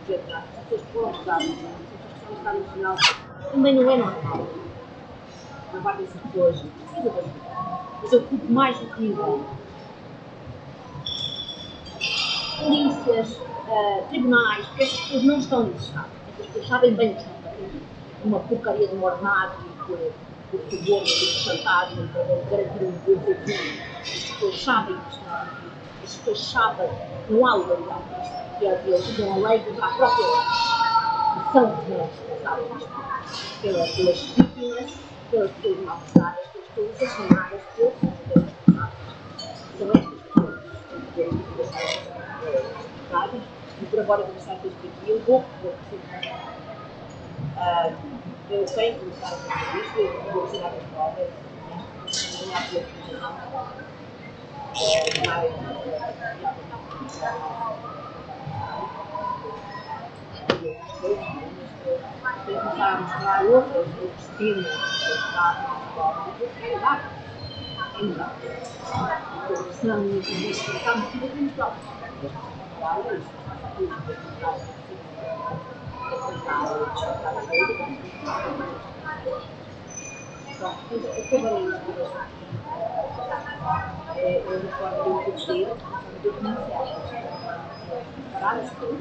que as pessoas que foram acusadas, as pessoas que estão no Estado Nacional, também não é normal. Na parte dessas pessoas, mas eu fico mais do que ninguém. Polícias, tribunais, porque essas pessoas não estão no Estado. Essas pessoas sabem bem que estão a fazer uma porcaria de um ordenado por favor, de chantagem, para garantir um bom futuro. As pessoas sabem que estão a fazer. As pessoas sabem que não há legalidade nisto, que eles usam a lei contra a própria lei. E são responsáveis disto. Pelas vítimas, pelas pessoas mal tratadas, pelas pessoas assassinadas, pelos responsáveis. São estas pessoas. E por agora vou deixar isto aqui. Eu vou eu tenho que começar a fazer isto, eu vou tirar as provas, não há que mostrar outras sistemas de dados, é dados, é mudar. Porque senão não existe mercado de vida como tal. Trabalho isso, é uma forma de eu crescer, uma forma de eu financiar. Parar as coisas.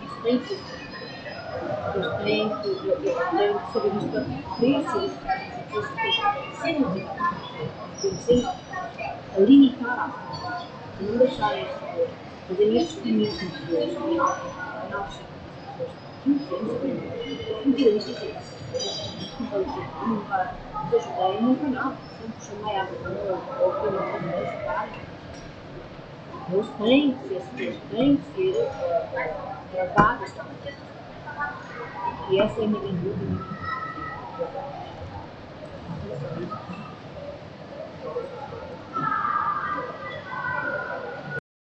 Isso tem que ser. Eu tenho que saber misturar preços sem a limitar a forma. Não deixar isso fazer estes caminhos de pessoas que não são mentira, isto é desculpa, nunca te ajudei, nunca não. Sempre chamei a atenção ou que uma coisa dessa cara. Eles têm que ser tratados. E essa é a minha dúvida.